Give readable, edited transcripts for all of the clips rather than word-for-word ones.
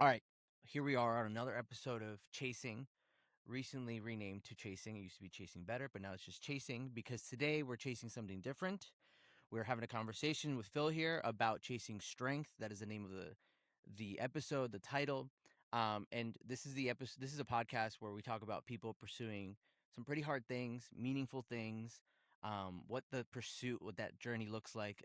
All right, here we are on another episode of Chasing, recently renamed to Chasing. It used to be Chasing Better, but now it's just Chasing because today we're chasing something different. We're having a conversation with Phil here about chasing strength. That is the name of the episode, the title. And this is the episode. This is a podcast where we talk about people pursuing some pretty hard things, meaningful things, what the pursuit, what that journey looks like,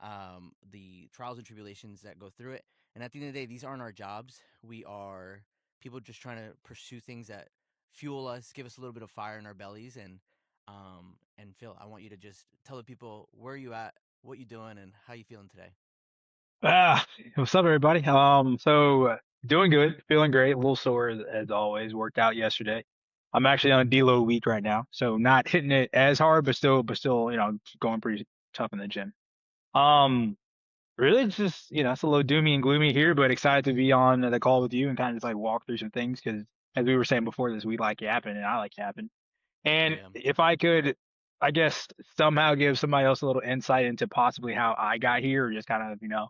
the trials and tribulations that go through it. And at the end of the day, these aren't our jobs. We are people just trying to pursue things that fuel us, give us a little bit of fire in our bellies. And Phil, I want you to just tell the people where you at, what you doing, and how you feeling today. Ah, what's up, everybody? Doing good, feeling great, a little sore as always. Worked out yesterday. I'm actually on a deload week right now, so not hitting it as hard, but still, going pretty tough in the gym. Um, Really just, it's a little doomy and gloomy here, but excited to be on the call with you and kind of just like walk through some things because as we were saying before this, we like yapping and I like yapping. And Yeah. if I could, I guess, somehow give somebody else a little insight into possibly how I got here, or just kind of,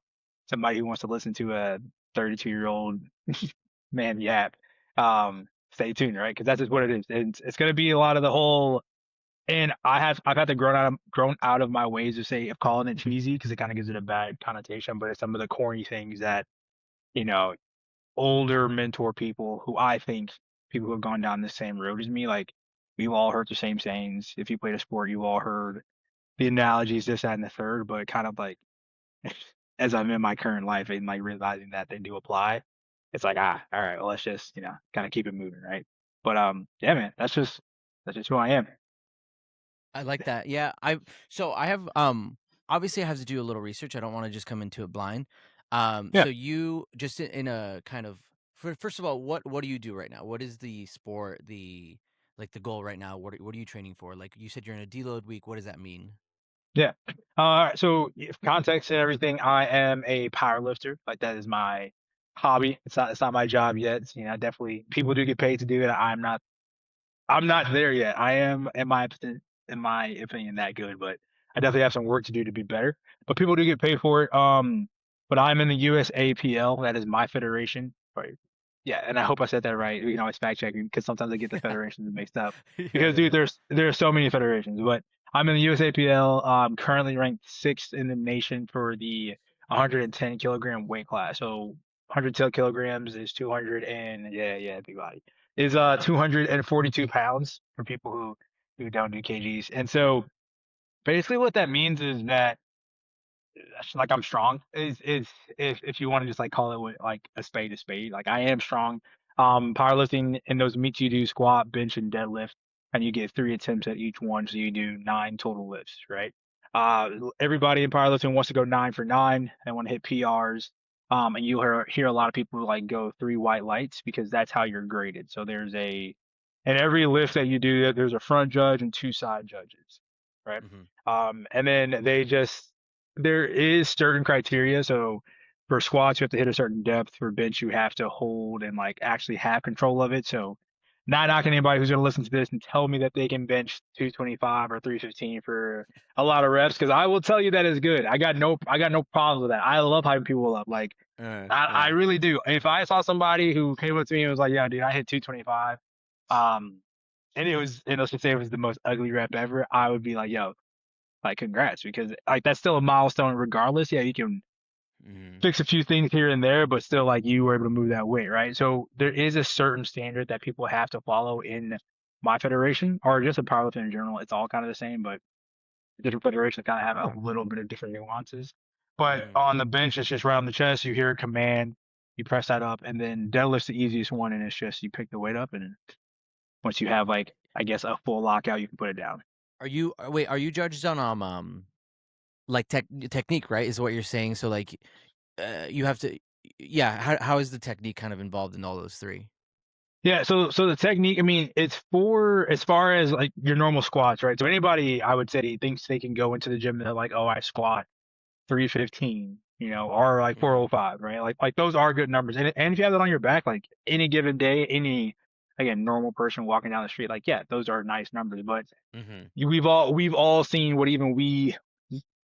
somebody who wants to listen to a 32-year-old man yap, stay tuned, right? Because that's just what it is. It's going to be a lot of the whole, and I've had to grown out of my ways of calling it cheesy because it kind of gives it a bad connotation, but it's some of the corny things that, you know, older mentor people who I think people who have gone down the same road as me, like we've all heard the same sayings. If you played a sport, you've all heard the analogies, this, that, and the third, but kind of like as I'm in my current life and like realizing that they do apply, it's like, all right, well, let's just, kind of keep it moving, right? But yeah, man, that's just who I am. I like that. Yeah, I have obviously I have to do a little research. I don't want to just come into it blind. Yeah. So you just in a kind of first of all, what do you do right now? What is the sport, the like the goal right now? What are you training for? Like you said you're in a deload week. What does that mean? Yeah. So if context and everything, I am a power lifter. Like that is my hobby. It's not my job yet. Definitely people do get paid to do it. I'm not there yet. I am, in my opinion, that good, but I definitely have some work to do to be better. But people do get paid for it. But I'm in the USAPL. That is my federation. Right. Yeah, and I hope I said that right. You can always fact check me because sometimes I get the federations mixed up. Yeah, Because dude, yeah. there's so many federations. But I'm in the USAPL. Currently ranked sixth in the nation for the 110 kilogram weight class. So 110 kilograms is 200 and yeah, big body is 242 pounds for people who don't do kgs. And so basically what that means is that like I'm strong is if you want to just like call it like a spade. Like I am strong. Powerlifting in those meets you do squat, bench, and deadlift, and you get 3 attempts at each one, so you do 9 total lifts, right? Everybody in powerlifting wants to go 9 for 9. They want to hit PRs. And you'll hear a lot of people like go 3 white lights because that's how you're graded. So in every lift that you do, there's a front judge and 2 side judges, right? Hmm. And then there is certain criteria. So for squats, you have to hit a certain depth. For bench, you have to hold and like actually have control of it. So not knocking anybody who's going to listen to this and tell me that they can bench 225 or 315 for a lot of reps, because I will tell you that is good. I got no problems with that. I love hyping people up. Like I Yeah. really do. If I saw somebody who came up to me and was like, "Yeah, dude, I hit 225," um, and let's just say it was the most ugly rep ever, I would be like, "Yo, like congrats," because like that's still a milestone regardless. Yeah, you can Hmm. fix a few things here and there, but still like you were able to move that weight, right? So there is a certain standard that people have to follow in my federation or just a powerlifting in general. It's all kind of the same, but different federations kind of have a little bit of different nuances. But Hmm. on the bench, it's just right on the chest. You hear a command, you press that up, and then deadlift's the easiest one, and it's just you pick the weight up, and once you have like I guess a full lockout, you can put it down. Wait, are you judged on like technique, right? Is what you're saying. So like you have to yeah, how is the technique kind of involved in all those three? Yeah, so the technique, I mean, it's for as far as like your normal squats, right? So anybody I would say thinks they can go into the gym and they're like, oh, I squat 315, or like Hmm. 405, right? Like those are good numbers. And if you have that on your back, like any given day, any again normal person walking down the street, like yeah, those are nice numbers. But Hmm. we've all seen what even we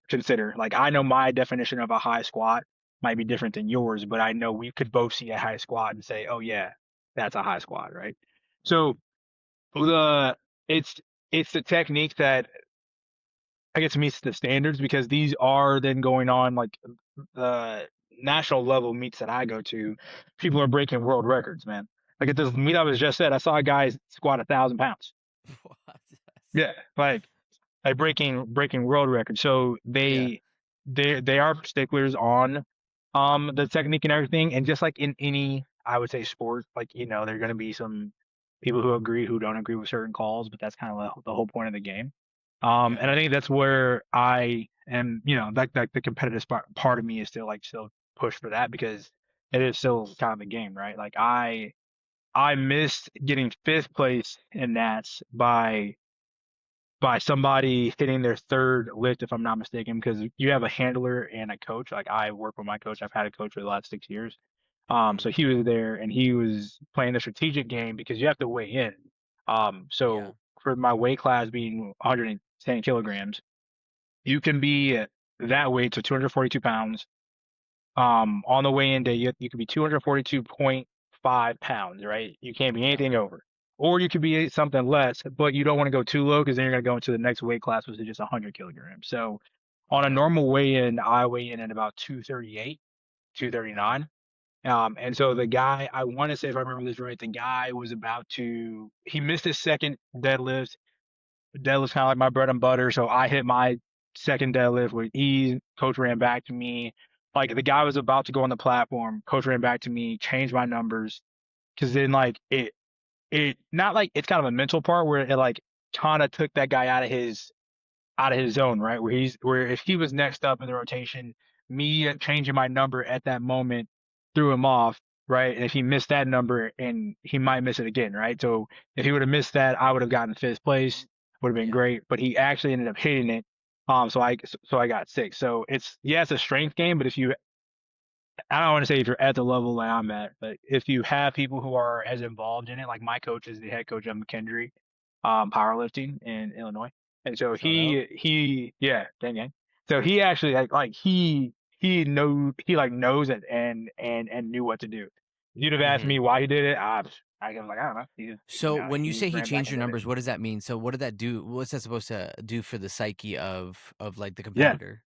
consider. Like I know my definition of a high squat. might be different than yours, but I know we could both see a high squat and say, oh yeah, that's a high squat, right? So the it's it's the technique that I guess meets the standards because these are then going on like the national level meets that I go to. People are breaking world records, man. Like at this meet I was just at, I saw a guy squat 1,000 pounds. What? Yeah, like breaking world records. So Yeah. they are sticklers on the technique and everything. And just like in any I would say sport, like there are going to be some people who don't agree with certain calls, but that's kind of the whole point of the game. Yeah. And I think that's where I am, like the competitive part of me is still push for that because it is still kind of the game, right? Like I missed getting fifth place in Nats by somebody hitting their third lift, if I'm not mistaken, because you have a handler and a coach. Like I work with my coach. I've had a coach for the last 6 years. Mm-hmm. So he was there and he was playing the strategic game because you have to weigh in. Yeah. So for my weight class being 110 kilograms, you can be that weight, so 242 pounds, on the weigh-in day, you could be 242.5 pounds, right? You can't be Yeah. anything over. Or you could be something less, but you don't want to go too low because then you're going to go into the next weight class, which is just 100 kilograms. So on a Uh-huh. normal weigh-in, I weigh in at about 238, Uh-huh. 239. And so the guy, I want to say, if I remember this right, the guy was he missed his second deadlift. Deadlift's kind of like my bread and butter. So I hit my second deadlift with ease. Coach ran back to me. Like the guy was about to go on the platform. Coach ran back to me, changed my numbers. Cause then like it not like it's kind of a mental part where it like kind of took that guy out of his zone, right? Where if he was next up in the rotation, me changing my number at that moment threw him off, right? And if he missed that number and he might miss it again, right? So if he would have missed that, I would have gotten fifth place, would have been Yeah. great. But he actually ended up hitting it. So I got six. So it's a strength game, but if you I don't want to say if you're at the level that I'm at, but if you have people who are as involved in it, like my coach is the head coach of McKendree, powerlifting in Illinois, and so Shout out. yeah, dang it. So he actually he knows it and knew what to do. If you'd have asked Mm-hmm. me why he did it, I was like I don't know. So when you He say he ran back changed and your did it. numbers, what does that mean? So what did that do? What's that supposed to do for the psyche of like the Yeah. competitor?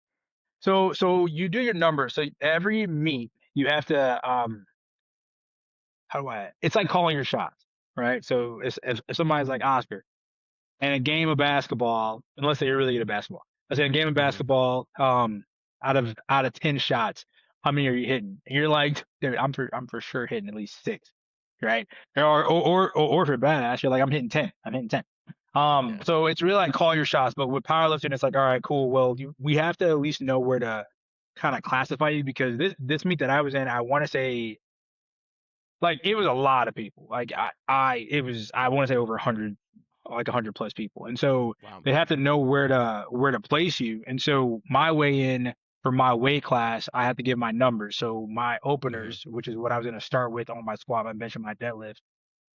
So you do your numbers. So every meet you have to how do I? It's like calling your shots, right? So if somebody's like Oscar in a game of basketball, unless they're really good at basketball, let's say a game of Mm-hmm. basketball, out of 10 shots, how many are you hitting? And you're like, dude, I'm for sure hitting at least six, right? Or if you're badass, you're like, I'm hitting 10, I'm hitting 10. Yeah. So it's really like call your shots, but with powerlifting, it's like, all right, cool. Well, we have to at least know where to kind of classify you because this meet that I was in, I want to say like it was a lot of people. Like I want to say over 100, like 100 plus people. And so Wow. they have to know where to place you. And so my way in for my weight class, I have to give my numbers. So my Mm-hmm. openers, which is what I was going to start with on my squat, my bench, and my deadlift.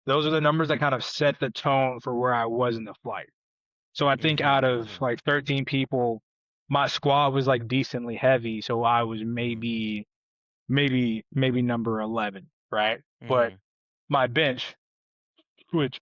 Those are the numbers that kind of set the tone for where I was in the flight. So I think out Mm-hmm. of Mm-hmm. like 13 people, my squat was like decently heavy. So I was Mm-hmm. maybe number 11, right? But Mm-hmm. my bench, which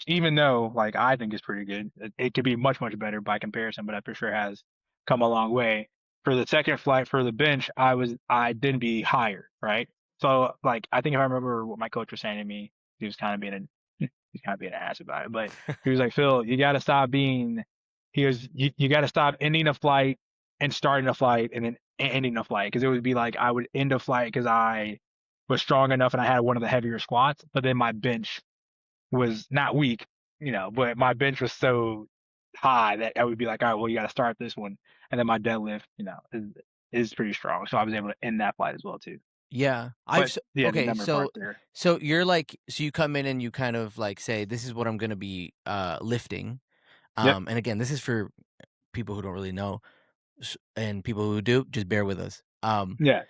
even though like I think is pretty good, it could be much better by comparison, but I for sure has come a long way. For the second flight for the bench, I didn't be higher, right? So like I think if I remember what my coach was saying to me, he was kind of being he's kind of being an ass about it, but he was like, Phil, you got to stop being. He was you got to stop ending a flight and starting a flight and then ending a flight because it would be like I would end a flight because I was strong enough and I had one of the heavier squats, but then my bench was not weak, but my bench was so high that I would be like, all right, well, you got to start this one, and then my deadlift, is pretty strong, so I was able to end that flight as well too. Yeah. But yeah, the Okay, number part there. so you're like so you come in and you kind of like say this is what I'm going to be lifting. Yep. And again, this is for people who don't really know and people who do, just bear with us. Yeah.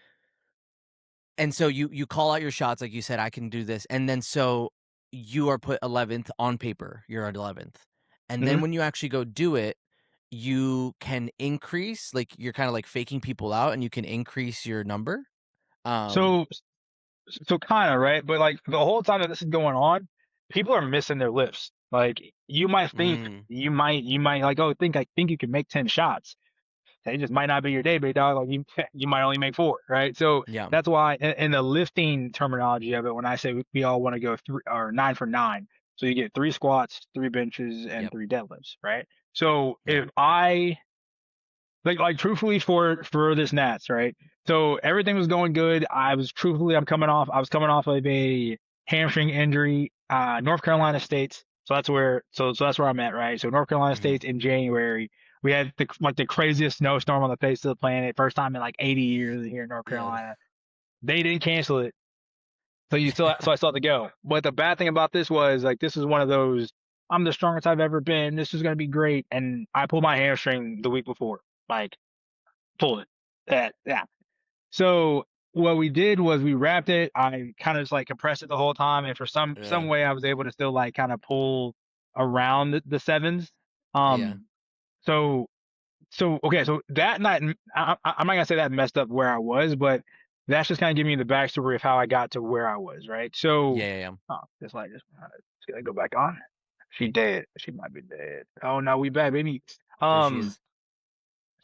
And so you call out your shots like you said I can do this, and then so you are put 11th on paper. You're at 11th. And then Hmm. when you actually go do it, you can increase, like you're kind of like faking people out, and you can increase your number. So so kind of, right? But like the whole time that this is going on, people are missing their lifts. Like you might think Mm, you might like, oh, I think you can make 10 shots. It just might not be your day, big dog. Like you might only make 4, right? So yeah, that's why in the lifting terminology of it, when I say we all want to go 9 for 9, so you get 3 squats, 3 benches, and yep, 3 deadlifts, right? So yep, if I like truthfully for this Nats, right? So everything was going good. I was coming off of a hamstring injury, North Carolina States. So that's where I'm at, right? So North Carolina mm-hmm, States in January, we had the craziest snowstorm on the face of the planet, first time in like 80 years here in North yeah, Carolina. They didn't cancel it. So I still had to go. But the bad thing about this was like this is one of those, I'm the strongest I've ever been. This is gonna be great. And I pulled my hamstring the week before. Like pulled it. Yeah. So what we did was we wrapped it. I kind of just like compressed it the whole time, and for some yeah, way I was able to still like kind of pull around the sevens. yeah, Um. So okay. So that night, I'm not gonna say that messed up where I was, but that's just kind of giving you the backstory of how I got to where I was. Right. So, yeah, yeah. oh, just gonna go back on. She dead. She might be dead. Oh no, we back, baby. There she Um. is.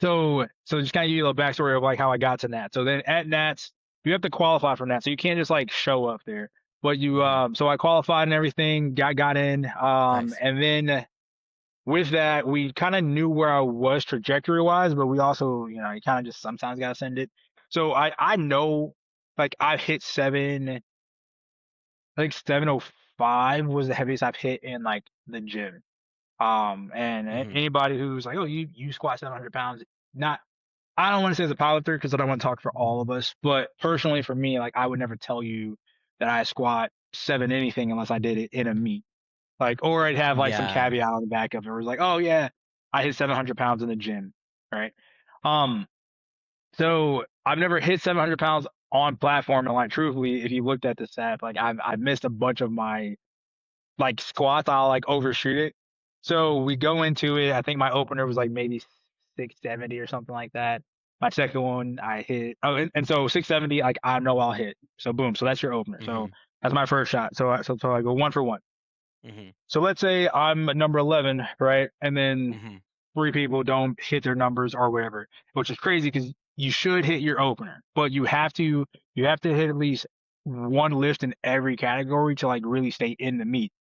So just kind of give you a little backstory of like how I got to Nats. So then at Nats, you have to qualify for Nats. So you can't just like show up there. But Hmm. so I qualified and everything, got in. Nice. And then with that, we kind of knew where I was trajectory wise, but we also, you kind of just sometimes gotta send it. So I know like I've hit I think 705 was the heaviest I've hit in like the gym. And Hmm. anybody who's like, oh, you squat 700 pounds, not I don't want to say as a powerlifter because I don't want to talk for all of us, but personally for me, like I would never tell you that I squat seven anything unless I did it in a meet. Like, or I'd have like some Yeah. caveat on the back of it. Where it's like, oh yeah, I hit 700 pounds in the gym, right? Um, so I've never hit 700 pounds on platform, and like truthfully, if you looked at the stat, like I've missed a bunch of my like squats, I'll like overshoot it. So we go into it. I think my opener was like maybe 670 or something like that. My second one, I hit. Oh, and so 670, like I know I'll hit. So boom. So that's your opener. So Hmm. that's my first shot. So I go 1 for 1. Hmm. So let's say I'm at number 11, right? And then Hmm. 3 people don't hit their numbers or whatever, which is crazy because you should hit your opener, but you have to hit at least one lift in every category to like really stay in the meet.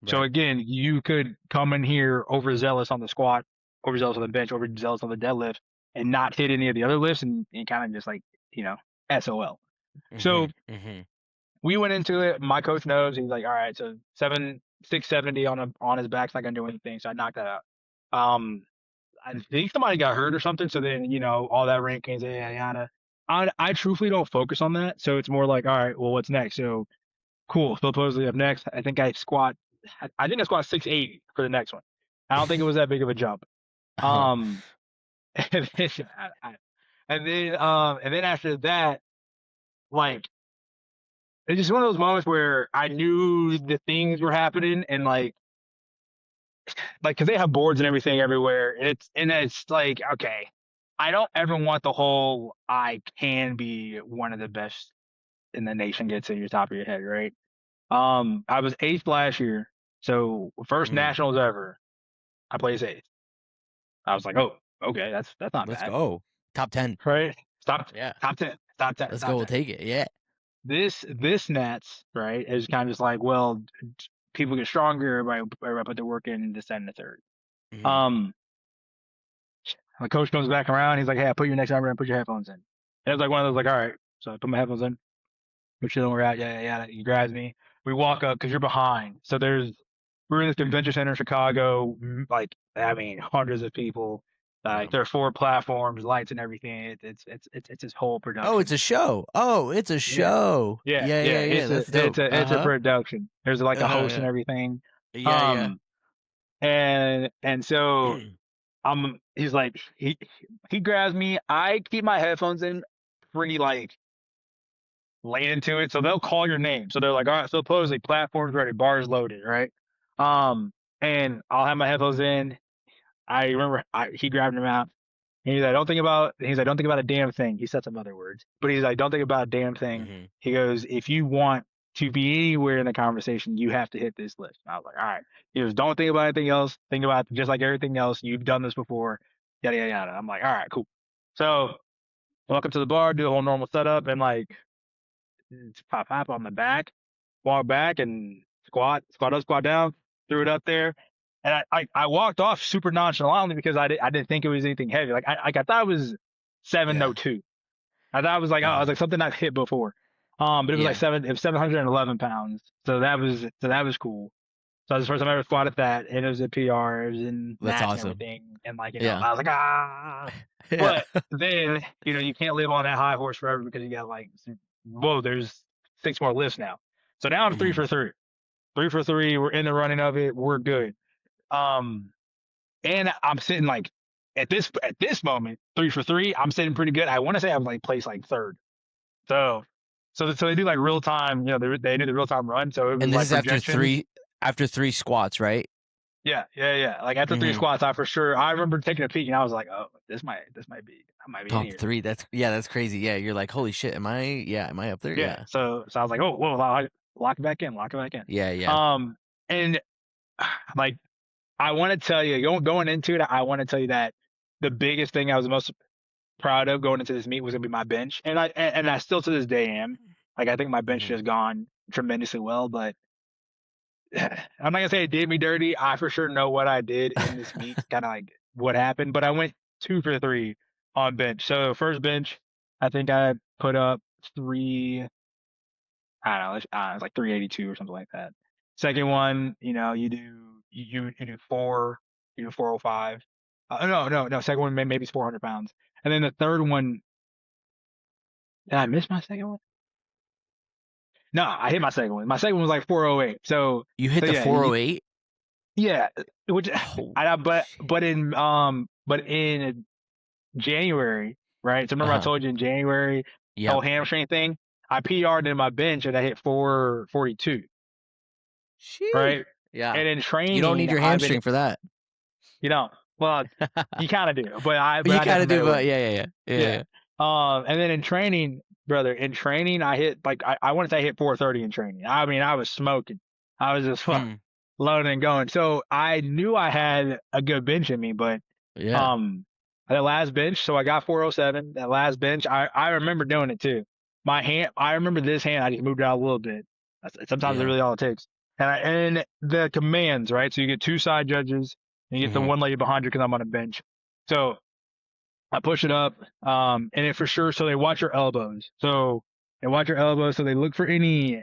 So Right. again, you could come in here overzealous on the squat, overzealous on the bench, overzealous on the deadlift, and not hit any of the other lifts and kind of just like, SOL. Hmm. So Hmm. we went into it. My coach knows. He's like, all right, so 670 on his back's not gonna do anything. So I knocked that out. Um, I think somebody got hurt or something. So then, all that rankings, yada yada. I truthfully don't focus on that. So it's more like, all right, well, what's next? So cool. So supposedly up next, I think I squat 680 for the next one. I don't think it was that big of a jump. Oh. Um, and then, and then after that, like, it's just one of those moments where I knew the things were happening and cause they have boards and everything everywhere. And it's like, okay, I don't ever want the whole, I can be one of the best in the nation gets to your top of your head, right? I was eighth last year. So first Mm. nationals ever. I placed eighth. I was like, oh, okay, that's not Let's bad, go. Top 10. right? Stop, Yeah. top 10, top 10, Let's go. top We'll 10. take it. Yeah. This Nats, right, is kind of just like, well, people get stronger, everybody put their work in, this, that, and the third. Hmm. Um, the coach comes back around, he's like, hey, I put your next number and put your headphones in. And it was like one of those, like, all right. So I put my headphones in, we're chilling, we're out, yeah, yeah, yeah. He grabs me. We walk up because you're behind. We're in this convention center in Chicago, like, I mean, hundreds of people. Yeah. Like there are 4 platforms, lights and everything. It's this whole Oh, it's production. a show. Oh, it's a Yeah, show. yeah, Yeah, yeah. yeah, yeah. It's a That's dope. it's a Uh-huh. production. There's like a host and Uh-huh. everything. Yeah, yeah. Um, and so he's like he grabs me. I keep my headphones in pretty like late into it, so they'll call your name. So they're like, all right, so supposedly platforms ready, bars loaded, right? Um, and I'll have my headphones in. I remember he grabbed him out. And he's like, don't think about a damn thing. He said some other words, but he's like, don't think about a damn thing. Mm-hmm. He goes, if you want to be anywhere in the conversation, you have to hit this list. And I was like, all right. He goes, don't think about anything else. Think about just like everything else. You've done this before. Yada, yada, yada. I'm like, all right, cool. So walk up to the bar, do the whole normal setup, and like pop on the back, walk back and squat up, squat down, threw it up there. And I walked off super nonchalantly because I didn't think it was anything heavy. I thought it was Yeah. 702. I thought it was like, oh, I was Uh-huh. like something I've hit before. But it was like Yeah. it was 711 pounds. So that was cool. So that was the first time I ever squatted that, and it was a PR, it was in That's match and awesome. everything, and like Yeah. I was like ah, Yeah. but then you can't live on that high horse forever because you got like whoa, there's 6 more lifts now. So now I'm three Mhm. for three, 3 for 3. We're in the running of it. We're good. Um, and I'm sitting like at this moment 3 for 3. I'm sitting pretty good. I want to say I'm like placed like third. So so they do like real time. They do the real time run. So it was And this like is projections. after three squats, right? Yeah. Like after 3 squats, I for sure. I remember taking a peek and I was like, oh, this might be, I might be in Top here. three. That's crazy. Yeah, you're like, holy shit, am I up there? Yeah. Yeah. So I was like, oh, whoa, lock it back in, lock it back in. Yeah, yeah. Um, and like I want to tell you, going into it, I want to tell you that the biggest thing I was most proud of going into this meet was gonna be my bench, and I still to this day am. Like I think my bench Hmm. has gone tremendously well, but I'm not gonna say it did me dirty. I for sure know what I did in this meet, kind of like what happened. But I went 2 for 3 on bench. So first bench, I think I put up three. I don't know. It's like 382 or something like that. Second one, you do four, you do 405. No. Second one maybe it's 400 pounds, and then the third one. Did I miss my second one? No, I hit my second one. My second one was like 408. You hit So the yeah, 408? yeah, which Oh, but in January, right? So remember I uh-huh. told you in January, the Yep. whole hamstring thing. I PR'd in my bench and I hit 442, She. right? Yeah. And in You don't training, need your I've been, hamstring for that. you know, well, you kind of do, but You I gotta definitely do, better but way. yeah. Yeah. Yeah. And then in training, brother, in training, I hit like I want to say I hit 430 in training. I mean, I was smoking. I was just Hmm. loading and going. So I knew I had a good bench in me, but Yeah. um, that last bench, so I got 407. That last bench, I remember doing it too. I remember this hand, I just moved it out a little bit. Sometimes that's Yeah. really all it takes. And the commands, right? So you get 2 side judges, and you get the Hmm. one lady behind you because I'm on a bench. So I push it up, and it for sure. So they watch your elbows. So they watch your elbows. So they look for any.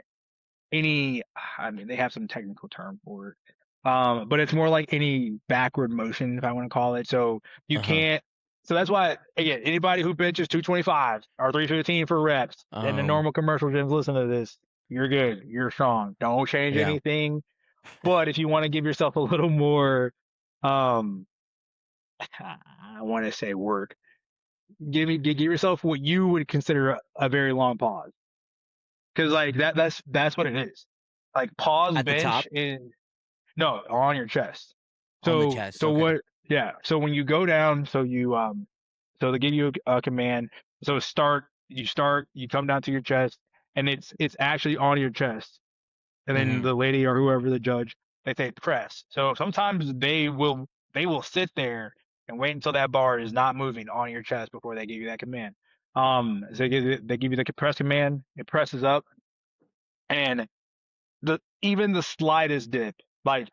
I mean, they have some technical term for it, but it's more like any backward motion, if I want to call it. So you Uh-huh. can't. So that's why again, anybody who benches 225 or 315 for reps in the Oh, normal commercial gyms, listen to this. You're good. You're strong. Don't change yeah. anything. But if you want to give yourself a little more, um, I want to say work give yourself what you would consider a very long pause because like that's what it is, like pause At the top? bench in no on your chest. On the so chest. so Okay. what yeah so when you go down, so they give you a command. So start, you come down to your chest, and it's actually on your chest, and then Hmm. the lady or whoever the judge, they say press. So sometimes they will sit there and wait until that bar is not moving on your chest before they give you that command. So they give you the press command. It presses up, and even the slightest dip, like,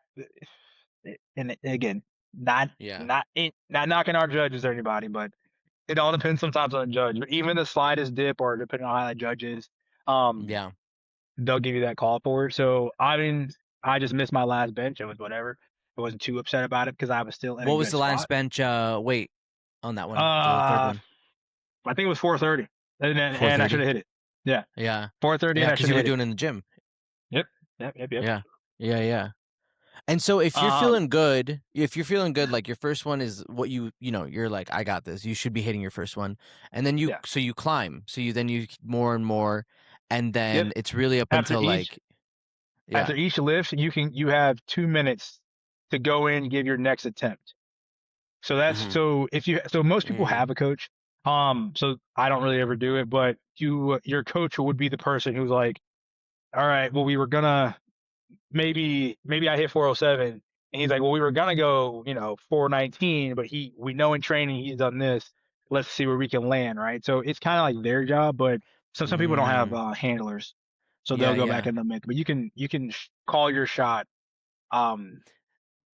and again, not Yeah. not knocking our judges or anybody, but it all depends sometimes on the judge. But even the slightest dip, or depending on how that judge is, um, Yeah. they'll give you that call for it. So I mean, I just missed my last bench. It was whatever. I wasn't too upset about it because I was still in a What was good the last spot. bench weight on that one? The third Uh, one? I think it was 430, and I should 430? have hit it. Yeah, Yeah. 430, Yeah, and I because should you have were hit it. doing it in the gym. Yep, yep. Yeah. Yeah. And so Um, if you're feeling good, like your first one is what you're like, I got this. You should be hitting your first one. And then yeah, you climb. So you more and more. And yep. then it's really up After until each like, yeah. after each lift, you have 2 minutes to go in and give your next attempt. So that's Mhm. so most people Mhm. have a coach. So I don't really ever do it, but your coach would be the person who's like, all right, well, we were gonna maybe I hit 407, and he's like, well, we were gonna go, 419, but we know in training he's done this. Let's see where we can land, right? So it's kind of like their job, but some people don't have Mm. handlers, so they'll Yeah, go back yeah. in the mix. But you can call your shot um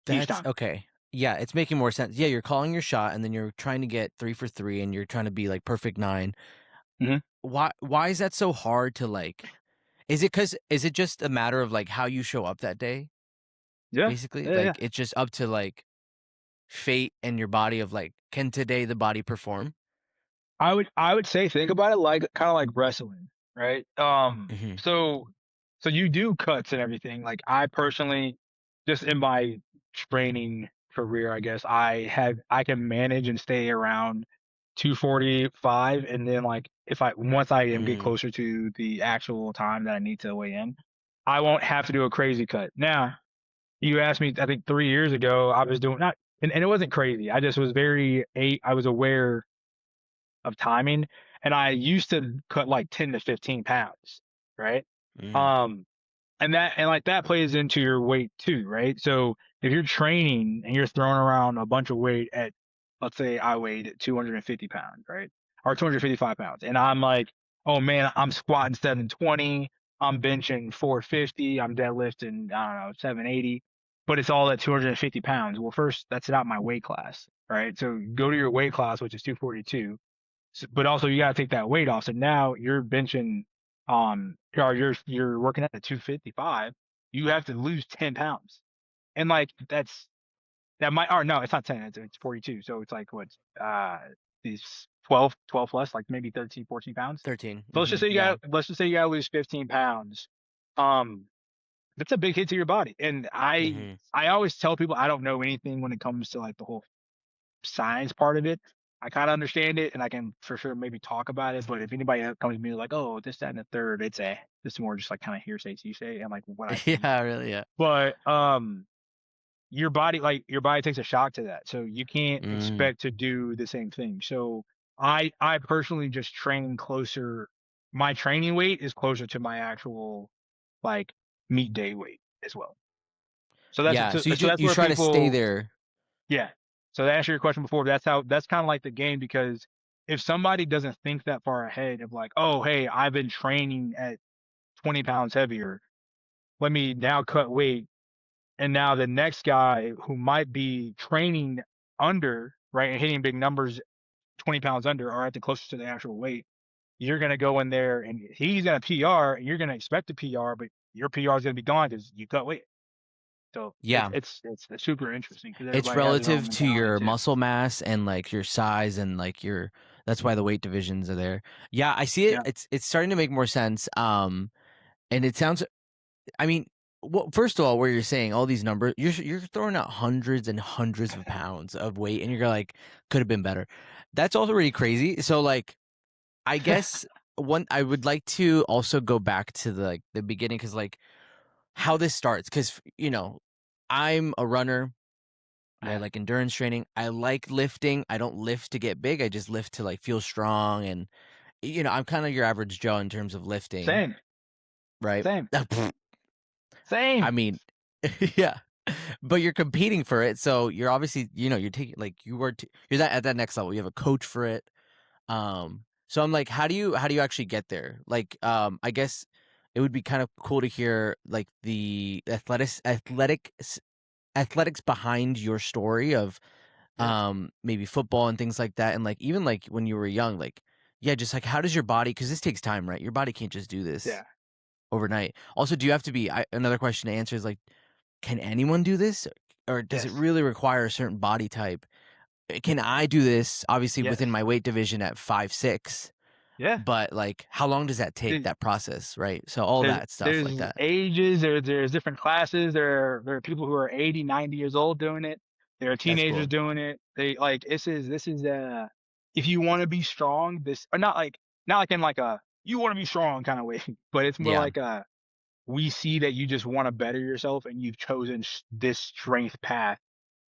each That's time. okay. Yeah, it's making more sense. Yeah, you're calling your shot and then you're trying to get 3 for 3 and you're trying to be like perfect 9. Hmm. Why is that so hard to like is it just a matter of like how you show up that day Yeah, basically? yeah, yeah. Like it's just up to like fate and your body of like can today the body perform? I would say think about it like kind of like wrestling, right? Mhm. So you do cuts and everything. Like I personally, just in my training career, I guess I can manage and stay around 245, and then like if I once I am get Mm. closer to the actual time that I need to weigh in, I won't have to do a crazy cut. Now, you asked me, I think 3 years ago, I was doing not, and it wasn't crazy. I just was I was aware of timing. And I used to cut like 10 to 15 pounds, right? Mm. Um, and like that plays into your weight too, right? So if you're training and you're throwing around a bunch of weight at, let's say I weighed 250 pounds, right? Or 255 pounds. And I'm like, oh man, I'm squatting 720, I'm benching 450, I'm deadlifting, I don't know, 780, but it's all at 250 pounds. Well, first, that's not my weight class, right? So go to your weight class, which is 242, but also you got to take that weight off. So now you're benching, or you're working at the 255. You have to lose 10 pounds, and like that might, or no, it's not 10, it's 42. So it's like what, uh, these 12 plus, like maybe 13, 14 pounds. 13. So let's just Mhm. say Yeah. you got to lose 15 pounds. Um, that's a big hit to your body, and Mhm. I always tell people I don't know anything when it comes to like the whole science part of it. I kind of understand it, and I can for sure maybe talk about it. But if anybody comes to me like, "Oh, this, that, and the third," it's more just like kind of hearsay, you say, and like what I see. Yeah, really, yeah. But your body takes a shock to that, so you can't Mm. expect to do the same thing. So I personally just train closer. My training weight is closer to my actual like meet day weight as well. So Yeah, so so that's you where try to stay people. there. Yeah. So to answer your question before, that's kind of like the game, because if somebody doesn't think that far ahead of like, oh, hey, I've been training at 20 pounds heavier, let me now cut weight. And now the next guy who might be training under, right, and hitting big numbers, 20 pounds under, or at the closest to the actual weight, you're going to go in there and he's going to PR and you're going to expect a PR, but your PR is going to be gone because you cut weight. So Yeah. it's super interesting because It's everybody has their own relative to mentality your too. muscle mass and, like, your size and, like, your that's why the weight divisions are there. Yeah, I see it. Yeah. It's starting to make more sense, and it sounds I mean, well, first of all, where you're saying all these numbers, you're throwing out hundreds and hundreds of pounds of weight, and you're like, "Could have been better." That's also really crazy. So, like, I guess one I would like to also go back to the beginning because, like, how this starts because I'm a runner. I Yeah. like endurance training. I like lifting. I don't lift to get big. I just lift to like feel strong and I'm kind of your average Joe in terms of lifting, Same. right? Same. I Same. mean, yeah. But you're competing for it, so you're obviously, you're taking like you're that at that next level. You have a coach for it. So I'm like, how do you actually get there? Like, I guess it would be kind of cool to hear like the athletics behind your story of Yeah. maybe football and things like that, and like even like when you were young, like yeah, just like how does your body, because this takes time, right? Your body can't just do this Yeah. overnight. Also, do you have to be another question to answer is like, can anyone do this, or does it Yes. really require a certain body type? Can I do this obviously within Yes. my weight division at 5'6", Yeah. but like how long does that take, There- that process, right? So all that stuff like there's that. ages, there's different classes. There are people who are 80, 90 years old doing it. There are That's teenagers cool. doing it. They like this is if you want to be strong, this or not like in like a you want to be strong kind of way, but it's more Yeah. like we see that you just want to better yourself and you've chosen this strength path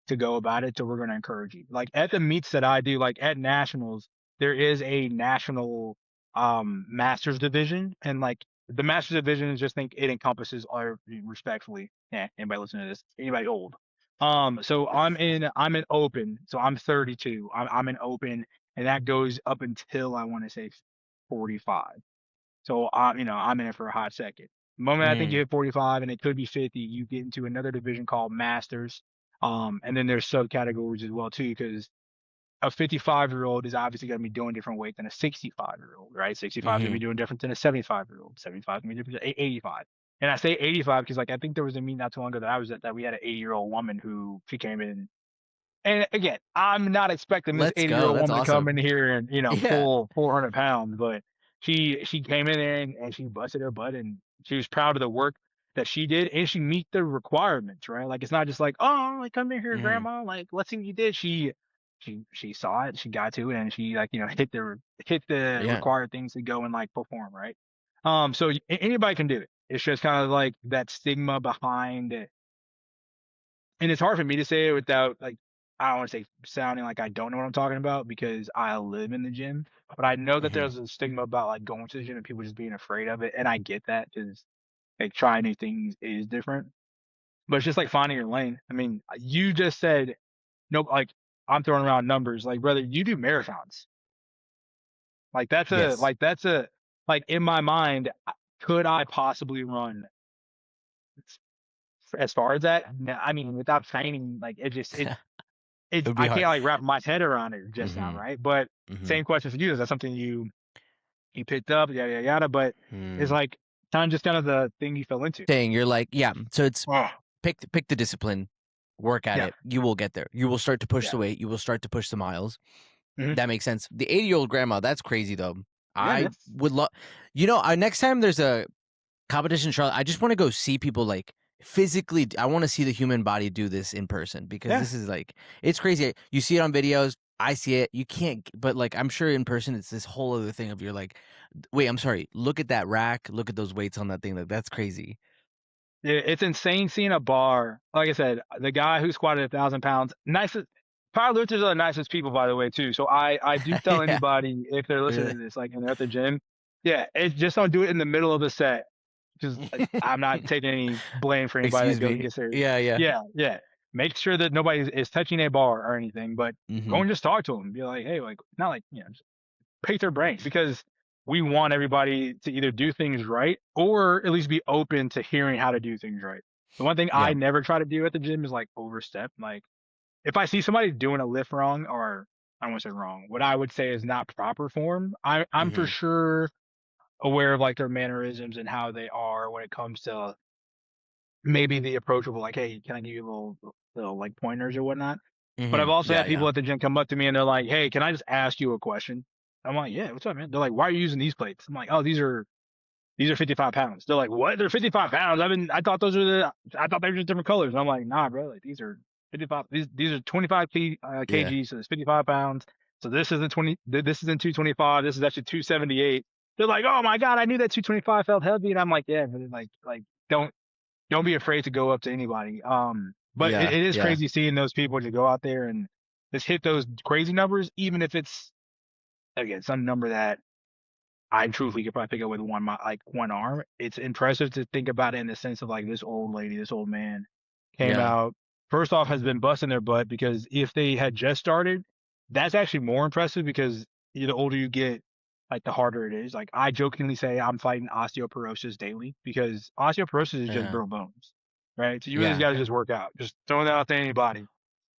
to go about it. So we're going to encourage you. Like at the meets that I do, like at nationals, there is a national masters division, and like the masters division is just think it encompasses all respectfully. Yeah, anybody listening to this, anybody old. So I'm in open. So I'm 32. I'm in open, and that goes up until I want to say 45. So I'm in it for a hot second. The moment I think you Mm-hmm. hit 45 and it could be 50, you get into another division called Masters. And then there's subcategories as well too, because a 55-year-old is obviously going to be doing different weight than a 65-year-old, right? 65 is going to Mm-hmm. be doing different than a 75-year-old. 75 is going to be different than 85. And I say 85 because like I think there was a meet not too long ago that I was at that we had an 80-year-old woman who she came in, and again, I'm not expecting this Let's 80 year go. old That's woman to come in awesome. here and Yeah. pull 400 pounds, but she came in there and she busted her butt, and she was proud of the work that she did, and she meet the requirements, right? Like it's not just like, oh, like come in here, Mm-hmm. grandma, like let's see what you did. She saw it, she got to it, and she like hit the Yeah. required things to go and like perform, right? So anybody can do it. It's just kind of like that stigma behind it, and it's hard for me to say it without like I don't want to say sounding like I don't know what I'm talking about because I live in the gym, but I know that Mm-hmm. there's a stigma about like going to the gym and people just being afraid of it, and I get that because like trying new things is different, but it's just like finding your lane. I mean, you just said no, like I'm throwing around numbers, like brother, you do marathons, like Yes. like in my mind, could I possibly run as far as that? No, I mean, without training, like It would be I hard. can't like wrap my head around it just now, Mm-hmm. right? But Mm-hmm. same question for you. Is that something you picked up, yada yada yada? But it's Hmm. like kind of the thing you fell into. Saying you're like, yeah. So it's Oh, pick the discipline, work at yeah, it. You will get there. You will start to push yeah, the weight. You will start to push the miles. hmm That makes sense. The 80-year-old grandma, that's crazy though. yeah, I man. would love, next time there's a competition in Charlotte, I just want to go see people like physically. I want to see the human body do this in person because Yeah, this is like, it's crazy. You see it on videos. I see it. You can't, but like, I'm sure in person, it's this whole other thing of you're like, wait, I'm sorry. Look at that rack. Look at those weights on that thing. Like, that's crazy. yeah, it's insane seeing a bar. Like I said, the guy who squatted 1,000 pounds, nicest powerlifters are the nicest people, by the way, too. So I do tell Yeah. anybody if they're listening Really. to this, like, and they're at the gym, yeah, it just don't do it in the middle of a set. Because I'm not taking any blame for anybody that Excuse goes and me. gets there. Yeah. Yeah. Yeah, yeah. Make sure that nobody is touching a bar or anything, but go Mm-hmm. and just talk to them. Be like, hey, like, not like, just pick their brains because we want everybody to either do things right or at least be open to hearing how to do things right. The one thing I Yeah. never try to do at the gym is like overstep. Like, if I see somebody doing a lift wrong, or I don't want to say wrong, what I would say is not proper form, I'm for Mm-hmm. sure aware of like their mannerisms and how they are when it comes to maybe the approachable, like, hey, can I give you a little like pointers or whatnot? But I've Mm-hmm. also Yeah. had Yeah. people at the gym come up to me and they're like, hey, can I just ask you a question? I'm like, yeah, what's up, man? They're like, why are you using these plates? I'm like, oh, these are 55 pounds. They're like, what? They're 55 pounds. I thought they were just different colors. And I'm like, nah, bro, like these are 55, these are 25 Yeah. kg. So it's 55 pounds. So this isn't this isn't 225. This is actually 278. They're like, oh my God, I knew that 225 felt heavy. And I'm like, yeah, but like, don't be afraid to go up to anybody. But it, Yeah. it is Yeah. crazy seeing those people to go out there and just hit those crazy numbers, even if it's again some number that I truthfully could probably pick up with like one arm. It's impressive to think about it in the sense of like this old lady, this old man came Yeah. out. First off, has been busting their butt because if they had just started, that's actually more impressive because the older you get, like the harder it is. Like I jokingly say I'm fighting osteoporosis daily because osteoporosis is just Yeah. brittle bones, right? So you really Yeah. got to just work out. Just throwing that out to anybody.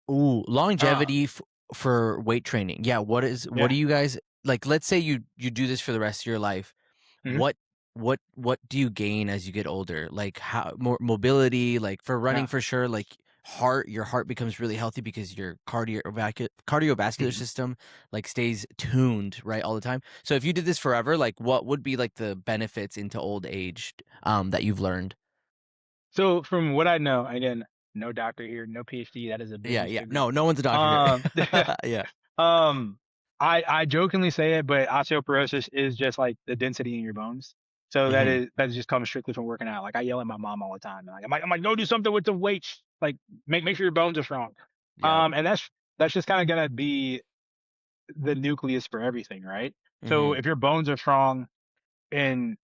Ooh, Uh, longevity for weight training. Yeah, what yeah. do you guys like? Let's say you do this for the rest of your life. hmm What do you gain as you get older? Like how more mobility, like for running Yeah. for sure, like your heart becomes really healthy because your cardiovascular hmm system like stays tuned, right, all the time. So if you did this forever, like what would be like the benefits into old age that you've learned? So from what I know, again, no doctor here, no PhD. That is a Yeah, business yeah. degree. No one's a doctor here. Um, Yeah. um, I jokingly say it, but osteoporosis is just like the density in your bones. So Hmm. that just comes strictly from working out. Like I yell at my mom all the time. Like I'm like, go do something with the weights. Like make sure your bones are strong. Yep. And that's just kind of gonna be the nucleus for everything, right? So Mhm. if your bones are strong and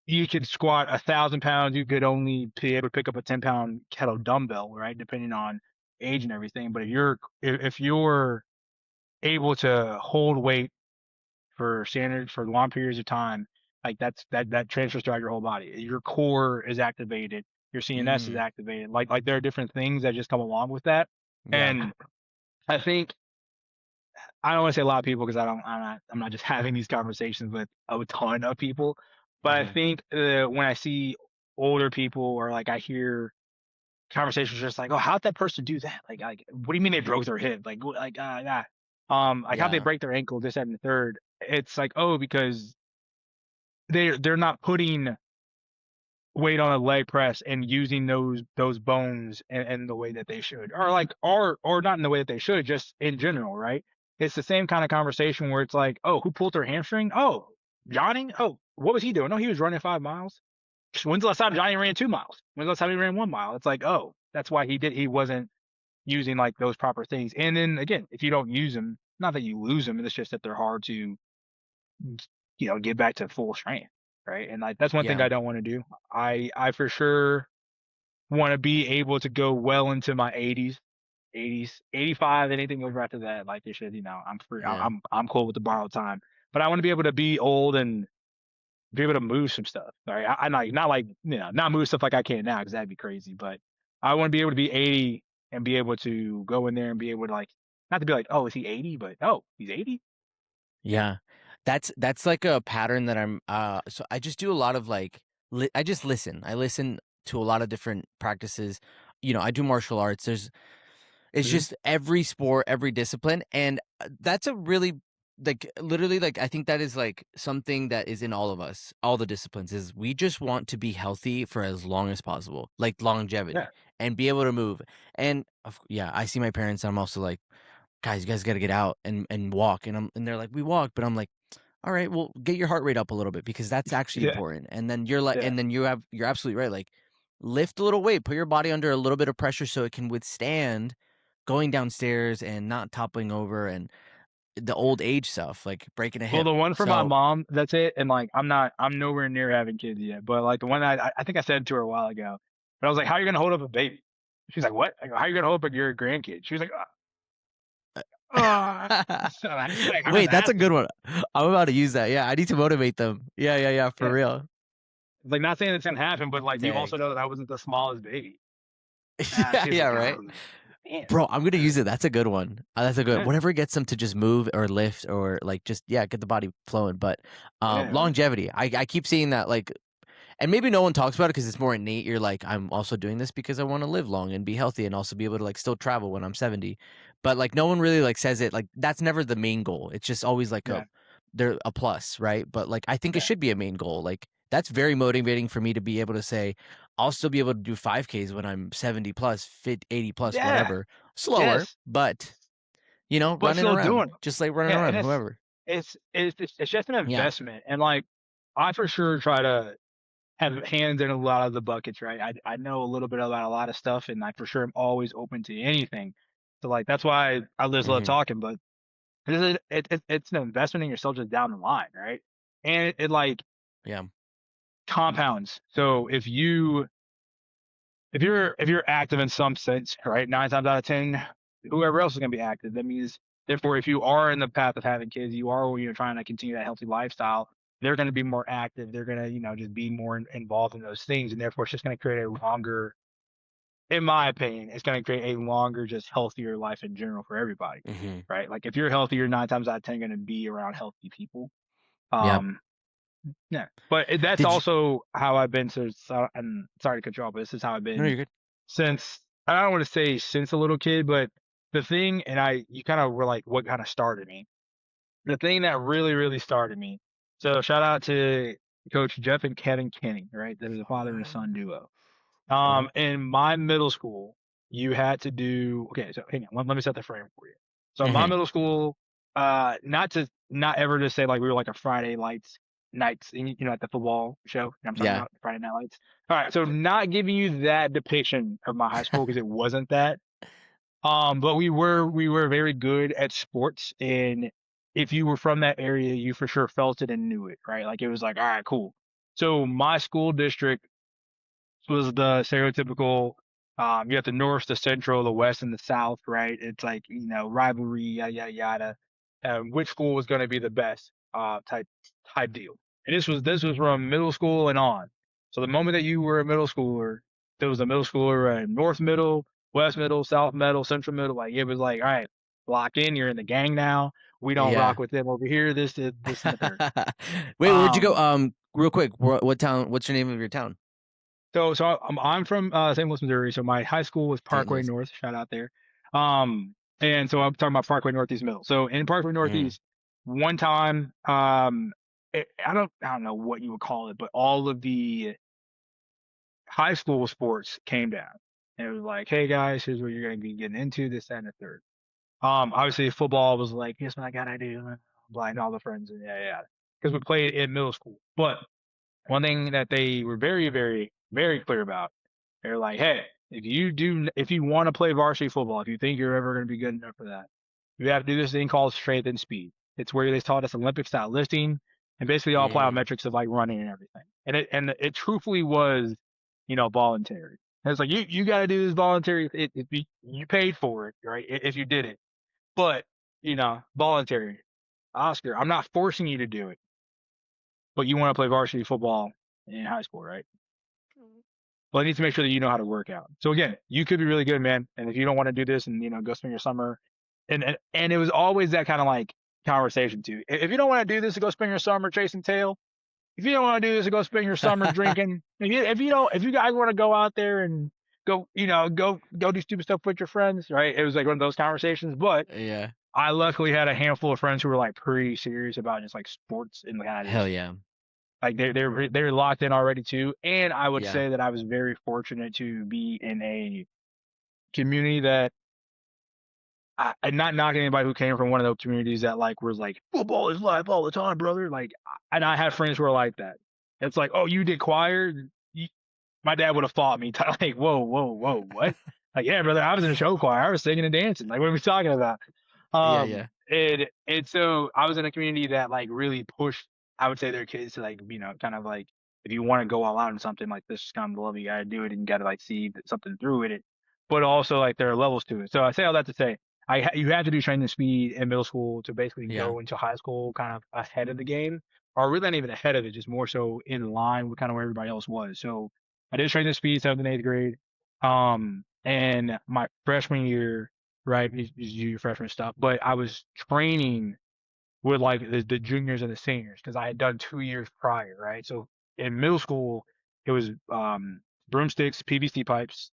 you could squat 1,000 pounds, you could only be able to pick up a 10-pound kettle dumbbell, right? Depending on age and everything. But if you're able to hold weight for long periods of time, like that transfers throughout your whole body. Your core is activated, your CNS is Mm. activated. Like there are different things that just come along with that. Yeah. And I think I don't want to say a lot of people because I'm not just having these conversations with a ton of people, but I Mhm. think when I see older people or like I hear conversations just like, oh, how'd that person do that? Like what do you mean they broke their hip? Like how'd they Yeah. break their ankle, this, that, and the third? It's like, oh, because they're not putting weight on a leg press and using those bones in the way that they should, or like or not in the way that they should, just in general, right? It's the same kind of conversation where it's like, oh, who pulled their hamstring? Oh, Johnny. Oh, what was he doing? No, he was running 5 miles. When's the last time Johnny ran 2 miles? When's the last time he ran 1 mile? It's like, oh, that's why he wasn't using like those proper things. And then again, if you don't use them, not that you lose them, it's just that they're hard to get back to full strength, right? And like that's one thing Yeah. I don't want to do. I for sure want to be able to go well into my 80s, 85, anything over after that, like they should, I'm free. Yeah. I'm cool with the borrowed time, but I want to be able to be old and be able to move some stuff. Right? I not like not move stuff like I can now because that'd be crazy, but I want to be able to be 80 and be able to go in there and be able to like not to be like, oh, is he 80? But oh, he's 80. Yeah. That's like a pattern that I'm so I just do a lot of like I just listen. I listen to a lot of different practices. I do martial arts. It's Mm-hmm. just every sport, every discipline, and that's a really like literally like I think that is like something that is in all of us, all the disciplines is we just want to be healthy for as long as possible, like longevity Yeah, and be able to move. And yeah, I see my parents and I'm also like, guys, you guys got to get out and walk and they're like, we walk, but I'm like, all right, well, get your heart rate up a little bit because that's actually yeah, important. And then you're like, yeah. and then you're absolutely right. Like, lift a little weight, put your body under a little bit of pressure so it can withstand going downstairs and not toppling over and the old age stuff, like breaking a Well, hip. the one for my So, mom, that's it. And like, I'm nowhere near having kids yet. But like the one I think I said to her a while ago, but I was like, how are you gonna hold up a baby? She's like, what? I go, how are you gonna hold up your grandkid? She was like, so I was like, I was wait, that's a good asking. one. I'm about to use that. Yeah, I need to motivate them. Yeah, yeah, yeah, for Yeah, real. like not saying it's gonna happen, but like you Dang. also know that I wasn't the smallest baby. Yeah, She was yeah, like, right. man, Bro, I'm gonna use it. That's a good one. That's a good yeah, whatever gets them to just move or lift or like just yeah, get the body flowing. But yeah, man. longevity. I keep seeing that like and maybe no one talks about it because it's more innate. You're like, I'm also doing this because I want to live long and be healthy and also be able to like still travel when I'm 70. But like no one really like says it like that's never the main goal. It's just always like Yeah, a plus, right? But like I think it yeah, should be a main goal. Like that's very motivating for me to be able to say I'll still be able to do 5Ks when I'm 70 plus, 80 plus, yeah, whatever. Slower, yes, but but running still around, doing it. just like running Yeah, and around, whoever. it's just an Yeah. investment, and like I for sure try to have hands in a lot of the buckets, right? I know a little bit about a lot of stuff, and I for sure am always open to anything. So like that's why I just love Hmm. talking, but it's an investment in yourself just down the line, right? And it like Yeah. compounds. So if you're active in some sense, right, 9 times out of 10, whoever else is going to be active. That means, therefore, if you are in the path of having kids, you are trying to continue that healthy lifestyle. They're going to be more active. They're going to just be more involved in those things, and therefore, it's just going to create a longer, in my opinion, it's going to create a longer, just healthier life in general for everybody, Hmm. right? Like if you're healthy, you're 9 times out of 10 going to be around healthy people. Yep. Um, yeah, but that's Did you? also how I've been. And sorry to cut you off, but this is how I've No, been you're good. since I don't want to say since a little kid, but the thing, and you kind of were like, what kind of started me? The thing that really, really started me. So shout out to Coach Jeff and Kevin Kenny, right? They're the father and son duo. Uh-huh. In my middle school, you had to do, okay, so hang on, let me set the frame for you. So in my Hmm. middle school, not ever just say like we were like a Friday lights nights, at the football show, I'm talking Yeah. about Friday Night Lights. All right, so not giving you that depiction of my high school because it wasn't that. But we were very good at sports, and if you were from that area, you for sure felt it and knew it, right? Like it was like, all right, cool. So my school district was the stereotypical, you have the north, the central, the west, and the south, right? It's like, rivalry, yada yada yada. Which school was going to be the best, type deal. And this was from middle school and on. So the moment that you were a middle schooler, there was a middle schooler in north middle, west middle, south middle, central middle. Like it was like, all right, lock in. You're in the gang now. We don't Yeah. rock with them over here. This, and the third. Wait, where'd you go? Um, Real quick, what town? What's your name of your town? So I'm from St. Louis, Missouri. So my high school was St. Parkway Louis. North. Shout out there. And so I'm talking about Parkway Northeast Middle. So in Parkway Mm. Northeast, one time, I don't know what you would call it, but all of the high school sports came down. And it was like, hey guys, here's what you're going to be getting into, this, that, and the third. Obviously football was like, here's what I gotta do, blind all the friends, and yeah, yeah, because we played in middle school. But one thing that they were very, very, very clear about, they're like, hey, if you want to play varsity football, if you think you're ever going to be good enough for that, you have to do this thing called strength and speed. It's where they taught us Olympic style lifting and basically all Mm. plyometrics of like running and everything. And it truthfully was, voluntary. And it's like you got to do this voluntary. You paid for it, right? If you did it, but voluntary. Oscar, I'm not forcing you to do it, but you want to play varsity football in high school, right? Well, I need to make sure that you know how to work out. So again, you could be really good, man. And if you don't want to do this and go spend your summer, and it was always that kind of like conversation too. If you don't want to do this, to go spend your summer chasing tail. If you don't want to do this, to go spend your summer drinking. If you guys want to go out there and go do stupid stuff with your friends, right? It was like one of those conversations. But Yeah. I luckily had a handful of friends who were like pretty serious about just like sports and kind of Hell just yeah. like they're locked in already too. And I would Yeah. say that I was very fortunate to be in a community that I'm not knocking anybody who came from one of those communities that like was like football is life all the time, brother. Like, and I had friends who were like that. It's like, oh, you did choir. My dad would have fought me. Like, whoa, whoa, whoa, what? Like, yeah, brother, I was in a show choir. I was singing and dancing. Like, what are we talking about? Yeah. Yeah. And so I was in a community that like really pushed, I would say, their kids to like, kind of like, if you want to go all out on something like this is kind of the level you gotta do it and you gotta like see something through with it. But also like there are levels to it. So I say all that to say you have to do training speed in middle school to basically Yeah. go into high school kind of ahead of the game. Or really not even ahead of it, just more so in line with kind of where everybody else was. So I did training speed 7th and 8th grade. And my freshman year, right? You your freshman stuff, but I was training with like the juniors and the seniors because I had done 2 years prior, right? So in middle school, it was broomsticks, PVC pipes,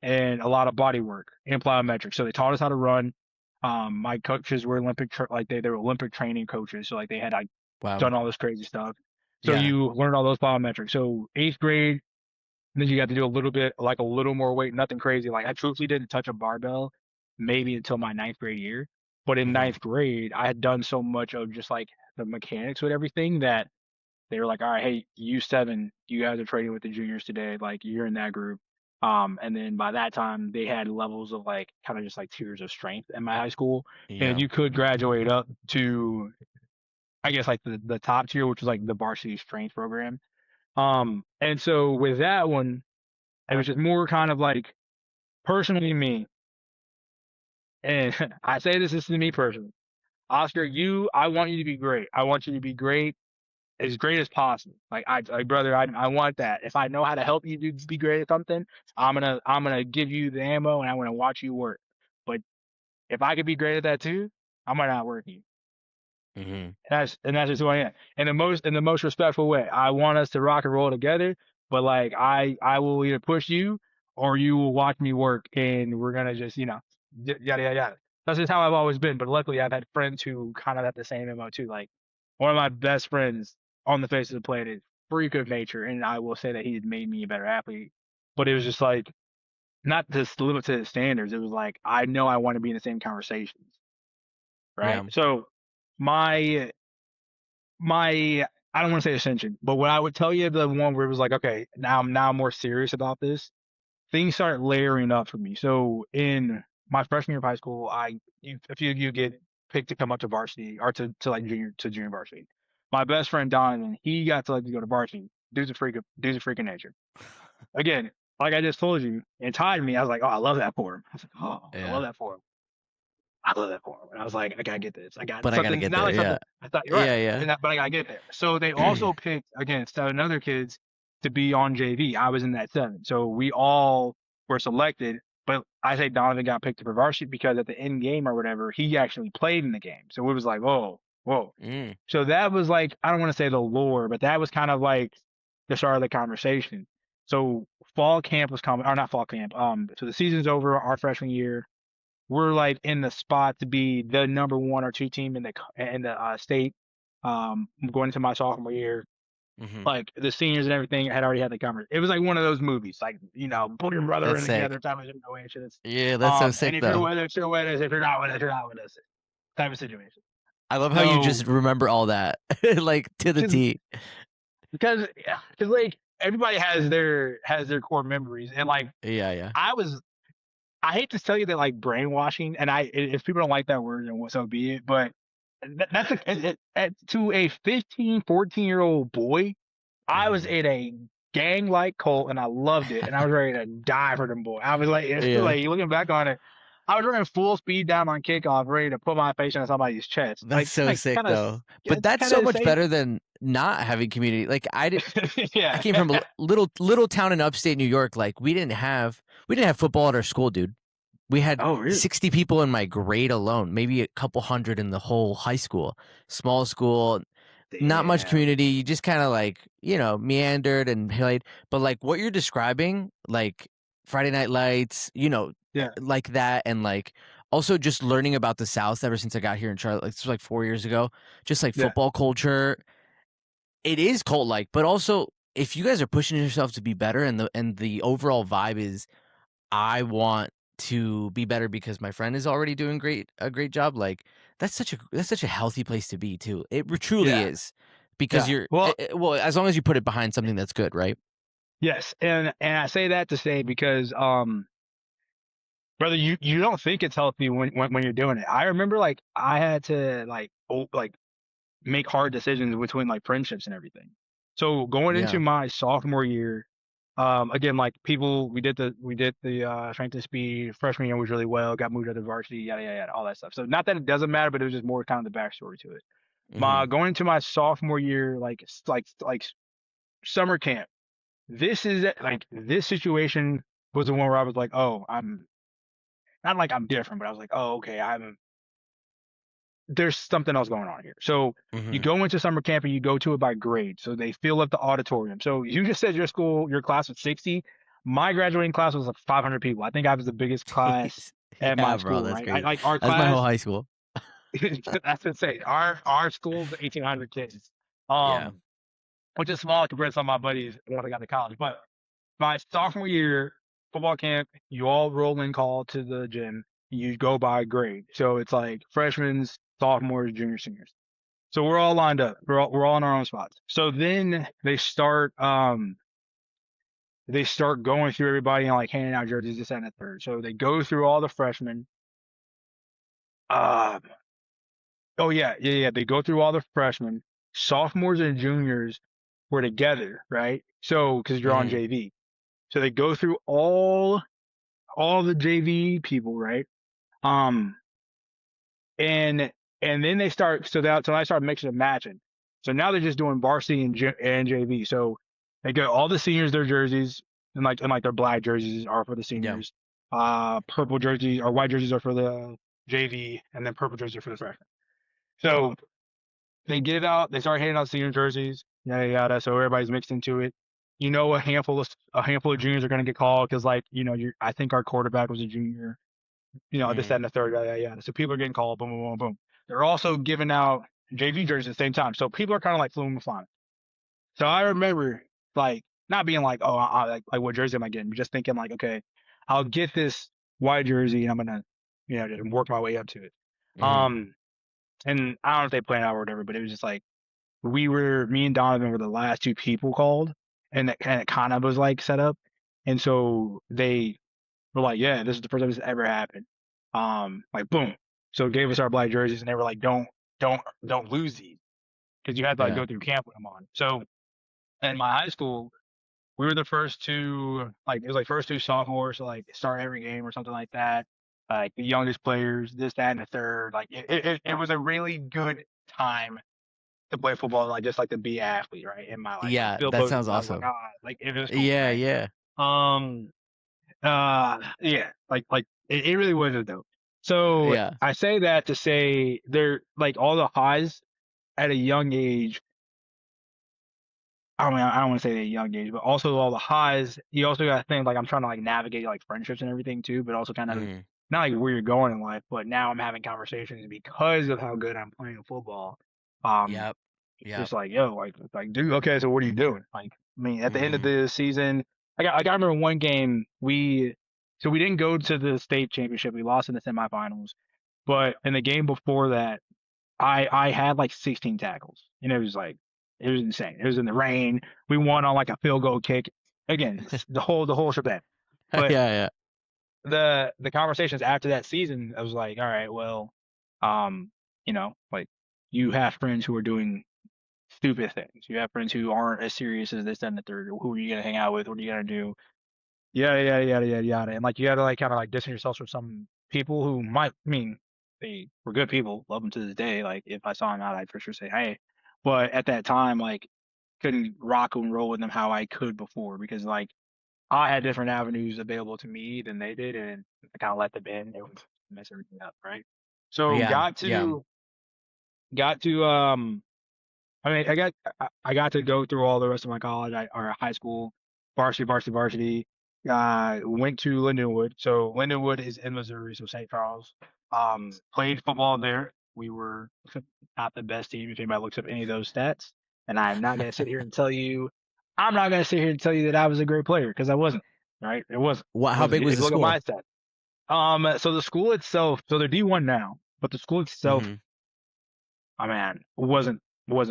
and a lot of body work and plyometrics. So they taught us how to run. My coaches were like they were Olympic training coaches, so like they had like Wow. done all this crazy stuff. So Yeah. you learned all those plyometrics. So 8th grade, and then you got to do a little bit, like a little more weight, nothing crazy. Like I truthfully didn't touch a barbell maybe until my 9th grade year. But in Hmm. 9th grade, I had done so much of just like the mechanics with everything that they were like, all right, hey, U7, you guys are trading with the juniors today. Like you're in that group. And then by that time, they had levels of like kind of just like tiers of strength in my high school. And Yeah. you could graduate up to, I guess, like the top tier, which was like the varsity strength program. And so with that one, it was just more kind of like personally me. And I say this is to me personally. Oscar, I want you to be great. I want you to be great, as great as possible. Like brother, I want that. If I know how to help you be great at something, I'm gonna give you the ammo and I'm gonna watch you work. But if I could be great at that too, I'm gonna outwork you. Hmm. And that's just who I am. In the most respectful way. I want us to rock and roll together, but like I will either push you or you will watch me work and we're gonna just, yada yada yada. That's just how I've always been. But luckily I've had friends who kind of have the same MO too. Like one of my best friends on the face of the planet is freak of nature, and I will say that he had made me a better athlete. But it was just like not to live up to his standards. It was like I know I want to be in the same conversations, right? Yeah. So my my I don't want to say ascension, but what I would tell you, the one where it was like, okay, now I'm more serious about this. Things start layering up for me. So in my freshman year of high school, a few of you get picked to come up to varsity or to like junior varsity. My best friend Donovan, he got selected to go to varsity. Dude's a freak of nature. Again, like I just told you, and tied me. I was like, oh, I love that for him. I was like, oh, I love Yeah. that for him. I love that for him. And I was like, I gotta get this. I got But I gotta something, get not there. like Yeah. something I thought you're right, Yeah, yeah. but I gotta get there. So they also picked against 7 other kids to be on JV. I was in that 7, so we all were selected. But I say Donovan got picked for varsity because at the end game or whatever, he actually played in the game. So it was like, whoa, whoa. Mm. So that was like, I don't want to say the lore, but that was kind of like the start of the conversation. So fall camp was coming, or not fall camp. So the season's over, our freshman year. We're like in the spot to be the number 1 or 2 team in the state. Going into my sophomore year, Hmm. like the seniors and everything had already had the conversation. It was like one of those movies, like pull your brother That's in sick. together type of situations. Yeah, that's so And sick if you're though. with us, you're with us. If you're not with us, you're not with us. Type of situation. I love how you So, just remember all that, like to the cause, T. because, yeah, cause like everybody has their core memories, and like Yeah, yeah. I was I hate to tell you that like brainwashing, and if people don't like that word, then so be it. But that's to a 15, 14-year-old boy, I was Hmm. in a gang like cult, and I loved it, and I was ready to die for them boy. I was like, it's Yeah. like looking back on it, I was running full speed down on kickoff, ready to put my face on somebody's chest. That's so sick Kind of, though. But it's that's kind of so the much same. better than not having community. Like I Yeah. came from a little town in upstate New York. Like we didn't have football at our school, dude. We had Oh, really? 60 people in my grade alone, maybe a couple hundred in the whole high school. Small school, not much Damn. community. You just kind of like, meandered and played. But like what you're describing, like Friday Night Lights, Yeah. like that. And like also just learning about the South ever since I got here in Charlotte, like, this was like 4 years ago, just like Yeah. football culture. It is cult like, but also if you guys are pushing yourself to be better and the overall vibe is I want to be better because my friend is already doing a great job. Like that's such a healthy place to be too. It truly Yeah. is because Yeah. Well, well, as long as you put it behind something that's good, right? yes, and I say that to say because brother, you don't think it's healthy when you're doing it. I remember like I had to like make hard decisions between like friendships and everything. So going into Yeah. my sophomore year, again like people we did the strength and speed freshman year was really well, got moved up to varsity, yada yada yada, all that stuff. So not that it doesn't matter, but it was just more kind of the backstory to it. Hmm. My going into my sophomore year, like summer camp. This situation was the one where I was like, oh, I'm not like I'm different, but I was like, oh, okay, there's something else going on here. So you Hmm. go into summer camp and you go to it by grade. So they fill up the auditorium. So you just said your class was 60. My graduating class was like 500 people. I think I was the biggest class Jeez. at my Yeah, bro, school, that's right? crazy. Like our That's my whole class, high school. that's insane. Our school's 1,800 kids, Yeah. um, which is small compared to some of my buddies when I got to college. But my sophomore year football camp, you all roll in call to the gym. You go by grade. So it's like freshmen, sophomores, juniors, seniors. So we're all lined up. We're all in our own spots. So then they start going through everybody and like handing out jerseys, this, that, and the third. So they go through all the freshmen. Um, oh yeah, yeah, yeah. They go through all the freshmen. Sophomores and juniors were together, right? So because you're on Hmm. JV. So they go through all the JV people, right? Um, and then they start so I start mixing and matching. So now they're just doing varsity and JV. So they get all the seniors their jerseys and like their black jerseys are for the Yeah. seniors. Purple jerseys or white jerseys are for the JV, and then purple jerseys are for the freshmen. So they give out, they start handing out senior jerseys, yada yada. So everybody's mixed into it. A handful of juniors are going to get called because I think our quarterback was a junior, this, that, Hmm. and the third, yada, yada, yada. So people are getting called, boom, boom, boom, boom. They're also giving out JV jerseys at the same time. So people are kind of like fluing and flying. So I remember like not being like, oh, like what jersey am I getting? Just thinking like, okay, I'll get this white jersey and I'm gonna, just work my way up to it. Hmm. Um, and I don't know if they planned out or whatever, but it was just like me and Donovan were the last 2 people called, and it kind of was like set up, and so they were like, yeah, this is the first time this ever happened. Like boom. So gave us our black jerseys, and they were like, don't lose these because you had to like Yeah. go through camp with them on. So in my high school, we were the first two, like it was like first two sophomores to like start every game or something like that. Like the youngest players, this, that, and the third. Like it was a really good time to play football, like just like to be an athlete, right? In my life, like Yeah, Phil that posted, sounds I was like, awesome. like it was cool, Yeah, right? yeah. Um, yeah, like it really was dope. So Yeah. I say that to say they're like all the highs at a young age. I mean, I don't want to say at a young age, but also all the highs. You also got to think like I'm trying to like navigate like friendships and everything too, but also kind of Mhm. not like where you're going in life. But now I'm having conversations because of how good I'm playing football. Um, Yep. Yep. just like yo, like dude, okay, so what are you doing? Like, I mean, at the end of Mhm. the season, I remember one game we didn't go to the state championship. We lost in the semifinals, but in the game before that, I had like 16 tackles, and it was insane. It was in the rain. We won on like a field goal kick. Again, the whole shebang. Yeah, But yeah. the conversations after that season, I was like, all right, well, um, like you have friends who are doing stupid things. You have friends who aren't as serious as this, that, and the third. Who are you gonna hang out with? What are you gonna do? Yada yada yada yada yada. And like you gotta like kind of like distance yourself from some people who might I mean they were good people, love them to this day. Like if I saw them out, I'd for sure say hey. But at that time, like couldn't rock and roll with them how I could before because like I had different avenues available to me than they did, and I kind of let them in. It would mess everything up, right? So Yeah. got Yeah. to got to I mean, I got to go through all the rest of my college, or high school, varsity. Went to Lindenwood. So Lindenwood is in Missouri, so St. Charles. Played football there. We were not the best team if anybody looks up any of those stats. And I'm not gonna sit here and tell you that I was a great player because I wasn't. Right? It wasn't. What? It How wasn't. big If was you the look at school? my stats. So the school itself, so they're D1 now, but the school itself Mhm. I mean, wasn't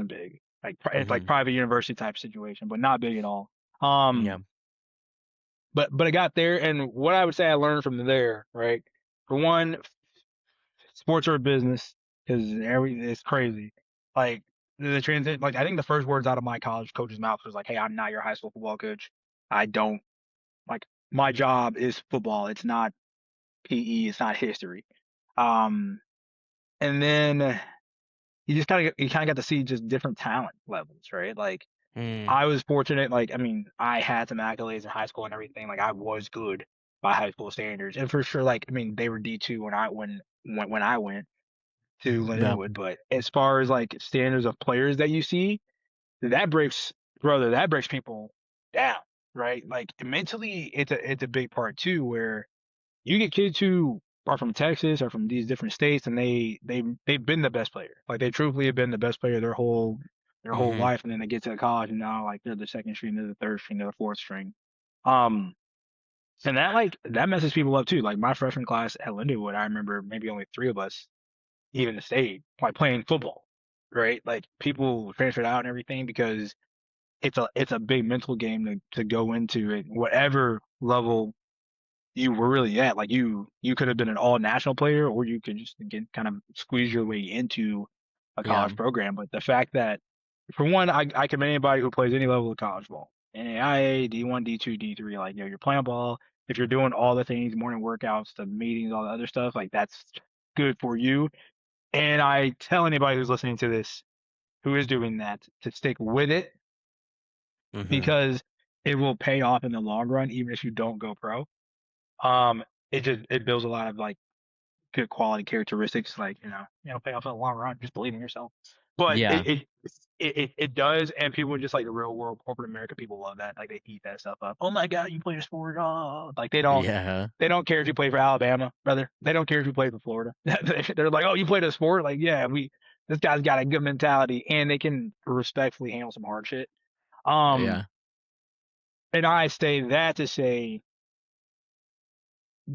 big. Like it's like Mhm. private university type situation, but not big at all. Yeah. Um, but I got there, and what I would say I learned from there, right? For one, sports are a business because it's crazy. Like the transit, like I think the first words out of my college coach's mouth was like, "Hey, I'm not your high school football coach. I don't like my job is football. It's not PE. It's not history." Um, and then you kind of got to see just different talent levels, right? Like Mm. I was fortunate, like, I mean, I had some accolades in high school and everything. Like, I was good by high school standards. And for sure, like, I mean, they were D2 when I went to Yeah. Lindenwood. But as far as like standards of players that you see, that breaks, brother, that breaks people down, right? Like, mentally, it's a big part too, where you get kids who are from Texas or from these different states, and they've been the best player. Like they truthfully have been the best player their whole Mhm. life, and then they get to college, and now like they're the second string, they're the third string, they're the fourth string. Um, and that messes people up too. Like my freshman class at Lindenwood, I remember maybe only three of us even stayed like playing football, right? Like people transferred out and everything because it's a big mental game to go into it, whatever level you were really at. Like you could have been an all national player, or you could just again kind of squeeze your way into a Yeah. college program. But the fact that, for one, I commend anybody who plays any level of college ball, NAIA, D1, D2, D3. Like you're playing ball. If you're doing all the things, morning workouts, the meetings, all the other stuff, like that's good for you. And I tell anybody who's listening to this who is doing that to stick with it Mhm. because it will pay off in the long run, even if you don't go pro. It builds a lot of like good quality characteristics, like pay off in the long run. Just believe in yourself. But Yeah. it does, and people just like the real world corporate America people love that. Like they eat that stuff up. Oh my God, you play a sport? Oh, like Yeah. they don't care if you play for Alabama, brother. They don't care if you play for Florida. They're like, oh, you played a sport? Like, yeah, this guy's got a good mentality, and they can respectfully handle some hard shit. Um, Yeah. and I say that to say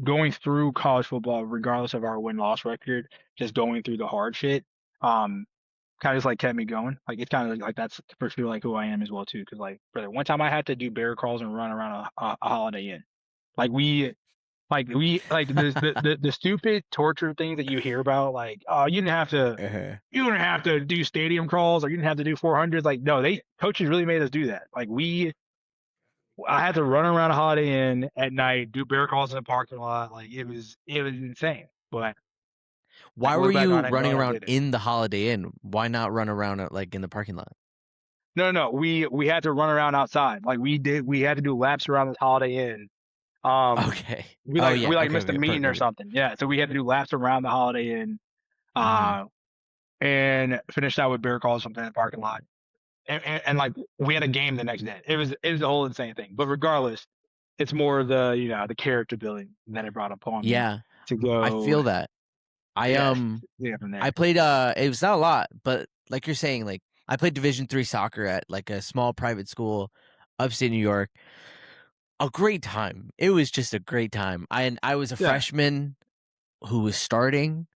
going through college football, regardless of our win loss record, just going through the hard shit, um, kind of just like kept me going. Like it's kind of like that's for sure like who I am as well too. Because like brother, one time I had to do bear crawls and run around a Holiday Inn. Like we Like the stupid torture things that you hear about, like, oh, Uh-huh. you didn't have to do stadium crawls or you didn't have to do 400s. Like, no, they coaches really made us do that. Like I had to run around a Holiday Inn at night, do bear calls in the parking lot. Like it was insane. But I Why can were look back you on it running knowing I around did it. in the Holiday Inn? Why not run around like in the parking lot? No, no, no. We had to run around outside. Like we had to do laps around this Holiday Inn. Um, Okay. we Oh like yeah. we like Okay. missed a Okay. meeting Perfect. or Perfect. something. Yeah, so we had to do laps around the Holiday Inn. Mm-hmm. Uh, and finished out with bear calls or something in the parking lot. And like we had a game the next day. It was a whole insane thing. But regardless, it's more the the character building that it brought upon me Yeah, to I go. feel that. I Yeah, yeah, from I there. played it was not a lot, but like you're saying, like I played Division 3 soccer at like a small private school upstate New York. A great time. It was just a great time. I was a Yeah, freshman who was starting.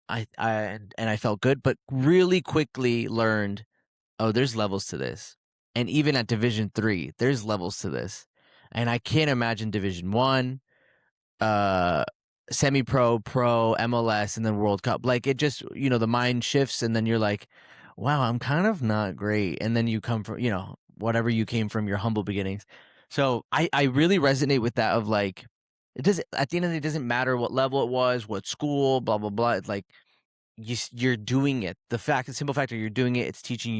And I felt good, but really quickly learned, oh, there's levels to this. And even at Division 3, there's levels to this. And I can't imagine Division 1, uh semi-pro, pro, MLS, and then World Cup. Like it just, the mind shifts and then you're like, wow, I'm kind of not great. And then you come from, whatever you came from, your humble beginnings. So I really resonate with that of like, it doesn't, at the end of the day, it doesn't matter what level it was, what school, blah blah blah. It's like you're doing it. The simple fact that you're doing it,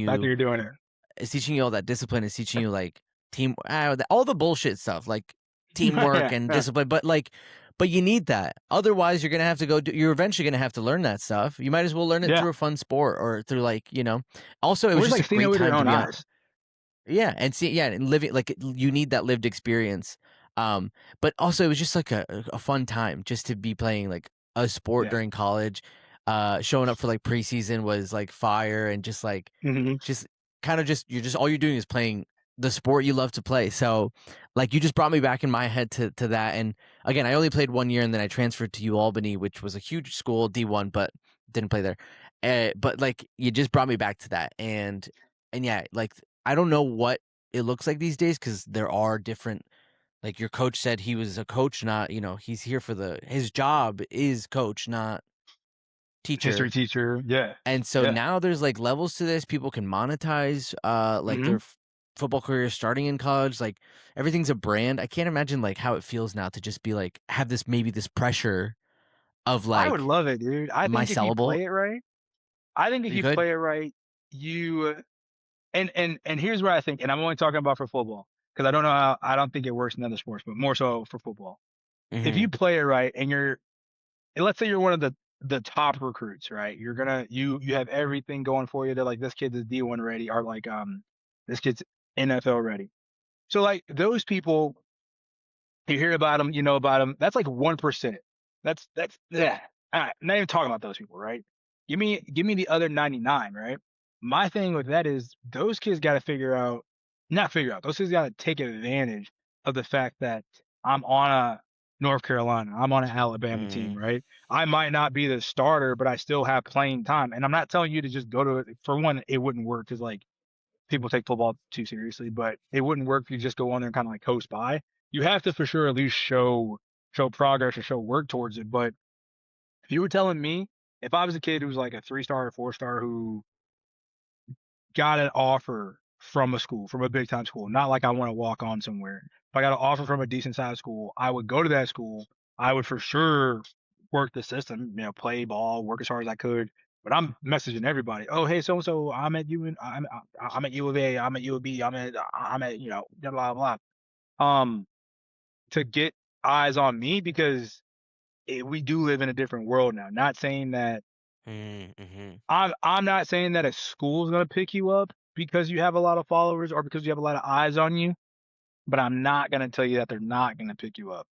after you're doing it. it's teaching you all that discipline. It's teaching you like all the bullshit stuff, like teamwork Yeah, and yeah, discipline. But you need that. Otherwise, you're gonna have to you're eventually gonna have to learn that stuff. You might as well learn it yeah. through a fun sport or through Also, it Or was just just a like seeing it great with your time to own be on. eyes. Yeah, and and living like you need that lived experience. Um, but also it was just like a fun time just to be playing like a sport Yeah. during college. Showing up for like preseason was like fire and just like Hmm. just kind of just you're just all you're doing is playing the sport you love to play. So like you just brought me back in my head to that. And again, I only played 1 year and then I transferred to U Albany, which was a huge school, D1, but didn't play there. But like you just brought me back to that. And yeah, like I don't know what it looks like these days because there are different. Like your coach said, he was a coach, not he's here for his job is coach, not History teacher. teacher. Yeah, And so yeah. now there's like levels to this. People can monetize like their Hmm. football career starting in college. Like everything's a brand. I can't imagine like how it feels now to just be like have this pressure of I would like love it, dude. I my think if you sellable. play it right, I think if You you could. play it right, you and here's what I think, and I'm only talking about for football because I don't think it works in other sports, but more so for football. If Hmm. you play it right and let's say you're one of the top recruits, right? You have everything going for you. They're like this kid is D1 ready, or like this kid's NFL ready. So like those people, you hear about them, you know about them. That's like 1%. That's yeah. All right, not even talking about those people, right? Give me the other 99, right? My thing with that is those kids got to not figure out. Those kids got to take advantage of the fact that I'm on a North Carolina, I'm on an Alabama team, Mm, right? I might not be the starter, but I still have playing time. And I'm not telling you to just go to it. For one, it wouldn't work because like people take football too seriously, but it wouldn't work if you just go on there and kind of like coast by. You have to for sure at least show progress or show work towards it. But if you were telling me, if I was a kid who was like a 3 star or 4 star who got an offer from a school, from a big time school, not like I want to walk on somewhere. If I got an offer from a decent sized school, I would go to that school. I would for sure work the system, play ball, work as hard as I could. But I'm messaging everybody. Oh, hey, so and so, I'm at U of A, I'm at U of B, I'm at blah blah blah. Um, to get eyes on me because we do live in a different world now. Not saying that mm-hmm. I'm not saying that a school is going to pick you up because you have a lot of followers or because you have a lot of eyes on you, but I'm not going to tell you that they're not going to pick you up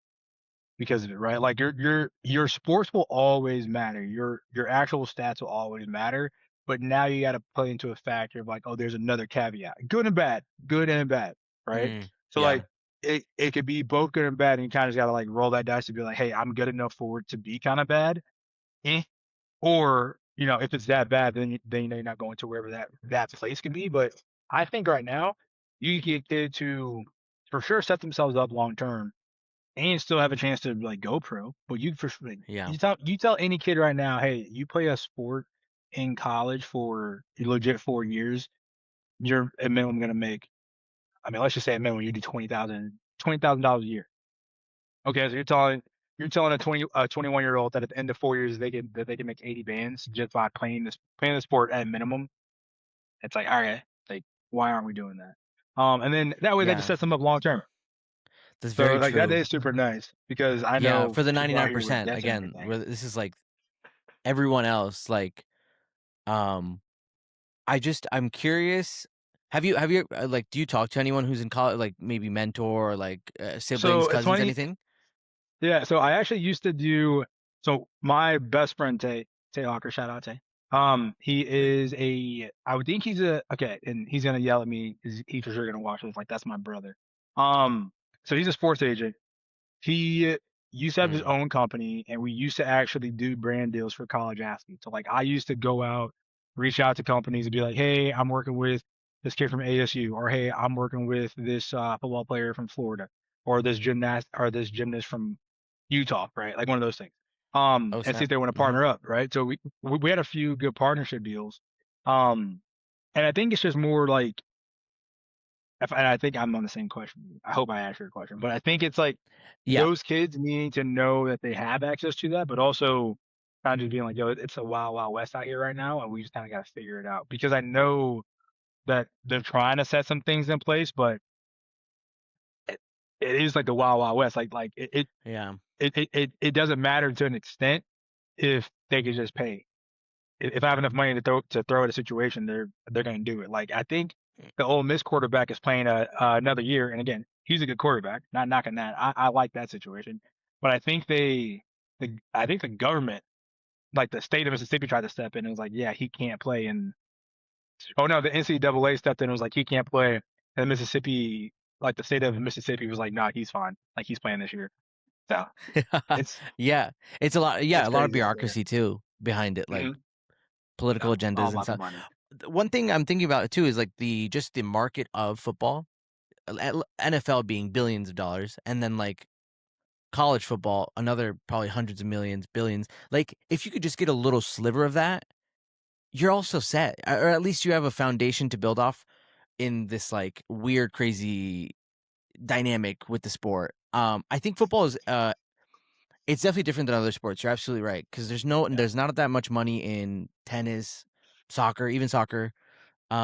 because of it, right? Like your sports will always matter. Your actual stats will always matter, but now you got to play into a factor of like, oh, there's another caveat. Good and bad, right? Mm, So yeah. like it could be both good and bad, and you kind of just got to like roll that dice to be like, hey, I'm good enough for it to be kind of bad. Eh, or, if it's that bad, then you're not going to wherever that place can be. But I think right now, you can get kids to for sure set themselves up long term and still have a chance to like go pro. But like, Yeah. you tell any kid right now, hey, you play a sport in college for legit 4 years, you're at minimum gonna make. I mean, let's just say at minimum you do $20,000 a year. Okay, so you're telling a 21-year old that at the end of 4 years they can make 80 bands just by playing the sport at minimum. It's like, all right, like why aren't we doing that? And then that way that just Yeah. sets them up long term. That's So very like that true. is super nice because I Yeah, know for the people out here with 99%, debts and again, everything. where this is like everyone else, like, um, I'm curious. Like, do you talk to anyone who's in college, like maybe mentor or like siblings, So it's cousins, funny. anything? Yeah, so I actually used to do so my best friend Tay Hawker, shout out Tay. He is I would think he's a okay, and he's gonna yell at me because he's for sure gonna watch this. Like that's my brother. Um, so he's a sports agent. He used to have his Mm. own company, and we used to actually do brand deals for college athletes. So like I used to go out, reach out to companies and be like, "Hey, I'm working with this kid from ASU," or "Hey, I'm working with this football player from Florida," or this gymnast from Utah, right? Like one of those things. Oh And see snap. if they want to Hmm. partner up, right? So we had a few good partnership deals. Um, and I think it's just more like and I think I'm on the same question. I hope I answered your question, but I think it's like Yeah. those kids needing to know that they have access to that, but also kind of just being like, yo, it's a wild, wild west out here right now, and we just kind of got to figure it out. Because I know that they're trying to set some things in place, but it, it is like the wild, wild west. Like Yeah. it doesn't matter to an extent if they could just pay. If I have enough money to throw at a situation, they're going to do it. Like I think the Ole Miss quarterback is playing another year, and again, he's a good quarterback. Not knocking that. I like that situation, but I think I think the government, like the state of Mississippi, tried to step in and was like, yeah, he can't play. And oh no, the NCAA stepped in and was like, he can't play. And Mississippi, like the state of Mississippi, was like, nah, he's fine. Like he's playing this year. So it's Yeah. It's a lot. Yeah, it's a lot of crazy out there. bureaucracy too behind it, like Hmm. political Yeah, all agendas and about the stuff. money. One thing I'm thinking about too is like the market of football, NFL being billions of dollars, and then like college football, another probably hundreds of millions, billions. Like if you could just get a little sliver of that, you're also set, or at least you have a foundation to build off in this like weird, crazy dynamic with the sport. I think football is it's definitely different than other sports. You're absolutely right because Yeah. there's not that much money in tennis, soccer, even soccer.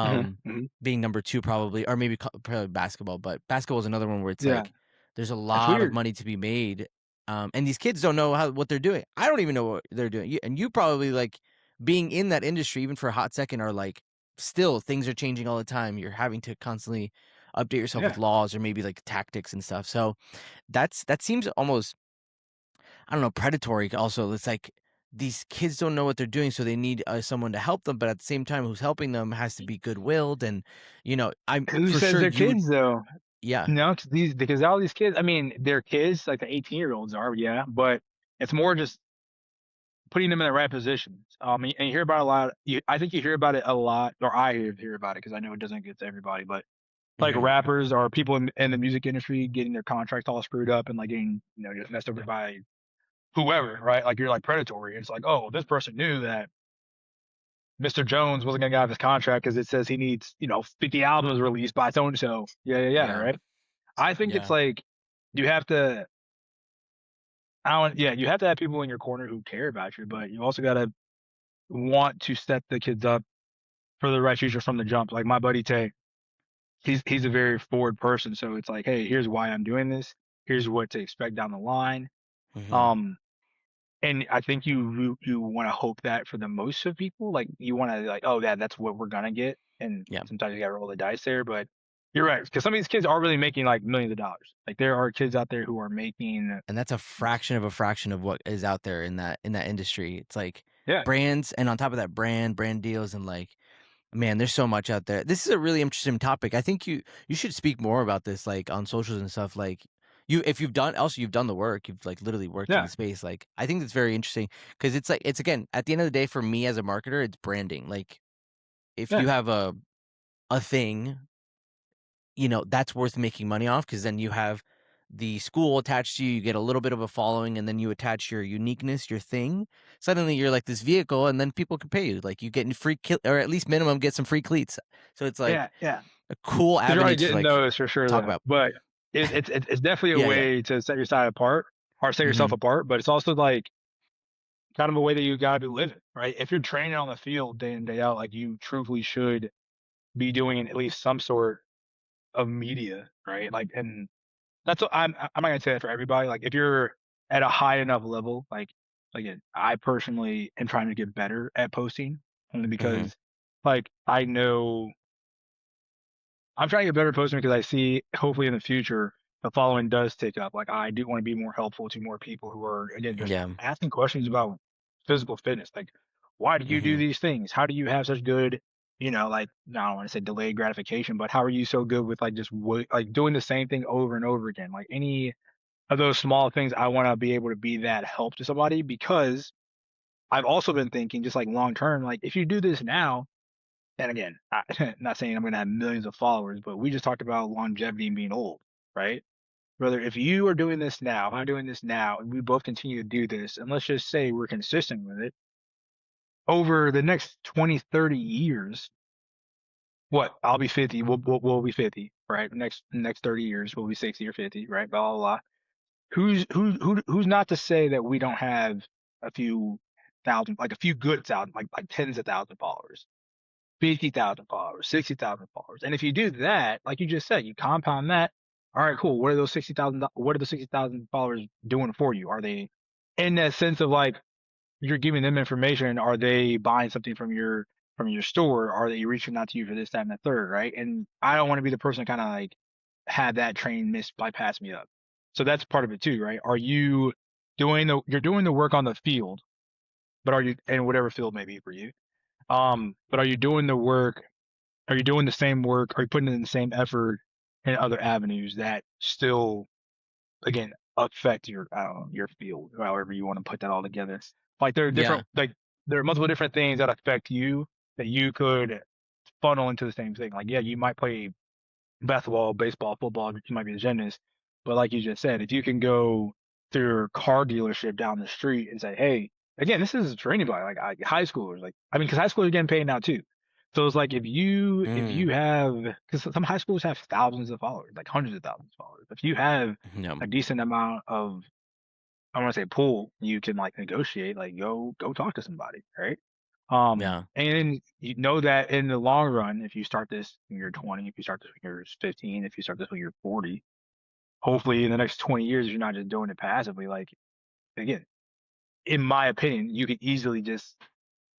Hmm. um Hmm. Being number two probably, or maybe probably basketball, but basketball is another one where it's Yeah. like there's a It's lot of weird. money to be made, and these kids don't know what they're doing. I don't even know what they're doing. And you probably, like, being in that industry even for a hot second, are like, still things are changing all the time. You're having to constantly update yourself with Yeah. laws or maybe like tactics and stuff. So that seems almost, I don't know, predatory. Also, it's like these kids don't know what they're doing, so they need someone to help them. But at the same time, who's helping them has to be good willed, and I'm Who for says sure they're you would. kids though? Yeah. No, because all these kids. I mean, they're kids, like the 18-year-olds are, yeah. But it's more just putting them in the right positions. And you hear about a lot. I think you hear about it a lot, or I hear about it because I know it doesn't get to everybody. But like Hmm. rappers or people in the music industry getting their contracts all screwed up and like getting just messed over by whoever, right? Like you're like predatory. It's like, oh, this person knew that Mr. Jones wasn't gonna get out of his contract because it says he needs, 50 albums released by so and so. Yeah, yeah, yeah, Yeah. right. I think it's Yeah. like you have to. I don't. Yeah, you have to have people in your corner who care about you, but you also gotta want to set the kids up for the right future from the jump. Like my buddy Tay, he's a very forward person, so it's like, hey, here's why I'm doing this. Here's what to expect down the line. Hmm. Um, And I think you want to hope that for the most of people, like you want to like, oh, yeah, that's what we're gonna get, and Yeah. sometimes you gotta roll the dice there. But you're right, because some of these kids are really making like millions of dollars. Like there are kids out there who are making, And that's a fraction of what is out there in that industry. It's like yeah, brands, and on top of that, brand deals, and like, man, there's so much out there. This is a really interesting topic. I think you should speak more about this, like on socials and stuff. Like, if you've done the work, you've like literally worked in the yeah, space. Like, I think it's very interesting because it's like, it's, again, at the end of the day, for me as a marketer, it's branding. Like, if yeah, you have a thing, that's worth making money off, because then you have the school attached to you, you get a little bit of a following, and then you attach your uniqueness, your thing. Suddenly you're like this vehicle, and then people can pay you. Like you get free or at least minimum get some free cleats. So it's like Yeah, yeah. a cool Because you're avenue already to getting like those for sure, talk though. about. But it's definitely a Yeah, yeah. way to set your side apart or set yourself Hmm. apart. But it's also like kind of a way that you gotta be living, right? If you're training on the field day in day out, like you truthfully should be doing at least some sort of media, right? Like, and that's what I'm not gonna say that for everybody. Like, if you're at a high enough level, like again, I personally am trying to get better at posting only Hmm. because, like, I know I'm trying to get better at posting because I see hopefully in the future the following does take up. Like, I do want to be more helpful to more people who are again just Yeah. asking questions about physical fitness. Like, why do you do Hmm. these things? How do you have such good, like I don't want to say delayed gratification, but how are you so good with like just like doing the same thing over and over again? Like any of those small things, I want to be able to be that help to somebody because I've also been thinking just like long term, like if you do this now, and again, not saying I'm going to have millions of followers, but we just talked about longevity and being old, right? Brother, if you are doing this now, if I'm doing this now, and we both continue to do this, and let's just say we're consistent with it over the next 20, 30 years, what? I'll be 50, we'll be 50, right? Next 30 years, we'll be 60 or 50, right? Blah, blah, blah. Who's not to say that we don't have a few thousand, like a few good thousand, like tens of thousands of followers, 50,000 followers, 60,000 followers. And if you do that, like you just said, you compound that. All right, cool. What are the 60,000 followers doing for you? Are they in that sense of like you're giving them information? Are they buying something from your store? Are they reaching out to you for this, that, and the third, right? And I don't want to be the person to kind of like have that train bypass me up. So that's part of it too, right? Are you you're doing the work on the field, but are you in whatever field may be for you? But are you doing the work? Are you doing the same work? Are you putting in the same effort in other avenues that still, again, affect your, I don't know, your field, however you want to put that all together? Like Yeah. there are multiple different things that affect you that you could funnel into the same thing. Like, yeah, you might play basketball, baseball, football, you might be a gymnast. But like you just said, if you can go to your car dealership down the street and say, hey, again, this is for anybody, like high schoolers, like I mean, because high schoolers are getting paid now too. So it's like if Mm. you have because some high schools have thousands of followers, like hundreds of thousands of followers. If you have Yeah. a decent amount of I want to say pull, you can like negotiate, like go talk to somebody, right? Yeah. And you know that in the long run, if you start this when you're 20, if you start this when you're 15, if you start this when you're 40, hopefully in the next 20 years, you're not just doing it passively. Like, again, in my opinion, you could easily just,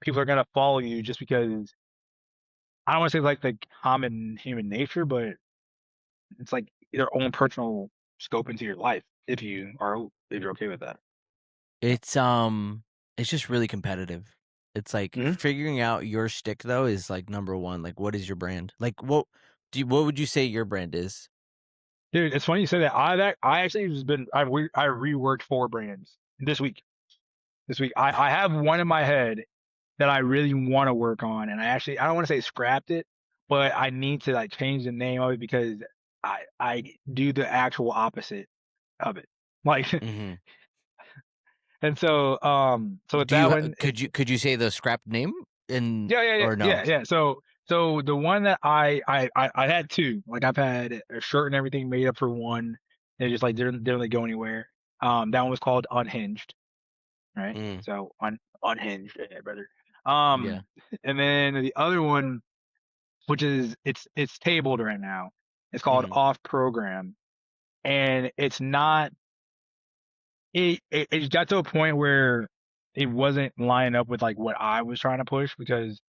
people are going to follow you just because I don't want to say like the common human nature, but it's like their own personal scope into your life if you're okay with that. It's it's just really competitive. It's like Mhm. figuring out your stick though is like number one. Like what is your brand? Like what would you say your brand is? Dude, it's funny you say that. I actually just been, I reworked 4 brands this week. This week. I have one in my head that I really want to work on, and I don't want to say scrapped it, but I need to like change the name of it because I do the actual opposite of it. Like, Mhm. and so with Do that you one, could you say the scrap name and or no? yeah. So the one that I had two, like I've had a shirt and everything made up for one. They just like didn't really go anywhere. That one was called Unhinged, right? Mm, So unhinged, yeah, brother. yeah. And then the other one, which is it's tabled right now. It's called Mhm. Off Program, and it's not. It got to a point where it wasn't lining up with like what I was trying to push because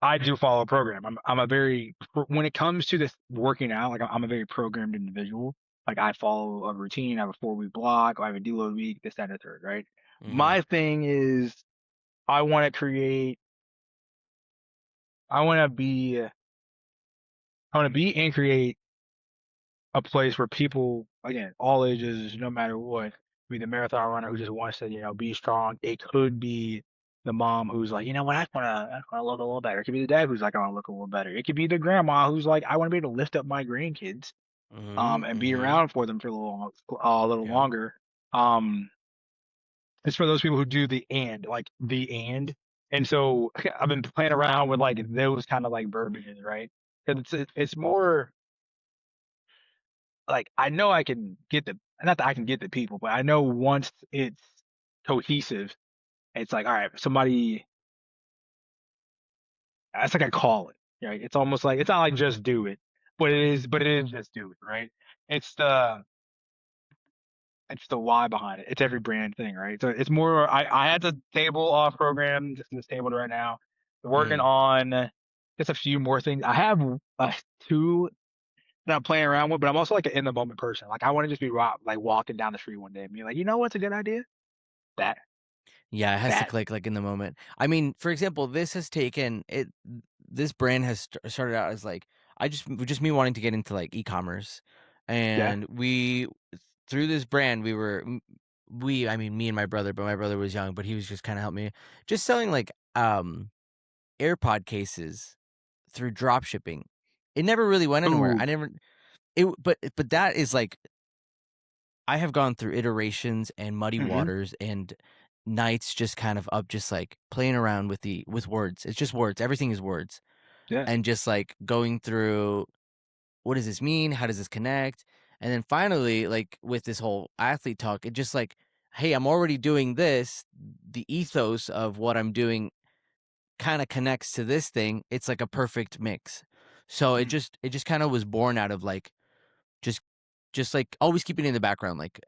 I do follow a program. I'm a very when it comes to this working out, like I'm a very programmed individual. Like I follow a routine. I have a 4 week block. I have a deload week. This, that, and the third. Right. Mhm. My thing is I want to create. I want to be. I want to be and create a place where people, again, all ages, no matter what, be the marathon runner who just wants to, be strong. It could be the mom who's like, you know what, I want to look a little better. It could be the dad who's like, I want to look a little better. It could be the grandma who's like, I want to be able to lift up my grandkids. and be Mhm. around for them for a little Yeah. longer. Um, it's for those people who do and so I've been playing around with like those kind of like verbiages, right? Because it's more like I know I can get the not that I can get the people, but I know once it's cohesive, it's like all right, somebody. It's like I call it, right? It's almost like it's not like just do it, but it is just do it, right? It's the it's the why behind it. It's every brand thing, right? So it's more. I had the table off program, just in this table right now. Working Mhm. on just a few more things. I have two that I'm playing around with, but I'm also like an in the moment person. Like I want to just be like walking down the street one day and be like, you know what's a good idea? That Yeah, it has to that. click, like, in the moment. I mean, for example, this brand has started out as, like, just me wanting to get into, like, e-commerce, Yeah. and we through this brand, I mean, me and my brother, but my brother was young, but he was just kinda helped me, just selling, like, AirPod cases through drop shipping. It never really went anywhere. Ooh. I never it but that is, like, I have gone through iterations and muddy Hmm. waters and nights just kind of just, like, playing around with words. It's just words, everything is words, Yeah. and just, like, going through, "What does this mean? How does this connect?" And then finally, like, with this whole athlete talk, it just like, "Hey, I'm already doing this." The ethos of what I'm doing kinda connects to this thing. It's like a perfect mix. So Mhm. it just kinda was born out of, like, just like, always keeping it in the background, like,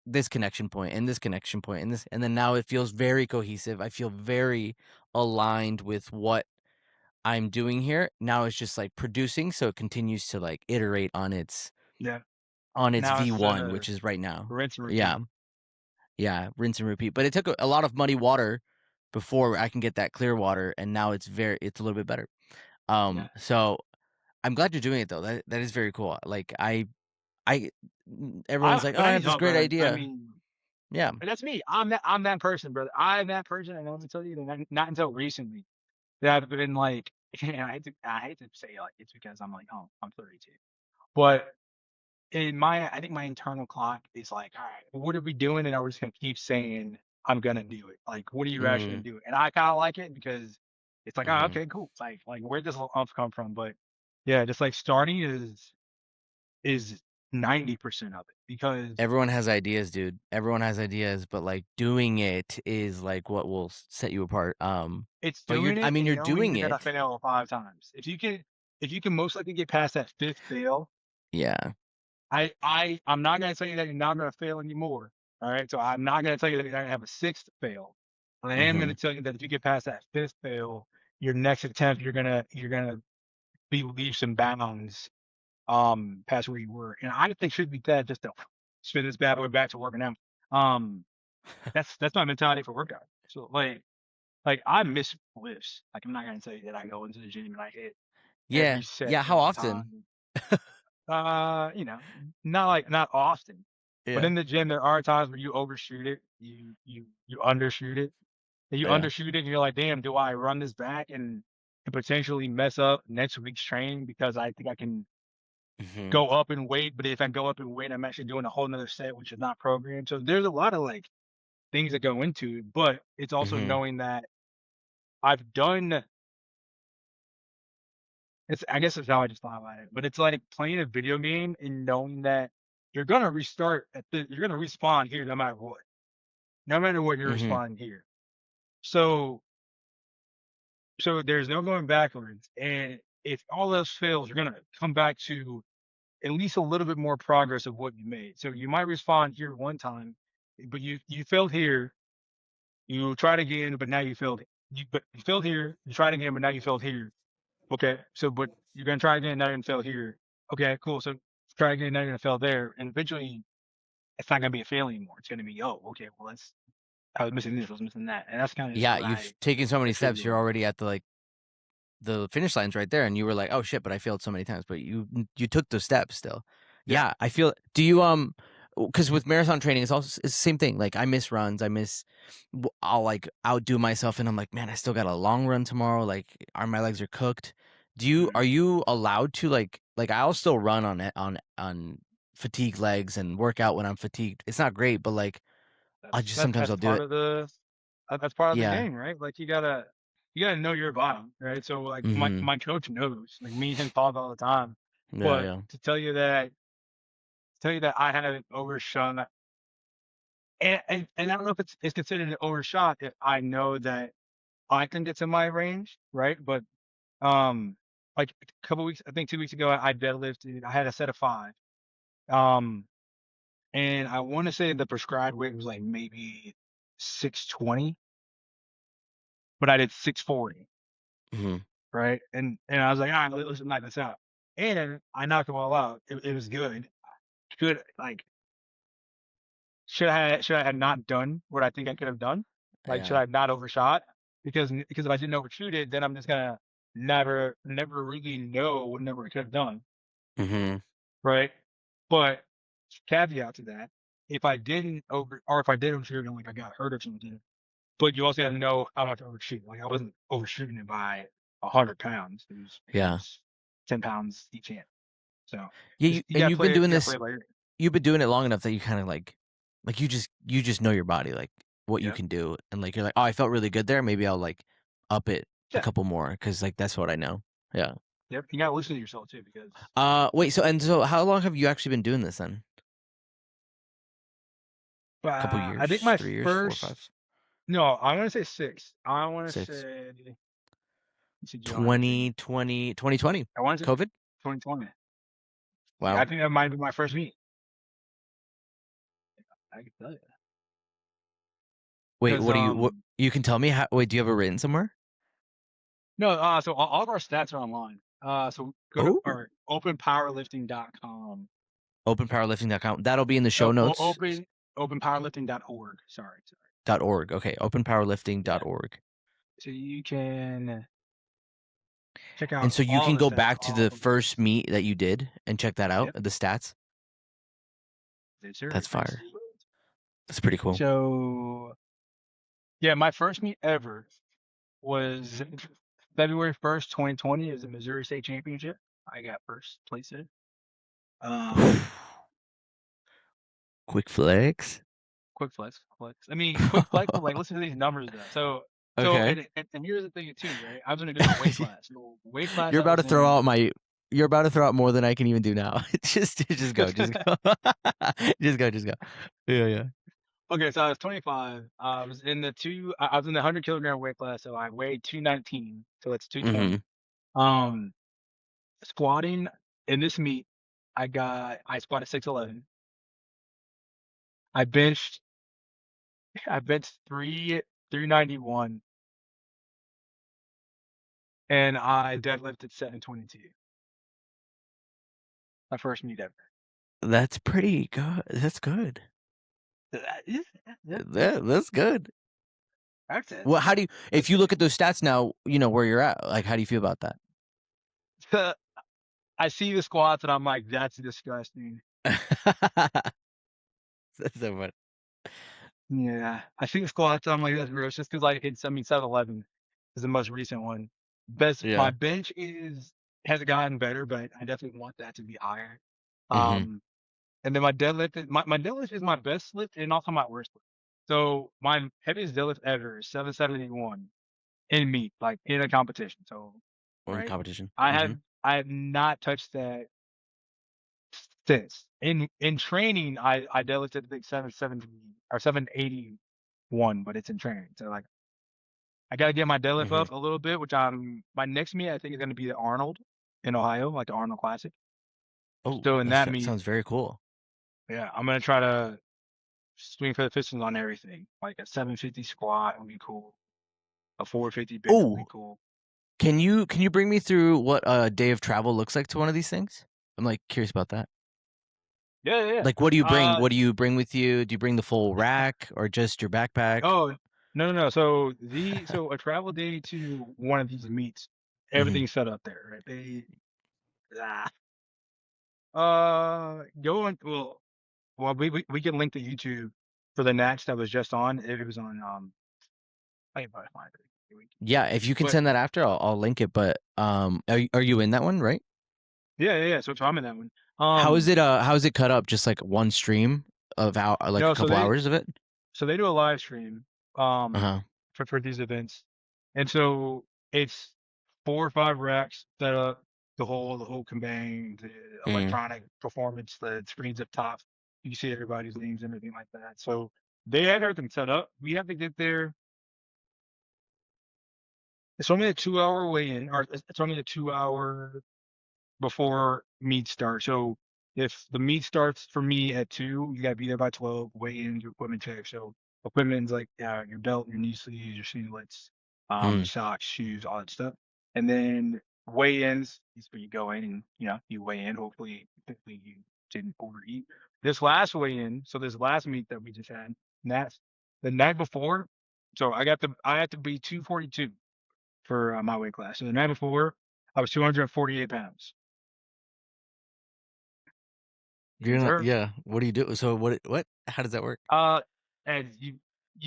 this connection point and this connection point and this, and then now it feels very cohesive. I feel very aligned with what I'm doing here. Now it's just, like, producing, so it continues to, like, iterate Yeah. on its Now it's V1, which is right now. rinse and Yeah. repeat. Yeah, rinse and repeat, but it took a lot of muddy water before I can get that clear water, and now it's a little bit better. Yeah. So I'm glad you're doing it though. That is very cool. Like, I everyone's I like, "Oh, but I I have need this help, great brother. I idea." mean, Yeah. and that's me. I'm that person, brother. I'm that person, and let me tell you that not until recently that I've been like, and I hate to say like it's because I'm like, oh, I'm 32, but in my I think my internal clock is like, all right, what are we doing? And I'm just gonna keep saying I'm gonna do it. Like, what are you actually gonna Mhm, do? And I kind of like it because it's like, oh, mhm. okay, cool. It's like where'd this little umph come from? But yeah, just like starting is 90% of it because Everyone has ideas, dude. Everyone has ideas, but, like, doing it is, like, what will set you apart. it's But doing I it mean, and you're knowing doing you're gonna it. fail 5 times. If you can most likely get past that fifth fail, Yeah. I'm not gonna tell you that you're not gonna fail anymore. All right. So I'm not gonna tell you that you're gonna have a sixth fail. But I am gonna Mhm, tell you that if you get past that fifth fail, your next attempt, you're gonna be leaps and bounds past where you were. And I think should be that just to spin this bad boy back to working out. Um that's my mentality for workout. So like I miss lifts. Like I'm not gonna tell you that I go into the gym and I hit every yeah. set Yeah, how every often? time. You know, not often, but Yeah, in the gym there are times where you overshoot it, you undershoot it, and you yeah. undershoot it, and you're like, damn, do I run this back and potentially mess up next week's training because I think I can Mhm, go up in weight, but if I go up in weight, I'm actually doing a whole nother set which is not programmed. So there's a lot of like things that go into it, but it's also mhm, knowing that I've done it's I guess that's how I just thought about it. But it's like playing a video game and knowing that you're gonna respawn here no matter what. No matter what you're mhm, responding here. So there's no going backwards. And if all else fails, you're gonna come back to at least a little bit more progress of what you made. So you might respond here one time, but you failed here, you tried again, but now you failed. You failed here, you tried again, but now you failed here. Okay. So but you're gonna try again, now you're gonna fail here. Okay, cool. So try again, now you're gonna fail there. And eventually it's not gonna be a fail anymore. It's gonna be, oh, okay, well let's I was missing this, I was missing that. And that's kind of just yeah, what you've taken so many I try to steps, do you're right now. already at the finish line's right there, and you were like, "Oh, shit, but I failed so many times," but you took those steps still. Yeah. Yeah, I feel do you, because with marathon training, it's the same thing, like, I miss runs, I'll, like, outdo myself, and I'm like, "Man, I still got a long run tomorrow," like, my legs are cooked. Mhm. Are you allowed to, like Like I'll still run on it on fatigued legs and work out when I'm fatigued. It's not great, but like I That's just that sometimes that's I'll do part it. of the that's part of the Yeah. game, right? Like you gotta know your body, right? So like my Mm-hmm. my coach knows, like me and him talk all the time. Yeah, But yeah. to tell you that I had overshot, and I don't know if it's considered an overshot if I know that I think it's in my range, right? But um, like a couple weeks, I think 2 weeks ago, I deadlifted. I had a set of five. Um, and I want to say the prescribed weight was like maybe 620, but I did 640, Mm-hmm. right? And I was like, all right, let's knock this out. And I knocked them all out. It was good. Good. Like, should I have not done what I think I could have done? Like, should Yeah. I have not overshot? Because if I didn't overshoot it, then I'm just gonna never really know what number I could have done, Mm-hmm. right? But caveat to that, if I did overshoot and like I got hurt or something, but you also have to know how much to overshoot. Like I wasn't overshooting it by 100 pounds. It Yeah. was 10 pounds each hand. So Yeah, just you and gotta you've been play it. doing You gotta play this it by ear. you've been doing it long enough that you kind of like you just know your body, like what you Yeah. can do, and like you're like, oh, I felt really good there. Maybe I'll like up it a Yeah. couple more because like that's what I know. Yeah. Yep. You gotta listen to yourself too, because Wait. So how long have you actually been doing this then? Couple I think years, my 3 years, 4, first 5, no, I want to say six. I want to 6, say you said July 19. 2020, 2020, I want to say COVID. 2020. Yeah, I Wow. think that might be my first meet. I can tell you Wait, because what do you what you can tell me? How, wait, do you have it written somewhere? no, so all of our stats are online. So go to Oh, our openpowerlifting.com. openpowerlifting.com. That'll be in the show Oh, notes. openpowerlifting.org. Sorry. .org. Okay, Yeah. openpowerlifting.org. So you can check And out so you all can the go stats, back to all the of the first meets. meet that you did and check that out, Yep. the stats. Yes, sir. That's Yes. fire. That's pretty cool. So yeah, my first meet ever was February 1st, 2020. It was the Missouri State Championship. I got first place in. Um, Quick flex. quick flex. I mean, quick flex, but like listen to these numbers though. So Okay. and here's the thing too, right? I was in a different weight class. So weight class You're I about to was throw in. out my you're about to throw out more than I can even do now. Just go. Just go. Just go. Just go. Yeah, yeah. Okay, so I was 25. I was in the 100 kilogram weight class, so I weighed 219, so it's Mm-hmm. 220. Um, Squatting in this meet, I squatted 611. I benched I benched 391, and I deadlifted 722. My first meet ever. That's pretty good. That's good. Yeah, yeah, That's good. that's it. Well, how do you if That's you it. look at those stats now, you know where you're at. Like how do you feel about that? I see the squats and I'm like, that's disgusting. That's so funny. Yeah, I see the squats. I'm like, that's gross. Just because I hit 711 is the most recent one. My Yeah. bench hasn't gotten better, but I definitely want that to be higher. Mm-hmm. Um, and then my deadlift is my best lift and also my worst lift. So my heaviest deadlift ever is 771 in meet, like in a competition. So, Or in right, competition. I Mm-hmm. have I have not touched that since. In training, I deadlifted I think 770 or 781, but it's in training. So like I gotta get my deadlift Mm-hmm. up a little bit, which my next meet I think is gonna be the Arnold in Ohio, like the Arnold Classic. Oh, So in that that meet, sounds very cool. yeah, I'm gonna try to swing for the Pistons on everything. Like a 750 squat would be cool. A 450 bench would be Oh, cool. can you bring me through what a day of travel looks like to one of these things? I'm like curious about that. Yeah, yeah, Like, what do you bring? yeah. What do you bring with you? Do you bring the full rack or just your backpack? Oh, no. So a travel day to one of these meets, Mm-hmm. everything's set up there, right? Ah, go on. Well, we can link to YouTube for the match that was just on. It was on. I can probably find it. Yeah, if you can But send that after, I'll link it. But are you in that one, right? Yeah. So I'm in that one. How is it cut up? Just like one stream of like a No, so couple hours of it? they do a live stream um Uh-huh. for these events, and so it's 4 or 5 racks set up, the whole combined, the Mm. electronic performance, the screens up top. You can see everybody's names and everything like that. So they have everything set up. We have to get there. It's only a 2 hour weigh-in, or it's only a 2 hour before meet starts. So if the meet starts for me at 2, you gotta be there by 12, weigh in, do equipment check. So equipment's like your belt, your knee sleeves, your singlets, your Mm. socks, shoes, all that stuff. And then weigh-ins is where you go in and you weigh in. Hopefully you didn't overeat. This last weigh-in, so this last meet that we just had, and that's the night before. So I had to be 242 for my weight class. So the night before, I was 248 pounds. You're Yes, not, sir. yeah. What do you do? So what? How does that work? Uh, and you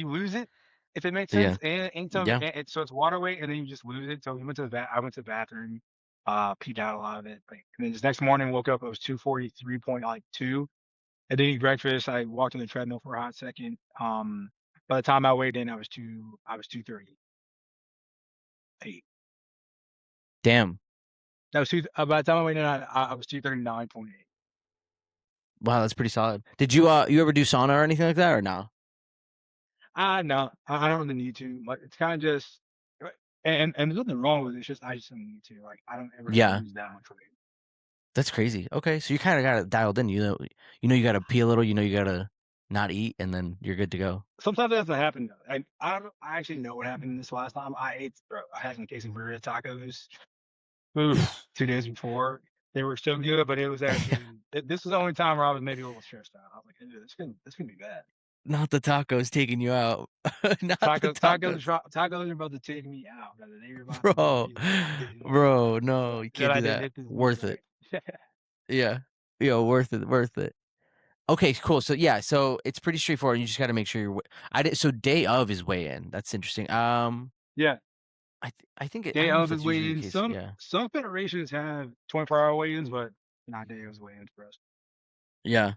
lose it, if it makes Yeah. sense. And anytime, Yeah. so it's water weight, and then you just lose it. So we went to I went to the bathroom, peed out a lot of it. Like, and then this next morning, woke up, it was 243.2. And then eat breakfast. I walked on the treadmill for a hot second. By the time I weighed in, I was 238. Damn. That was by the time I weighed in, I was 239.8. Wow, that's pretty solid. Did you you ever do sauna or anything like that or no? No, I don't really need to. Like, it's kind of just, and there's nothing wrong with it. It's just I just don't need to. Like, I don't ever Yeah. lose that much weight. That's crazy. Okay, so you kind of got it dialed in. You know you got to pee a little. You know you got to not eat, and then you're good to go. Sometimes that doesn't happen though. I actually know what happened this last time. I had some quesadilla tacos. Oof, 2 days before. They were so good, but it was actually this was the only time where I was maybe a little stressed out. I was like, "Ew, this gonna be bad." Not the tacos taking you out. Not the tacos, Tacos are about to take me out, brother. They were about to bro. really take me Bro, out. no, But you then can't I do did that. hit this new Worth it. joint. Yeah. Worth it. Worth it. Okay, cool. So yeah, so it's pretty straightforward. You just got to make sure I did. So day of is weigh in. That's interesting. Yeah. I think I Day don't know of if is it's usually the weigh-in. case. Yeah. Some federations have 24-hour weigh-ins, but not day of weigh-ins for us. Yeah.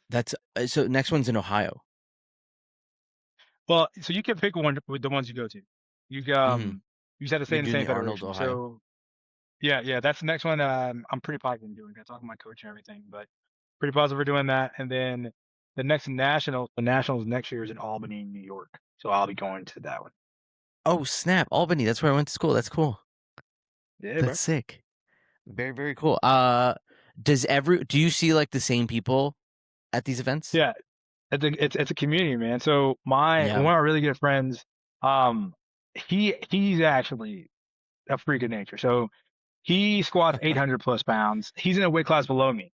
That's so next one's in Ohio. Well, so you can pick one with the ones you go to. Hmm. You just have to stay You're in the doing same the Arnold, federation. Ohio. So yeah, that's the next one. I'm pretty positive doing. I talk to my coach and everything, but pretty positive we're doing that. And then the nationals next year is in Albany, New York. So I'll be going to that one. Oh, snap. Albany. That's where I went to school. That's cool. Yeah, bro. That's sick. Very, very cool. Do you see like the same people at these events? Yeah, it's a community, man. So Yeah. one of my really good friends, um, he's actually a freak of nature. So he squats 800 plus pounds. He's in a weight class below me.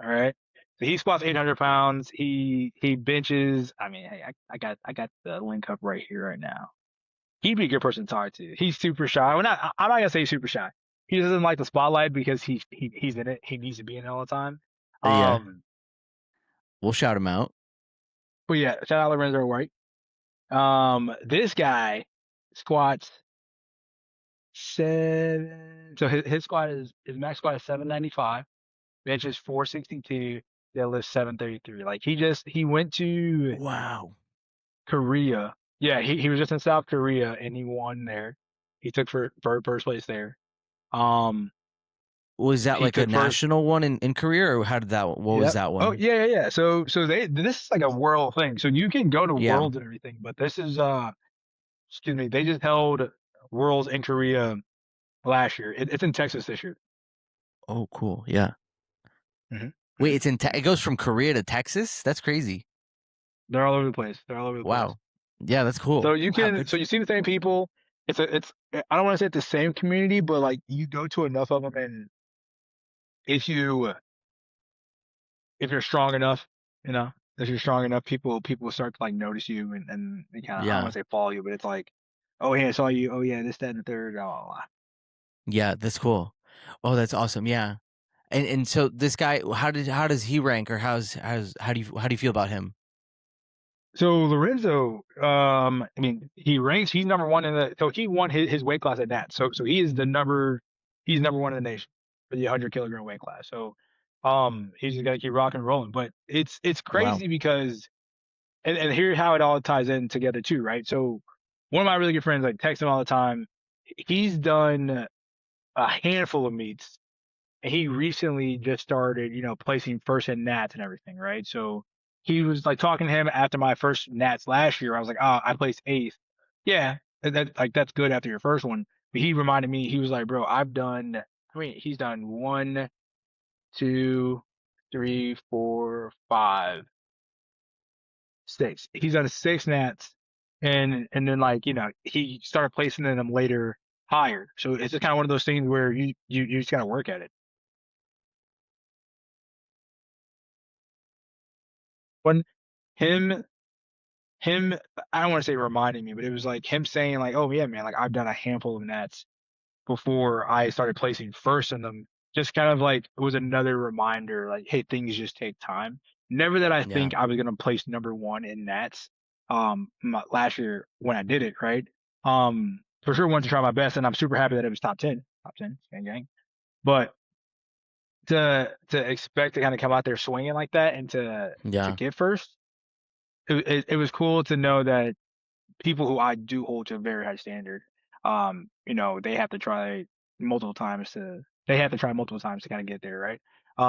All right. So he squats 800 pounds. He benches. I mean, hey, I got the link up right here right now. He'd be a good person to talk to. He's super shy. I'm not gonna say super shy. He doesn't like the spotlight because he's in it. He needs to be in it all the time. Yeah. Um, We'll shout him out. but yeah, shout out Lorenzo White. This guy squats seven. So his squat is his max squat is 795. Bench is 462. Deadlift 733. Like he went to Wow. Korea. Yeah, he was just in South Korea and he won there. He took for first place there. Um, Was that he like a took first. national one in Korea, or how did that? What was Yep. that Oh one? yeah. So this is like a world thing. So you can go to Yeah. worlds and everything, but this is excuse me, they just held worlds in Korea last year. It's in Texas this year. Oh, cool. Yeah. hmm Wait, it goes from Korea to Texas? That's crazy. They're all over the place. They're all over the place. Wow. Yeah, that's cool. Wow, good. So you see the same people. It's I don't want to say it's the same community, but like you go to enough of them, and if you if you're strong enough, you know, if you're strong enough, people will start to like notice you and they kind of I don't Yeah. want to say follow you, but it's like, oh yeah, I saw you. Oh yeah, this, that, and the third. Blah, blah, blah. Yeah, that's cool. Oh, that's awesome. Yeah. And so this guy, how does he rank, or how do you feel about him? So Lorenzo, I mean, he ranks. He's number one in the. So he won his weight class at that. So he is the number. he's number one in the nation for the 100 kilogram weight class. So, he's just got to keep rocking and rolling. But it's Wow. crazy because, and here's how it all ties in together too, right? So, one of my really good friends, like, text him all the time. He's done a handful of meets, and he recently just started, placing first in Nats and everything, right? So he was like talking to him after my first Nats last year. I was like, oh, I placed eighth. Yeah, that's good after your first one. But he reminded me, he was like, bro, he's done one, two, three, four, five, six. He's done six Nats, and then, like, he started placing them later higher. So it's just kind of one of those things where you just gotta work at it. When him him I don't want to say reminding me, but it was like him saying, like, "Oh yeah, man, like I've done a handful of nats before I started placing first in them." Just kind of like it was another reminder, like, hey, things just take time. Never that I Yeah. think I was gonna place number one in nats. Last year when I did it, right? For sure, wanted to try my best, and I'm super happy that it was top ten, gang gang. But to expect to kind of come out there swinging like that and to Yeah. get first, it was cool to know that people who I do hold to a very high standard, they have to try multiple times to kind of get there, right?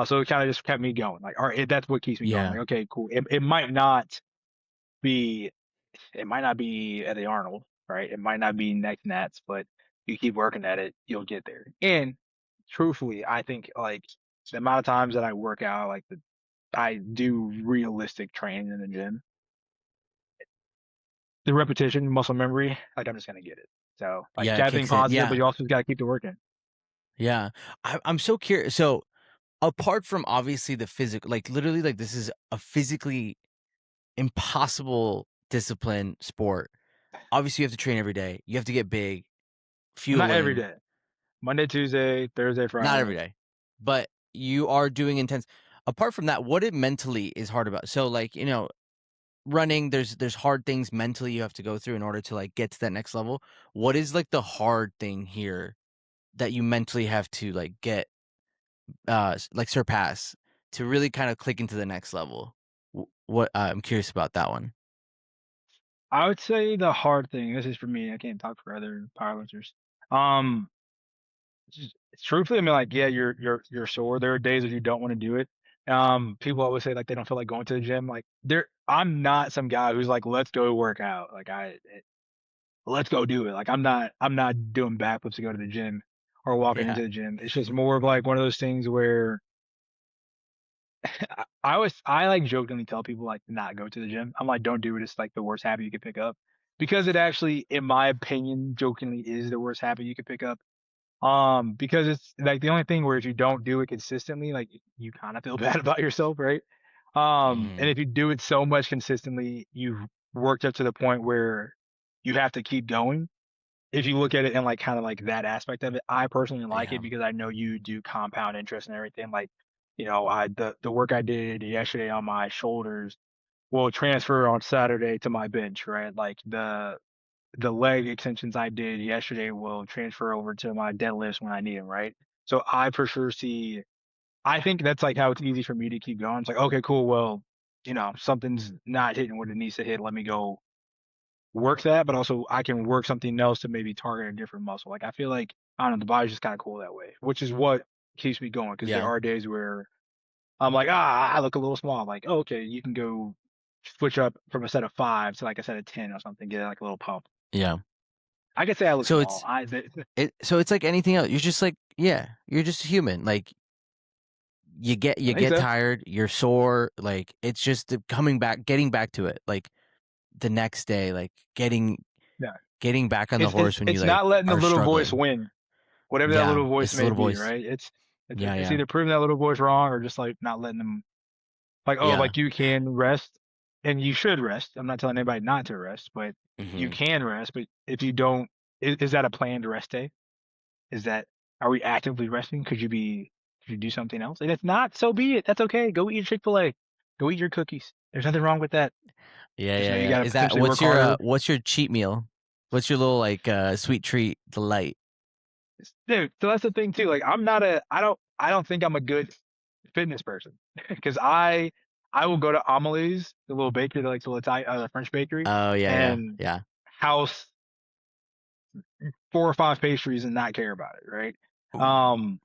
So it kind of just kept me going. Like, all right, that's what keeps me going. Yeah. Like, okay, cool. Be, it might not be at the Arnold, right? It might not be next Nats, but you keep working at it, you'll get there. And truthfully, I think, like, the amount of times that I work out, like, I do realistic training in the gym, the repetition, muscle memory, like, I'm just gonna get it. So, like, Yeah. It gotta think kicks in. positive, but Yeah. you also gotta keep the work in. Yeah. I'm so curious. So apart from obviously the physical, like literally, like this is a physically impossible discipline sport. Obviously, you have to train every day. You have to get big, Not every fueling. day. Monday, Tuesday, Thursday, Not every Friday. day, but you are doing intense. Apart from that, what it mentally is hard about. So, like, running. There's hard things mentally you have to go through in order to like get to that next level. What is like the hard thing here that you mentally have to like get like surpass to really kind of click into the next level? What I'm curious about that one. I would say the hard thing, this is for me, I can't talk for other powerlifters. Um, Truthfully, I mean, like, yeah, you're sore. There are days that you don't want to do it. People always say like they don't feel like going to the gym. Like, I'm not some guy who's like, let's go work out. Like, let's go do it. Like, I'm not doing backflips to go to the gym or walking Yeah. into the gym. It's just more of like one of those things where I like jokingly tell people like to not go to the gym. I'm like, don't do it. It's like the worst habit you could pick up because it actually, in my opinion, jokingly is the worst habit you could pick up. Because it's like the only thing where if you don't do it consistently, like you kind of feel bad about yourself, right? And Hmm. if you do it so much consistently, you've worked up to the point where you have to keep going. If you look at it in like kind of like that aspect of it, I personally like it Yeah. because I know you do compound interest and everything. Like, the work I did yesterday on my shoulders will transfer on Saturday to my bench, right? Like the leg extensions I did yesterday will transfer over to my deadlifts when I need them, right? So I for sure see, I think that's like how it's easy for me to keep going. It's like, okay, cool. Well, something's not hitting what it needs to hit. Let me go work that, but also I can work something else to maybe target a different muscle. Like, I feel like, I don't know, the body's just kind of cool that way, which is what keeps me going. Cause there Yeah. are days where I'm like, I look a little small. I'm like, oh, okay, you can go switch up from a set of five to like a set of 10 or something, get like a little pump. Yeah. I could say I look So small. it's so it's like anything else. You're just like, yeah, you're just a human. Like I you think get so. tired, you're sore, like it's just the coming back, getting back to it. Like the next day, like Yeah. getting back on the It's it's horse when you it's like not letting the are little voice struggling. win, whatever that Yeah, little voice it's the may little be, voice. right? It's Yeah, it's yeah. either proving that little voice wrong or just like not letting them, like, oh, Yeah. like, you can rest and you should rest. I'm not telling anybody not to rest, but you Mhm. can rest. But if you don't, is that a planned rest day? Is that, are we actively resting? Could you do something else? And if not, so be it. That's okay. Go eat your Chick-fil-A. Go eat your cookies. There's nothing wrong with that. Yeah, Just know yeah, you yeah. got to Is that potentially work harder. what's your cheat meal? What's your little like sweet treat delight? dude. So that's the thing too. Like I don't think I'm a good fitness person because I will go to Amelie's, the little bakery, the little Italian, the French bakery, Oh yeah, yeah, and yeah. house 4 or 5 pastries and not care about it, right? Ooh. Um,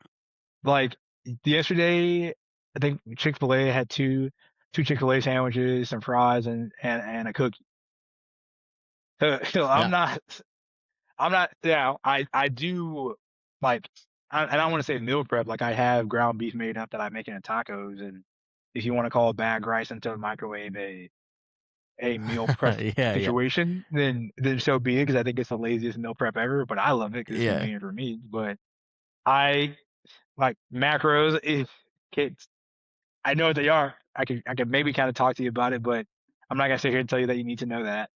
like yesterday, I think Chick-fil-A had two Chick-fil-A sandwiches, some fries, and a cookie. So Yeah. I'm not, yeah, I do like, I don't want to say meal prep. Like I have ground beef made up that I make into tacos. And if you want to call bag rice into the microwave a meal prep Yeah, yeah, situation, then so be it. Cause I think it's the laziest meal prep ever, but I love it because it's yeah. convenient for me. But I like macros. If kids, I know what they are. I can maybe kind of talk to you about it, but I'm not gonna sit here and tell you that you need to know that.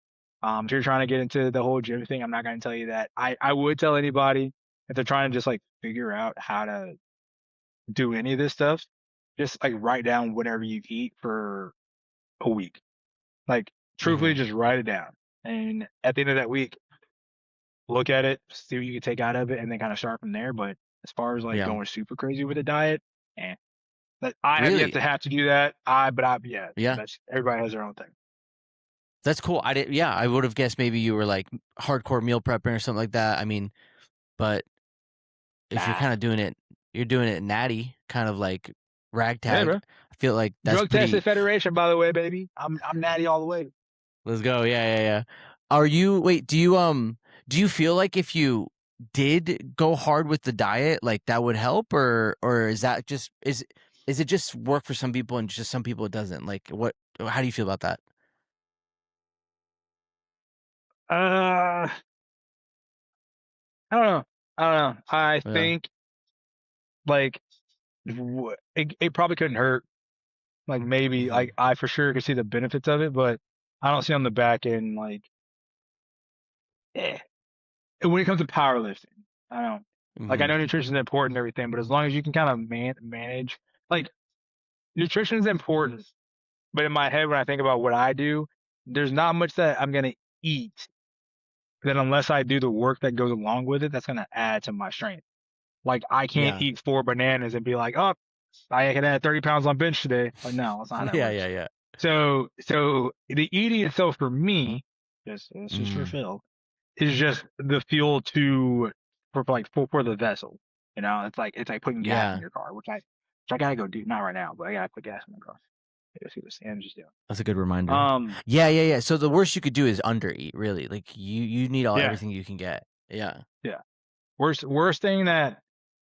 If you're trying to get into the whole gym thing, I'm not gonna tell you that. I would tell anybody if they're trying to just like figure out how to do any of this stuff, just like write down whatever you eat for a week. Like truthfully, Hmm. just write it down. And at the end of that week, look at it, see what you can take out of it, and then kind of start from there. But as far as like Yeah. going super crazy with the diet, eh. But I have yet Really? to have to do that. Yeah, Yeah. that's everybody has their own thing. That's cool. I did. Yeah, I would have guessed maybe you were like hardcore meal prepping or something like that. I mean, but if you're Nah. kind of doing it, you're doing it natty, kind of like Hey, ragtag. bro. I feel like that's Drug tested pretty. federation, by the way, baby. I'm natty all the way. Let's go. Yeah, yeah, yeah. Are you? Wait. Do you feel like if you did go hard with the diet, like that would help, or is that just is it just work for some people and just some people it doesn't? Like what? How do you feel about that? Uh, I don't know. I don't know. I Yeah. think like it probably couldn't hurt. Like maybe Hmm. like I for sure could see the benefits of it, but I don't see on the back end like eh. And when it comes to powerlifting, I don't like I Hmm. know nutrition is important and everything, but as long as you can kind of manage like nutrition is important. But in my head, when I think about what I do, there's not much that I'm gonna eat that unless I do the work that goes along with it, that's gonna add to my strength. Like I can't Yeah. eat 4 bananas and be like, oh, I can add 30 pounds on bench today. Like no, that's not how that Yeah. works. Yeah. Yeah. So the eating itself for me, it's just for Mm. Phil, is just the fuel to for like for the vessel. You know, it's like putting gas in Yeah. your car, which I gotta go do. Not right now, but I gotta put gas in my car. I gotta see what Sam's just doing. That's a good reminder. Um, Yeah, yeah, yeah. So the worst you could do is undereat, really. Like you need all yeah, everything you can get. Yeah. yeah. Worst thing that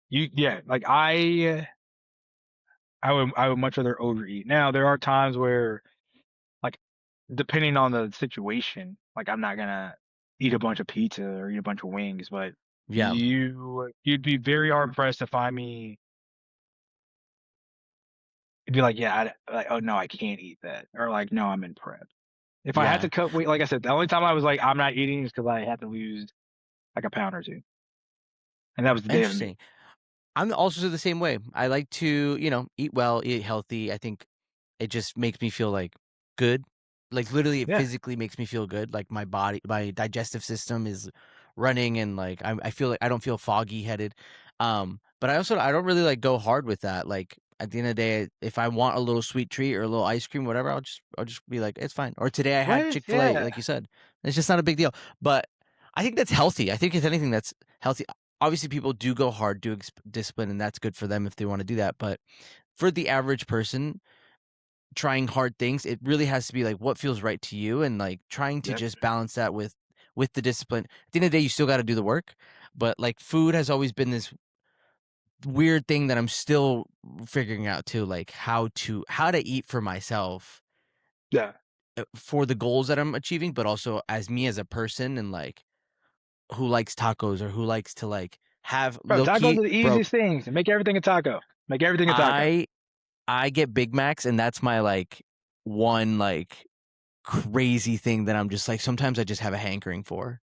you yeah, like I would much rather overeat. Now there are times where like depending on the situation, like I'm not gonna eat a bunch of pizza or eat a bunch of wings, but Yeah. you'd be very hard pressed to find me. You'd be like, yeah, like, oh no, I can't eat that, or like, no, I'm in prep. If I had Yeah. to cut weight, like I said, the only time I was like, I'm not eating is because I had to lose like a pound or two, and that was the day of the meet. Interesting. I'm also the same way. I like to, eat well, eat healthy. I think it just makes me feel like good. Like literally it Yeah, physically makes me feel good. Like my body, my digestive system is running and like I feel like I don't feel foggy headed. But I don't really like go hard with that. Like at the end of the day, if I want a little sweet treat or a little ice cream, whatever, I'll just be like, it's fine. Or today I had right, Chick-fil-A, yeah, like you said. It's just not a big deal. But I think that's healthy. I think if anything that's healthy. Obviously people do go hard, do discipline, and that's good for them if they want to do that. But for the average person, trying hard things, it really has to be like what feels right to you and like trying to yep, just balance that with the discipline. At the end of the day, you still got to do the work, but like food has always been this weird thing that I'm still figuring out too, like how to eat for myself yeah. for the goals that I'm achieving, but also as me as a person and like who likes tacos or who likes to like have Bro, low tacos key, are the bro. easiest things. Make everything a taco. Make everything a taco. I I get Big Macs and that's my like one like crazy thing that I'm just like sometimes I just have a hankering for.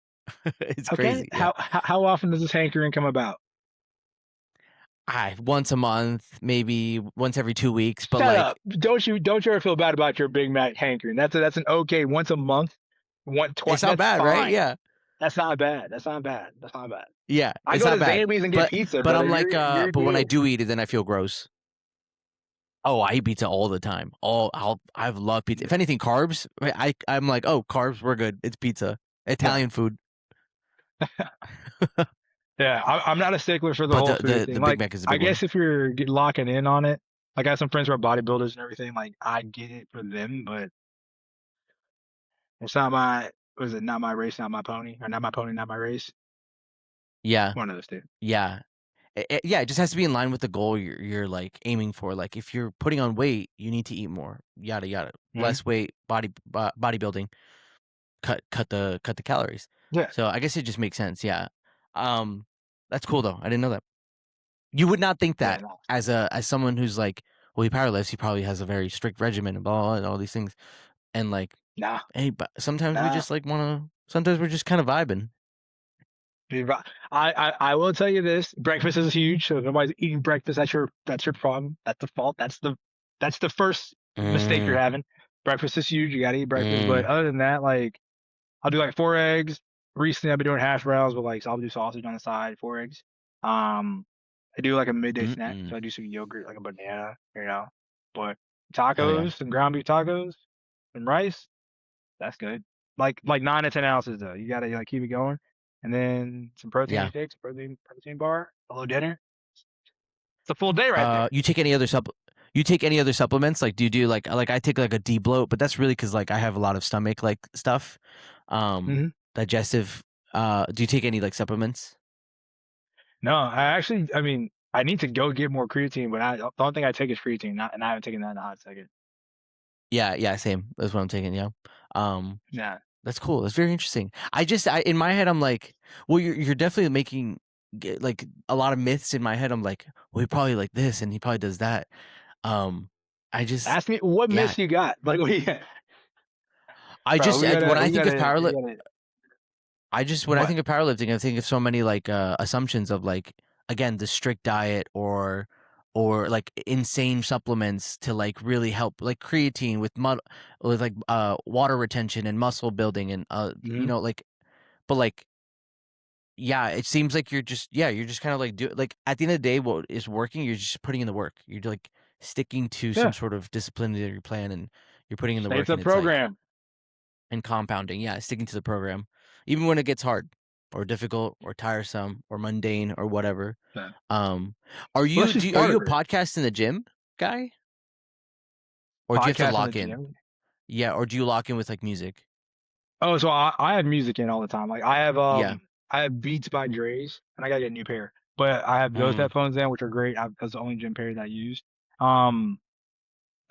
It's Okay, crazy. Yeah. how often does this hankering come about? I once a month, maybe once every 2 weeks, but Shut like up. Don't you ever feel bad about your Big Mac hankering? That's an okay once a month, it's not that's bad, right? fine. Yeah. That's not bad. That's not bad. That's not bad. Yeah, I it's go not to bad. Zambies and get But pizza, but brother. I'm like, You're but when I good. do eat it, then I feel gross. Oh, I eat pizza all the time. I love pizza. If anything, carbs. I'm like, oh, carbs, we're good. It's pizza, Yeah. Italian food. Yeah, I'm not a stickler for the But whole food thing. the Big Like, Mac is a I big one. guess if you're locking in on it, like I have some friends who are bodybuilders and everything. Like, I get it for them, but it's not my. Was it not my race, not my pony, or not my pony, not my race? Yeah, One of those two. yeah. Yeah, it just has to be in line with the goal you're like aiming for. Like if you're putting on weight, you need to eat more. Yada yada. Hmm. Less weight, bodybuilding. Cut the calories. Yeah, So I guess it just makes sense. Yeah. Um, that's cool though. I didn't know that. You would not think yeah, that no, as someone who's like, well, he powerlifts. He probably has a very strict regimen and blah, blah, blah and all these things. And like, nah, hey, but sometimes we nah. just like want to. Sometimes we're just kind of vibing. Dude, I will tell you this: breakfast is huge. So if nobody's eating breakfast, that's your problem. That's the fault. That's the first mistake you're Mm, having. Breakfast is huge. You gotta eat breakfast. But mm, other than that, like I'll do like 4 eggs. Recently, I've been doing hash browns, but like so I'll do sausage on the side, 4 eggs. Um, I do like a midday snack, mm. so I do some yogurt, like a banana, But Oh yeah. tacos, some ground beef tacos, some rice. That's good. Like 9 to 10 ounces though. You gotta like keep it going, and then some protein Yeah. shakes, protein bar, a little dinner. It's a full day right there. You take any other You take any other supplements? Like, do you do like I take like a debloat, but that's really because like I have a lot of stomach like stuff, Hmm. digestive. Do you take any like supplements? No, I mean, I need to go get more creatine, but the only thing I take is creatine, and I haven't taken that in a hot second. Yeah, yeah, same. That's what I'm taking. Yeah. Um, Yeah. that's cool. That's very interesting. I in my head I'm like, well, you're definitely making like a lot of myths in my head. I'm like, well, he probably like this and he probably does that. Um, I just Ask me what yeah, myths you got. Like, what do you, I bro? just when I We think of gotta, we powerlifting. gotta. I just when I What? think of powerlifting, I think of so many like assumptions of like again the strict diet or like insane supplements to like really help like creatine with like water retention and muscle building and Hmm. like but like yeah it seems like you're just kind of like do like at the end of the day what is working you're just putting in the work you're like sticking to some Yeah. sort of disciplinary plan and you're putting in the Stay work to the and it's like program. and compounding. Yeah, sticking to the program, even when it gets hard or difficult or tiresome or mundane or whatever. Yeah. Um, Well, that's just are part you of a it. podcast in the gym guy, or do you have to Podcast in the lock in? gym. Yeah, or do you lock in with like music? Oh, so I have music in all the time. Like Yeah. I have Beats by Dre's, and I gotta get a new pair. But I have those Mm, headphones in, which are great. That's the only gym pair that I use. Um,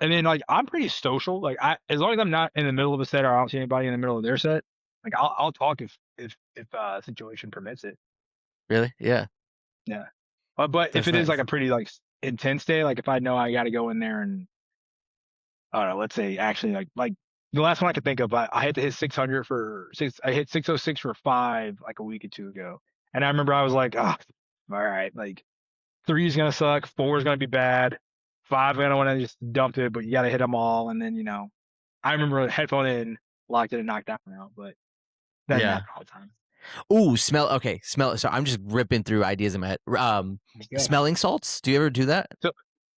and then like I'm pretty social. Like as long as I'm not in the middle of a set or I don't see anybody in the middle of their set, like I'll talk if situation permits it. really? Yeah, Yeah. But if that's it is like nice. a pretty like intense day, like if I know I got to go in there and I don't know, let's say actually like the last one I could think of, I had to hit 600 for six. I hit 606 for 5 like a week or two ago, and I remember I was like, ah, all right, like 3 is gonna suck, 4 is gonna be bad, 5 gonna want to just dump it, but you got to hit them all, and then I remember headphone in, locked it and knocked down out, but doesn't Yeah. happen all the time. Ooh, smell. Okay, smell. So I'm just ripping through ideas in my head. Yeah. Smelling salts. Do you ever do that? So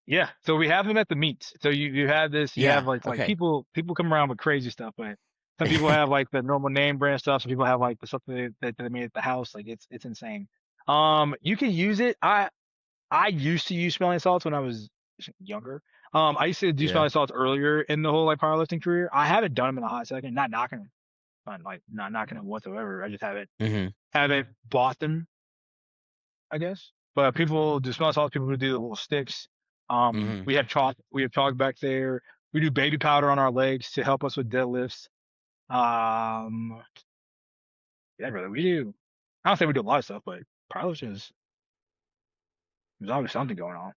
yeah, so we have them at the meets. So you have this, you have Yeah. like Okay. people come around with crazy stuff, but some people have like the normal name brand stuff. Some people have like the stuff that they made at the house. Like it's insane. You can use it. I used to use smelling salts when I was younger. I used to do Yeah. smelling salts earlier in the whole like powerlifting career. I haven't done them in a hot second. Not knocking them, not knocking them whatsoever. I just Mm-hmm. haven't bought them, I guess. But people do smell salts. People who do the little sticks. Mm-hmm. We have chalk. We have chalk back there. We do baby powder on our legs to help us with deadlifts. Um, yeah, brother, we do. I don't say we do a lot of stuff, but powerlifting is there's always something going on.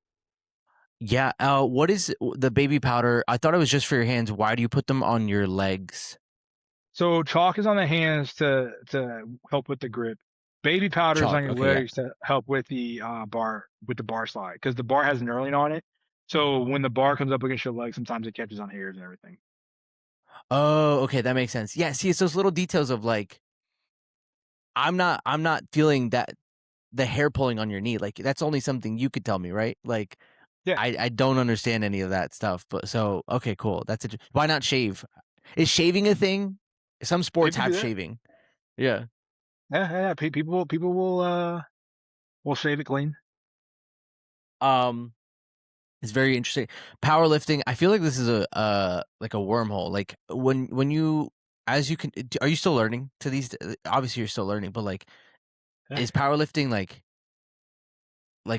Yeah. What is the baby powder? I thought it was just for your hands. Why do you put them on your legs? So chalk is on the hands to help with the grip. Baby powder is on Chalk. your Okay. Yeah. legs to help with the bar slide because the bar has knurling on it. So when the bar comes up against your leg, sometimes it catches on hairs and everything. Oh, okay, that makes sense. Yeah, see, it's those little details of like I'm not feeling that the hair pulling on your knee. Like that's only something you could tell me, right? Like Yeah, I don't understand any of that stuff. But so okay, cool. That's it. Why not shave? Is shaving a thing? Some sports people do have that. shaving. Yeah. Yeah, yeah. People will shave it clean. Um, it's very interesting. Powerlifting. I feel like this is a like a wormhole. Like when you as you can, are you still learning to these? Obviously, you're still learning, but like, Yeah. is powerlifting like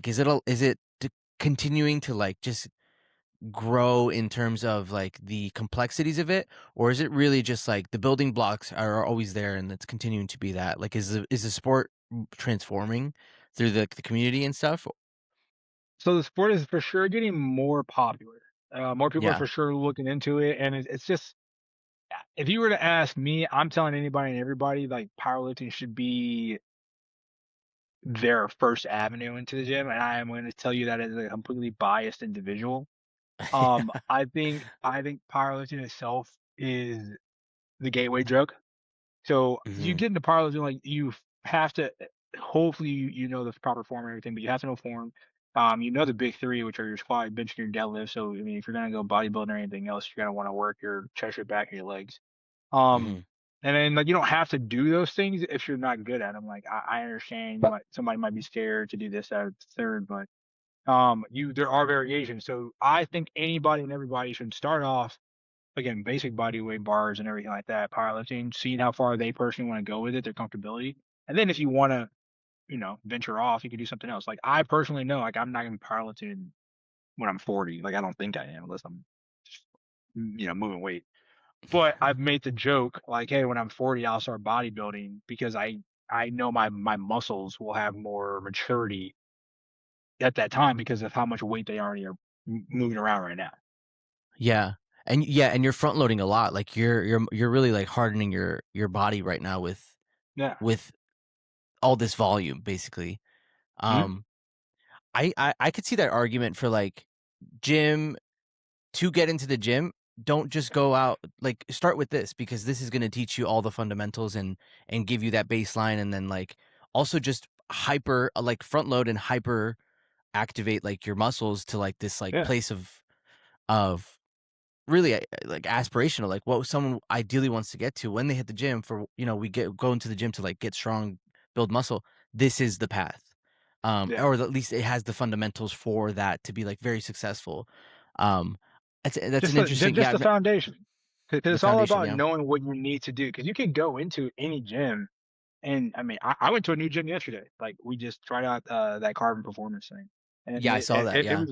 is it continuing to like just grow in terms of like the complexities of it, or is it really just like the building blocks are always there and it's continuing to be that? Like, is the sport transforming through the community and stuff? So the sport is for sure getting more popular. More people are Yeah. for sure looking into it, and it's just if you were to ask me, I'm telling anybody and everybody like powerlifting should be their first avenue into the gym, and I am going to tell you that as a completely biased individual. I think powerlifting itself is the gateway drug. So you Hmm. get into powerlifting, like you have to. Hopefully, you know the proper form and everything, but you have to know form. You know the big three, which are your squat, bench, and your deadlift. So I mean, if you're gonna go bodybuilding or anything else, you're gonna want to work your chest, your back, and your legs. Hmm. And then like you don't have to do those things if you're not good at them. Like I understand you might somebody might be scared to do this, that, or the third, but you there are variations. So I think anybody and everybody should start off again, basic body weight bars and everything like that, powerlifting, seeing how far they personally want to go with it, their comfortability. And then if you want to, venture off, you can do something else. Like I personally know, like I'm not gonna be powerlifting when I'm 40. Like I don't think I am unless I'm just, moving weight. But I've made the joke like, hey, when I'm 40, I'll start bodybuilding because I know my muscles will have more maturity at that time because of how much weight they already are moving around right now. Yeah. And you're front loading a lot. Like you're really like hardening your body right now Yeah. with all this volume, basically. Mhm. Um, I could see that argument for like gym to get into the gym. Don't just go out, like start with this because this is going to teach you all the fundamentals and give you that baseline, and then like also just hyper like front load and hyper activate like your muscles to like this like Yeah. place of really like aspirational, like what someone ideally wants to get to when they hit the gym. For we go into the gym to like get strong, build muscle. This is the path, Yeah. or at least it has the fundamentals for that to be like very successful. um that's Just an the interesting, just the foundation, because the it's all foundation. about Yeah, knowing what you need to do. Because you can go into any gym, and I mean, I went to a new gym yesterday. Like we just tried out that carbon performance thing, and yeah, I saw that. it Yeah,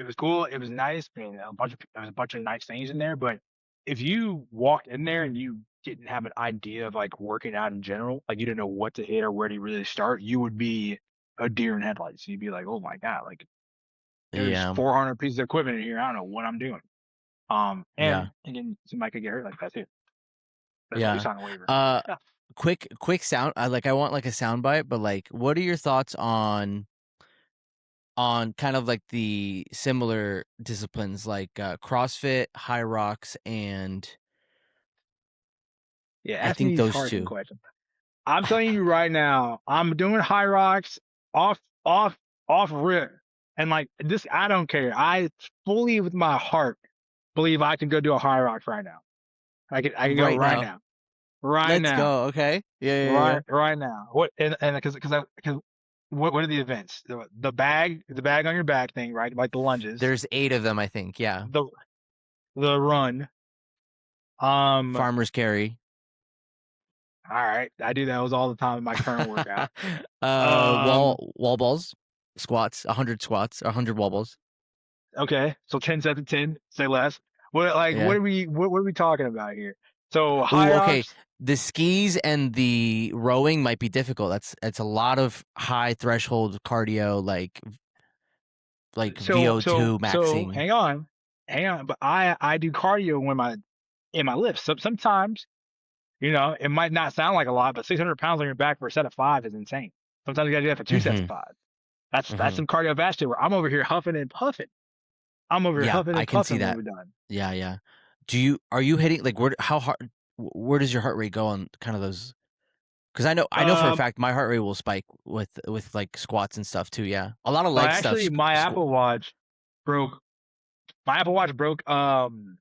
was cool. It was nice. I mean, there was a bunch of nice things in there. But if you walked in there and you didn't have an idea of like working out in general, like you didn't know what to hit or where to really start, you would be a deer in headlights. You'd be like, oh my god, like there's yeah, 400 pieces of equipment in here. I don't know what I'm doing. yeah, And again, somebody could get hurt like that too. That's at least yeah. on a waiver. uh Yeah. quick sound. I want like a sound bite, but like what are your thoughts on kind of like the similar disciplines like CrossFit, HYROX, and Yeah, I ask me think these those hard hitting two. questions. I'm telling you right now, I'm doing high rocks off, off, off rip. And like this, I don't care. I fully with my heart believe I can go do a high rocks right now. I can go Right right now. now. Right Let's now. go. Okay. Yeah, yeah, yeah. Right now. What and because what are the events? The bag on your back thing, right? Like the lunges, There's 8 of them, I think. Yeah. the the run. Um Farmer's carry. All right, I do those all the time in my current workout. Um, Wall balls, squats, 100 squats, 100 wall balls. okay, so 10 sets of 10, say less. What Yeah. are we talking about here? So Oh, okay. HYROX, The skis and the rowing might be difficult. That's a lot of high threshold cardio, like VO2 so maxing. hang on, but I do cardio when my in my lifts. Sometimes, it might not sound like a lot, but 600 pounds on your back for a set of five is insane. Sometimes you gotta do that for two sets of Hmm. five. That's Hmm. some cardiovascular. I'm over here huffing and puffing. I'm over here Yeah, huffing I and can see puffing when that. we're done. Yeah, yeah. Are you hitting like where how hard where does your heart rate go on kind of those? Because I know for a Um, fact my heart rate will spike with like squats and stuff too. Yeah, a lot of well, leg stuff. actually, broke. My Apple Watch broke. The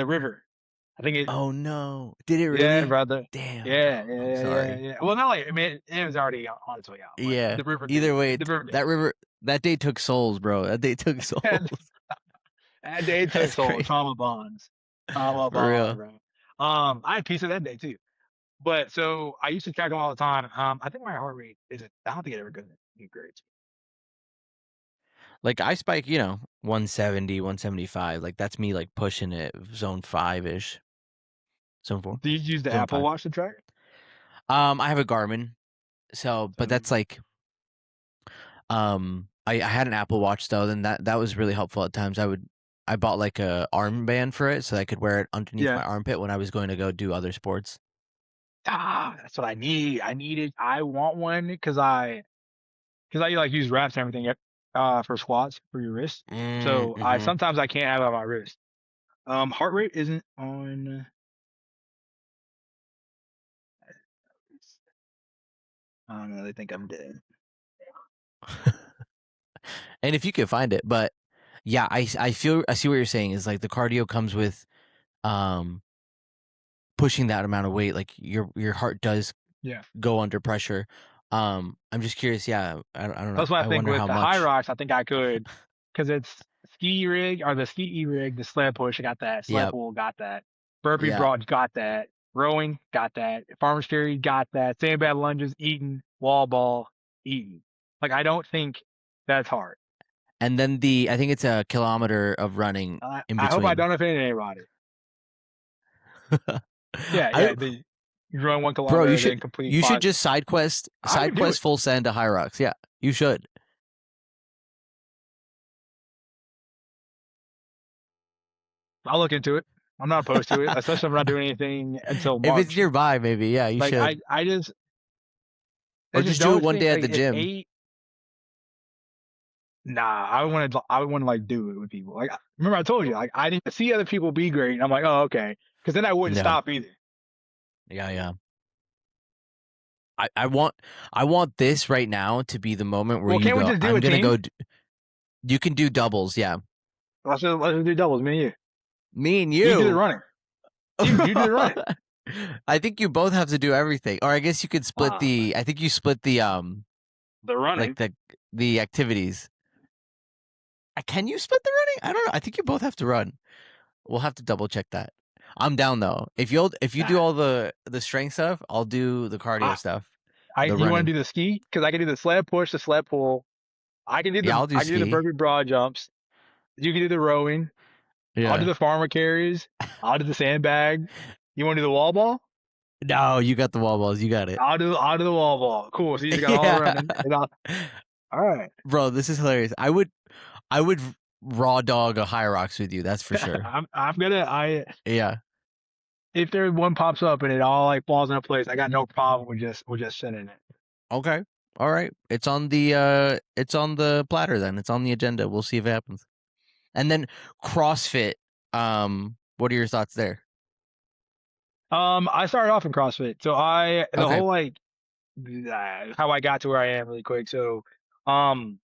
river. I think it. Oh no, did it Yeah, really? brother. Damn, bro. Yeah, I'm yeah, yeah, sorry. yeah. Well, not like I mean, it was already on its way out, but Yeah. the river did. Either way, The river that river, that day took souls, bro. That day took souls. did. That day took That's soul. crazy. Trauma bonds. Trauma For bond, real. bro. I had pizza that day too. But so I used to track all the time. I think my heart rate isn't. I don't think it ever goes in grades. Like I spike, 170, 175. Like that's me like pushing it zone 5-ish. Zone 4. Do you use the Zone Apple 5. Watch to track? I have a Garmin. So, but So that's like I had an Apple Watch though, then that was really helpful at times. I bought like a armband for it so I could wear it underneath yeah. my armpit when I was going to go do other sports. That's what I need. I need it. I want one because I like use wraps and everything for squats for your wrist. So I Mm-hmm. sometimes I can't have it on my wrist. Heart rate isn't on. I don't know. They think I'm dead. And if you can find it, but yeah, I see what you're saying is like the cardio comes with um pushing that amount of weight. Like your heart does Yeah. go under pressure. I'm just curious. Yeah, I don't know. That's why I I think wonder with how the much. HYROX, I think I could, because it's ski rig or the ski rig, the sled push, I got that. Sled Yep. pull, got that. Burpee Yeah. broad, got that. Rowing, got that. Farmer's carry, got that. Sandbag lunges, eaten. Wall ball, eaten. Like, I don't think that's hard. And then I think it's a kilometer of running in I hope I between. don't offend anybody. Yeah, I yeah. You run one Bro, kilometer, then complete you should five. just I side can do it. quest full send to HYROX. Yeah, you should. I'll look into it. I'm not opposed to it, especially if I'm not doing anything until If it's March. nearby, maybe. Yeah, you Like, should. I Or just just do it don't one think day at like the at gym. 8. Nah, I would want to like do it with people. Like, remember I told you, like I didn't see other people be great, and I'm like, oh okay, because then I wouldn't Yeah. stop either. Yeah, yeah. I want this right now to be the moment where Well, you can't we go, just do I'm a gonna team? go. You can do doubles. Yeah, Let's just do doubles, me and you. me and You do the you. running. You do the running. I think you both have to do everything, or I guess you could split Ah, the. I think you split the the like running. the activities. Can you split the running? I don't know. I think you both have to run. We'll have to double check that. I'm down though. If you do Nah, all the strength stuff, I'll do the cardio I stuff, the you want running. to do the ski? Because I can do the sled push, the sled pull. Yeah, I'll do I can do the ski. burpee broad jumps. You can do the rowing. I'll do Yeah. the farmer carries. I'll do the sandbag. You want to do the wall ball? No, you got the wall balls. You got it. I'll do the wall ball. Cool. So you just got all the Yeah. running. And all right. Bro, this is hilarious. I would raw dog a HYROX with you. That's for sure. I'm gonna Yeah. if there one pops up and it all like falls into place, I got no problem with just sending it. Okay. All right. It's on the platter then. It's on the agenda. We'll see if it happens. And then CrossFit. What are your thoughts there? I started off in CrossFit, so the Okay. whole like how I got to where I am really quick. So, um,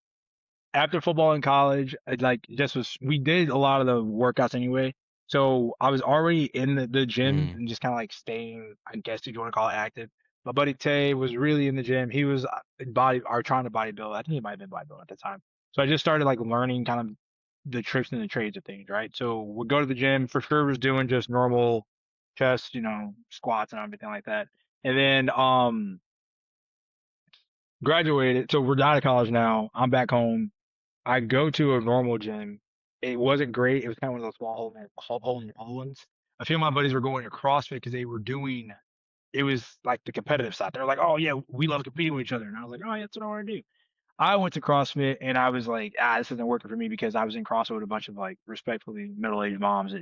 after football in college, we did a lot of the workouts anyway. So I was already in the gym Mm. and just kind of like staying, I guess if you want to call it active. My buddy Tay was really in the gym. He was trying to bodybuild. I think he might have been bodybuilding at the time. So I just started like learning kind of the tricks and the trades of things, right? So we'd go to the gym for sure was doing just normal chest, squats and everything like that. And then graduated. So we're out of college now. I'm back home. I go to a normal gym. It wasn't great. It was kind of one of those hole in the wall ones. A few of my buddies were going to CrossFit because it was like the competitive side. They're like, oh yeah, we love competing with each other. And I was like, oh yeah, that's what I want to do. I went to CrossFit and I was like, this isn't working for me because I was in CrossFit with a bunch of like respectfully middle-aged moms.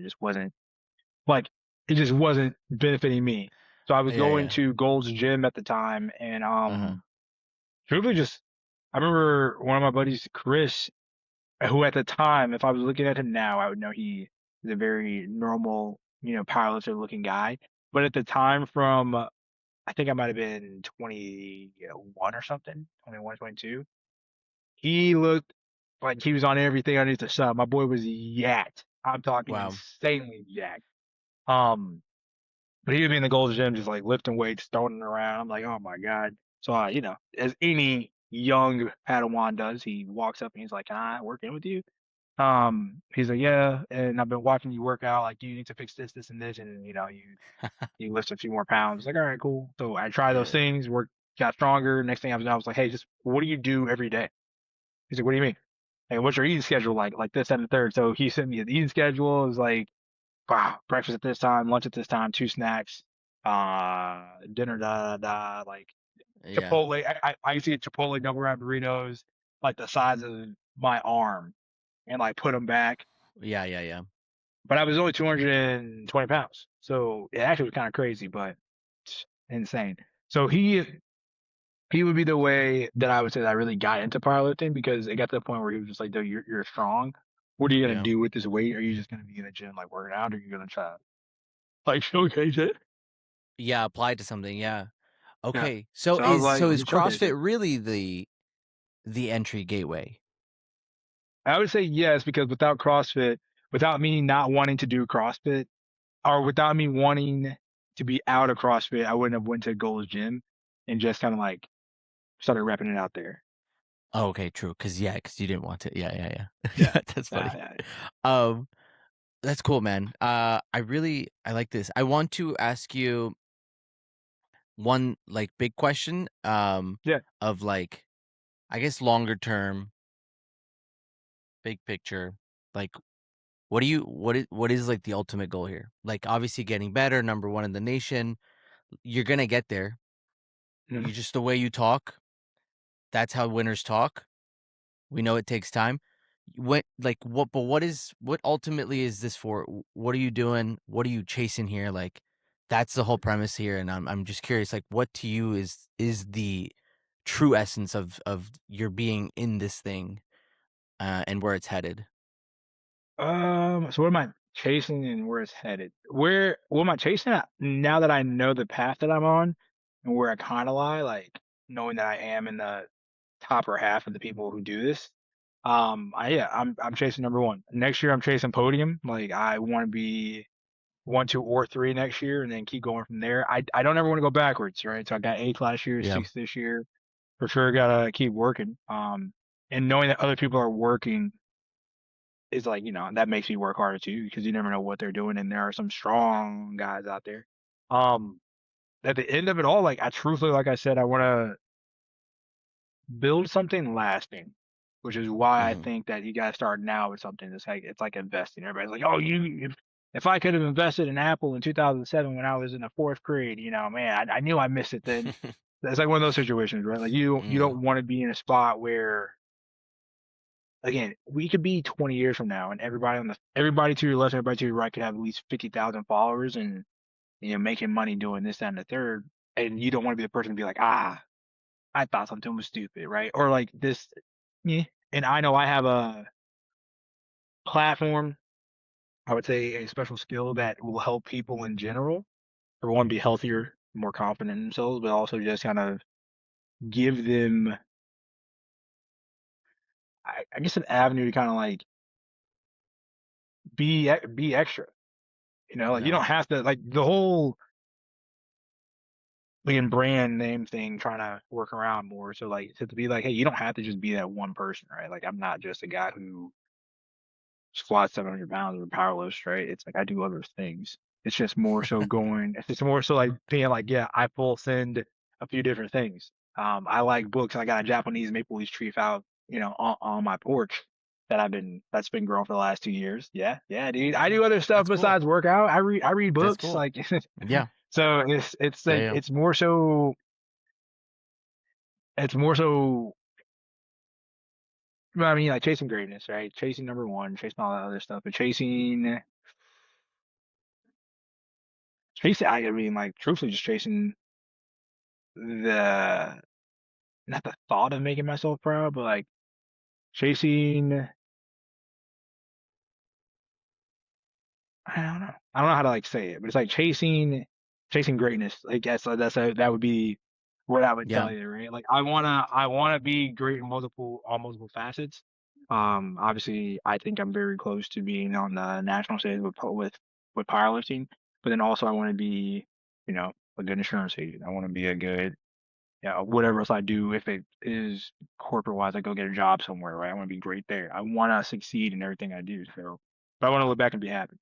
Like, it just wasn't benefiting me. So I was Yeah, going yeah. to Gold's Gym at the time and Uh-huh. truthfully just I remember one of my buddies, Chris, who at the time, if I was looking at him now, I would know he is a very normal, powerlifter looking guy. But at the time from I think I might have been 21 or something, 21, 22. He looked like he was on everything underneath the sun. My boy was yacked. I'm talking Wow. insanely jacked. Um, but he would be in the Gold's Gym just like lifting weights, throwing it around. I'm like, oh my God. So, as any young Padawan does, he walks up and he's like, can I work in with you? He's like, yeah, and I've been watching you work out. Like, you need to fix this, this, and this, and you lift a few more pounds. Like, all right, cool. So I tried those Yeah. things, got stronger. Next thing I was like, hey, just what do you do every day? He's like, what do you mean? Hey, what's your eating schedule like? Like this and the third. So he sent me an eating schedule. It was like, wow, breakfast at this time, lunch at this time, two snacks, dinner, like Yeah. Chipotle. I used to get Chipotle double wrap burritos, like the size of my arm, and like put them back. Yeah. Yeah. Yeah. But I was only 220 pounds. So it actually was kind of crazy, but it's insane. So he would be the way that I would say that I really got into powerlifting because it got to the point where he was just like, dude, you're strong. What are you gonna Yeah. do with this weight? Are you just gonna be in the gym like working out, or are you gonna try to like showcase it? Yeah. Applied to something. Yeah. Yeah. Okay. So So I was is like, so let is me showcase CrossFit it. really the entry gateway? I would say yes because without CrossFit, without me not wanting to do CrossFit, or without me wanting to be out of CrossFit, I wouldn't have went to Gold's Gym and just kind of like started repping it out there. Oh, okay, true. Cause you didn't want to. Yeah, yeah, Yeah. yeah. That's Yeah. funny. Yeah. Um, that's cool, man. I like this. I want to ask you one like big question. Yeah. Of like I guess longer term, big picture. Like, what is like the ultimate goal here? Like, obviously, getting better, number one in the nation. You're gonna get there. Mhm. You just the way you talk. That's how winners talk. We know it takes time. What ultimately is this for? What are you doing? What are you chasing here? Like, that's the whole premise here, and I'm just curious. Like, what to you is the true essence of your being in this thing, and where it's headed? So what am I chasing and where it's headed? What am I chasing at now that I know the path that I'm on and where I kind of lie, like knowing that I am in the top or half of the people who do this. I'm chasing number one. Next year I'm chasing podium. Like I want to be one, two, or three next year and then keep going from there. I don't ever want to go backwards, right? So I got eighth last year, Yeah. sixth this year. For sure gotta keep working. And knowing that other people are working is like, that makes me work harder too because you never know what they're doing and there are some strong guys out there. Um, at the end of it all, like I truthfully, like I said, I want to build something lasting, which is why I Hmm. think that you got to start now with something that's like it's like investing. Everybody's like, oh, if I could have invested in Apple in 2007 when I was in the fourth grade, man, I knew I missed it then. It's like one of those situations, right? Like you Yeah. don't want to be in a spot where again, we could be 20 years from now and everybody to your left, everybody to your right could have at least 50,000 followers and making money doing this, that, and the third. And you don't want to be the person to be like, I thought something was stupid, right? Or like this, yeah. And I know I have a platform, I would say a special skill that will help people in general. For one, be healthier, more confident in themselves, but also just kind of give them, I guess, an avenue to kind of like be extra. Like you Yeah. don't have to like the whole like brand name thing trying to work around more. So like to be like, hey, you don't have to just be that one person, right? Like I'm not just a guy who squats 700 pounds or power lifts, right? It's like I do other things. It's just more so going. It's just more so like being like, yeah, I full send a few different things. I like books. I got a Japanese maple leaf tree out, on my porch that's been growing for the last 2 years. Yeah, yeah, dude. I do other stuff That's cool. besides workout. I read That's books. cool. Like Yeah. so it's Yeah. like Yeah. it's more so well, I mean like chasing greatness, right? Chasing number one, chasing all that other stuff, but chasing I mean like truthfully just chasing the not the thought of making myself proud, but like chasing I don't know. I don't know how to like say it, but it's like chasing. chasing greatness. I guess that would be what I would Yeah. tell you, right? Like I wanna be great in multiple facets. Obviously, I think I'm very close to being on the national stage with powerlifting, but then also I want to be, a good insurance agent. I want to be a good, whatever else I do. If it is corporate wise, I go get a job somewhere, right? I want to be great there. I want to succeed in everything I do. So, but I want to look back and be happy.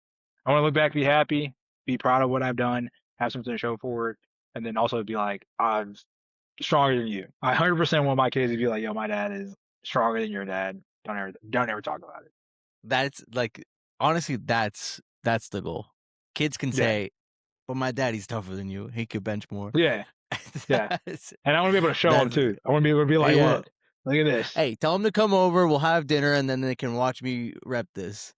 I want to look back, be happy, be proud of what I've done, have something to show for it, and then also be like, I'm stronger than you. I 100% want my kids to be like, yo, my dad is stronger than your dad. Don't ever talk about it. That's like honestly, that's the goal. Kids can Yeah, say, "But my daddy's tougher than you. He could bench more." yeah, yeah. That's And I want to be able to show them that's too. I want to be able to be like, yeah. look at this. Hey, tell them to come over. We'll have dinner, and then they can watch me rep this.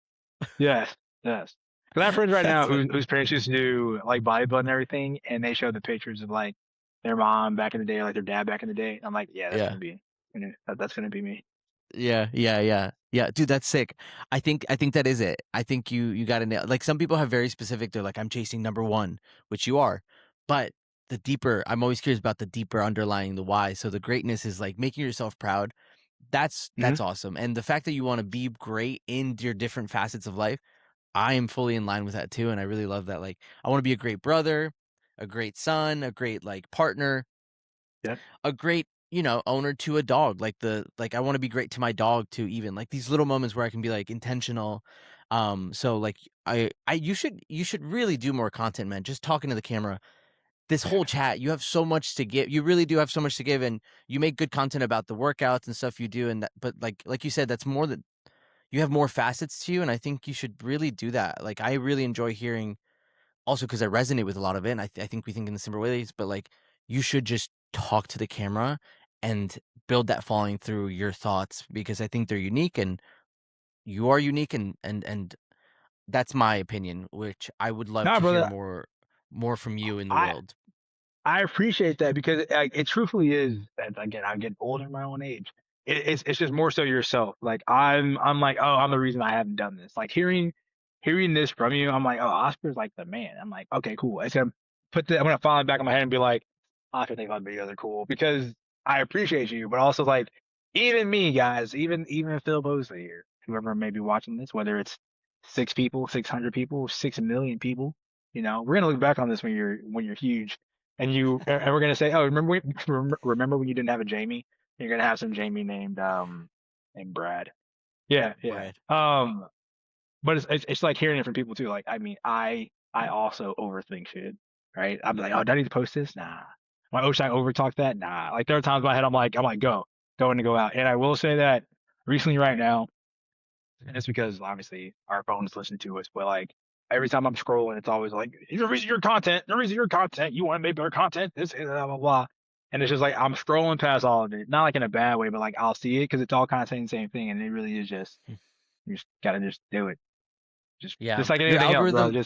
Yes, yes. Because I have friends right now That's whose funny. whose parents used to do like bodybuilding and everything, and they show the pictures of like their mom back in the day, like their dad back in the day. I'm like, yeah, Yeah. that's gonna be me. Yeah. Dude, that's sick. I think that is it. I think you got to nail. Like some people have very specific. They're like, I'm chasing number one, which you are, but the deeper. I'm always curious about the deeper underlying the why. So the greatness is like making yourself proud. That's Hmm. awesome. And the fact that you want to be great in your different facets of life, I am fully in line with that too. And I really love that. Like I want to be a great brother, a great son, a great like partner, Yeah. a great owner to a dog, like I want to be great to my dog too, even like these little moments where I can be like intentional. So like I you should really do more content, man. Just talking to the camera, this whole chat, you have so much to give. You really do have so much to give, and you make good content about the workouts and stuff you do, and that, but like you said, that's more that you have more facets to you, and I think you should really do that. Like I really enjoy hearing, also because I resonate with a lot of it, and I think we think in the similar ways, but like you should just talk to the camera and build that following through your thoughts because I think they're unique and you are unique, and that's my opinion, which I would love Nah, to hear brother, more from you in the I world. I appreciate that because it truthfully is. And again, I get older in my own age. It's just more so yourself. Like I'm like, oh, I'm the reason I haven't done this. Like hearing this from you, I'm like, oh, Oscar's like the man. I'm like, okay, cool. I'm gonna follow it back on my head and be like, Oscar thinks my videos are cool because I appreciate you, but also like even me, guys, even Phil Posley here, whoever may be watching this, whether it's 6 people, 600 people, 6 million people, we're gonna look back on this when you're huge and we're gonna say, oh, remember when you didn't have a Jamie? You're gonna have some Jamie named Brad. Yeah, yeah. Brad. But it's like hearing it from people too. Like, I mean, I also overthink shit, right? I'm like, oh, do I need to post this? Nah. Oh, should I overtalk that? Nah. Like there are times in my head I'm like, go in and go out. And I will say that recently, right now, and it's because obviously our phones listen to us, but like every time I'm scrolling, it's always like, the reason your content, the reason your content, you want to make better content, this, blah, blah, blah. And it's just like I'm scrolling past all of it. Not like in a bad way, but like I'll see it because it's all kind of saying the same thing. And it really is just, you just gotta just do it. Yeah, Just like your anything else, bro. algorithm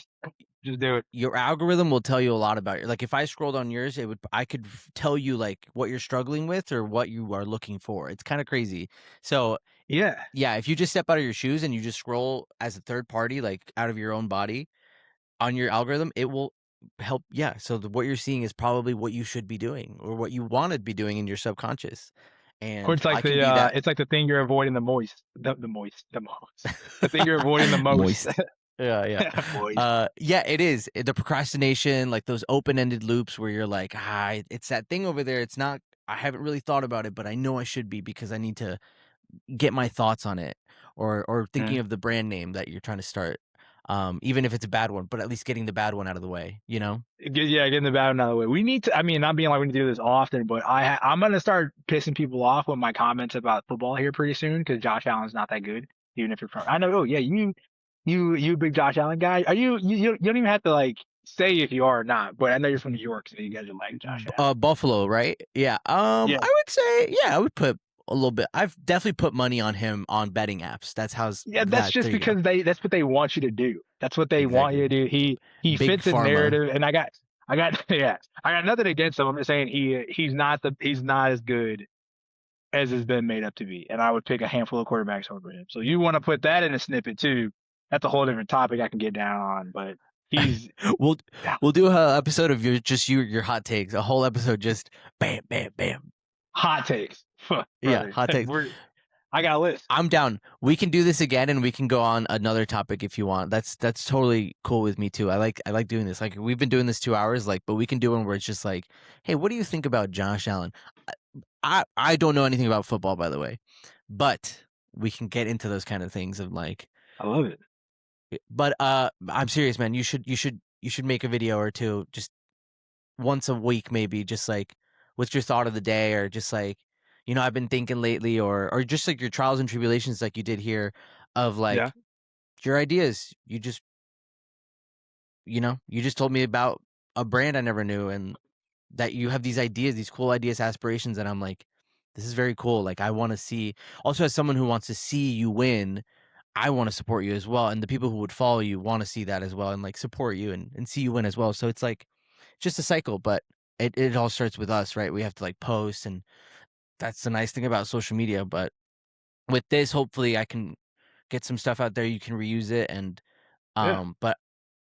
Just do it. your algorithm will tell you a lot about your, like if I scrolled on yours, I could tell you like what you're struggling with or what you are looking for. It's kind of crazy. So Yeah. yeah, if you just step out of your shoes and you just scroll as a third party, like out of your own body on your algorithm, it will help. Yeah. So what you're seeing is probably what you should be doing or what you want to be doing in your subconscious. Or And I can be it's like the thing you're avoiding the thing you're avoiding the most. moist. Yeah. Moist. Yeah, it is. The procrastination, like those open-ended loops where you're like, it's that thing over there. It's not, I haven't really thought about it, but I know I should be because I need to get my thoughts on it, or thinking Mm. of the brand name that you're trying to start, even if it's a bad one, but at least getting the bad one out of the way, you know? Yeah, getting the bad one out of the way. We need to. I mean, not being like we need to do this often, but I'm gonna start pissing people off with my comments about football here pretty soon because Josh Allen's not that good, even if you're from. I know. Oh yeah, you big Josh Allen guy. Are you don't even have to like say if you are or not, but I know you're from New York, so you guys are like Josh Allen. Buffalo, right? Yeah. Yeah, I would say, yeah, I would put a little bit. I've definitely put money on him on betting apps. That's how's yeah. That's that. just There you go. because that's what they want you to do. That's what they want you Exactly. to do. He Big fits a pharma. narrative, and I got yeah, I got nothing against him. I'm just saying he's not as good as has been made up to be. And I would pick a handful of quarterbacks over him. So you want to put that in a snippet too. That's a whole different topic I can get down on. But He's we'll we'll do a episode of your hot takes, a whole episode just bam, bam, bam. hot takes, Yeah, brother. hot takes. I got a list. I'm down. We can do this again, and we can go on another topic if you want. That's totally cool with me too. I like doing this. Like we've been doing this 2 hours, like, but we can do one where it's just like, hey, what do you think about Josh Allen? I don't know anything about football, by the way, but we can get into those kind of things of like, I love it. but I'm serious, man. You should make a video or two, just once a week, maybe, just like what's your thought of the day, or just like, I've been thinking lately, or just like your trials and tribulations, like you did here, of Yeah, like your ideas. You just told me about a brand I never knew, and that you have these ideas, these cool ideas, aspirations, and I'm like, this is very cool. Like I want to see, also as someone who wants to see you win, I want to support you as well. And the people who would follow you want to see that as well, and like support you and see you win as well. So it's like just a cycle, but it all starts with us, right? We have to like post, and that's the nice thing about social media. But with this, hopefully I can get some stuff out there. You can reuse it. And yeah, but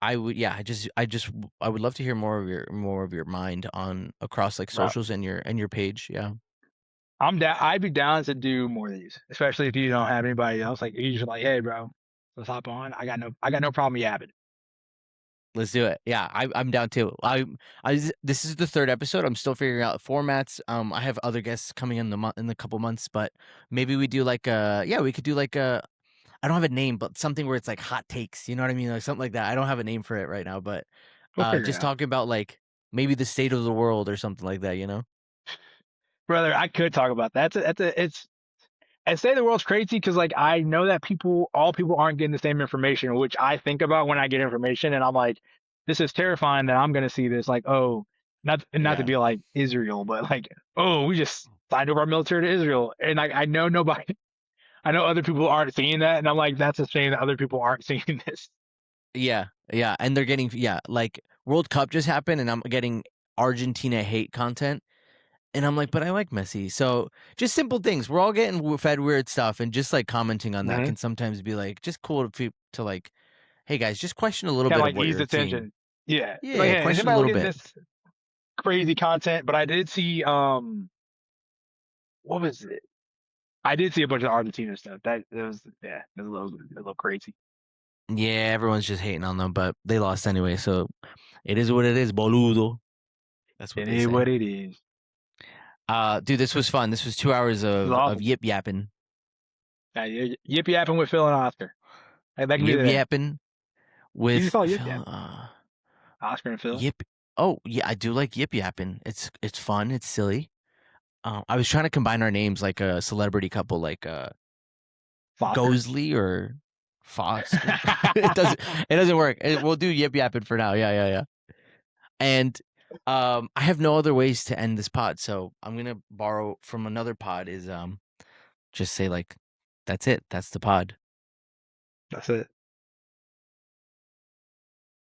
I would, yeah, I would love to hear more of your mind on across like bro. socials and your page. Yeah. I'm down. I'd be down to do more of these, especially if you don't have anybody else. Like you're just like, hey, bro, let's hop on. I got no problem yapping. Let's do it. Yeah, I'm down too. This is the third episode. I'm still figuring out formats. I have other guests coming in the couple months, but maybe we do like we could do like I don't have a name, but something where it's like hot takes. You know what I mean? Like something like that. I don't have a name for it right now, but We'll figure it just out, talking about like maybe the state of the world or something like that. brother. I could talk about that. It's I say the world's crazy because like I know that all people aren't getting the same information, which I think about when I get information, and I'm like, this is terrifying that I'm gonna see this. Like, oh, not to Yeah. be like Israel, but like, oh, we just signed over our military to Israel, and I know nobody, I know other people aren't seeing that, and I'm like, that's a shame that other people aren't seeing this. Yeah, yeah, and they're getting, like World Cup just happened, and I'm getting Argentina hate content, and I'm like, but I like Messi. So just simple things. We're all getting fed weird stuff, and just like commenting on that Mm-hmm. can sometimes be like just cool to like, hey guys, just question a little Kind of bit of like what ease you're the seeing. tension. Yeah, like, Yeah, hey, is question a anybody little looking bit. at this crazy content? But I did see, what was it? I did see a bunch of Argentina stuff. That it was, yeah, it was a little crazy. Yeah, everyone's just hating on them, but they lost anyway, so it is what it is, boludo. That's what It they is say. what it is. Dude, this was fun. This was 2 hours It was of awesome. yip yapping, Yip yapping with Phil and Oscar. Like, that could be yip the, yapping you just with call it yip Phil. yapping. Oscar and Phil. Yip. Oh yeah, I do like yip yapping. It's fun. It's silly. I was trying to combine our names like a celebrity couple, like Foster. Gosley or Foster. It doesn't work. We'll do yip yapping for now. Yeah, yeah, yeah. And I have no other ways to end this pod, so I'm gonna borrow from another pod. Is just say like, that's it. That's the pod. That's it.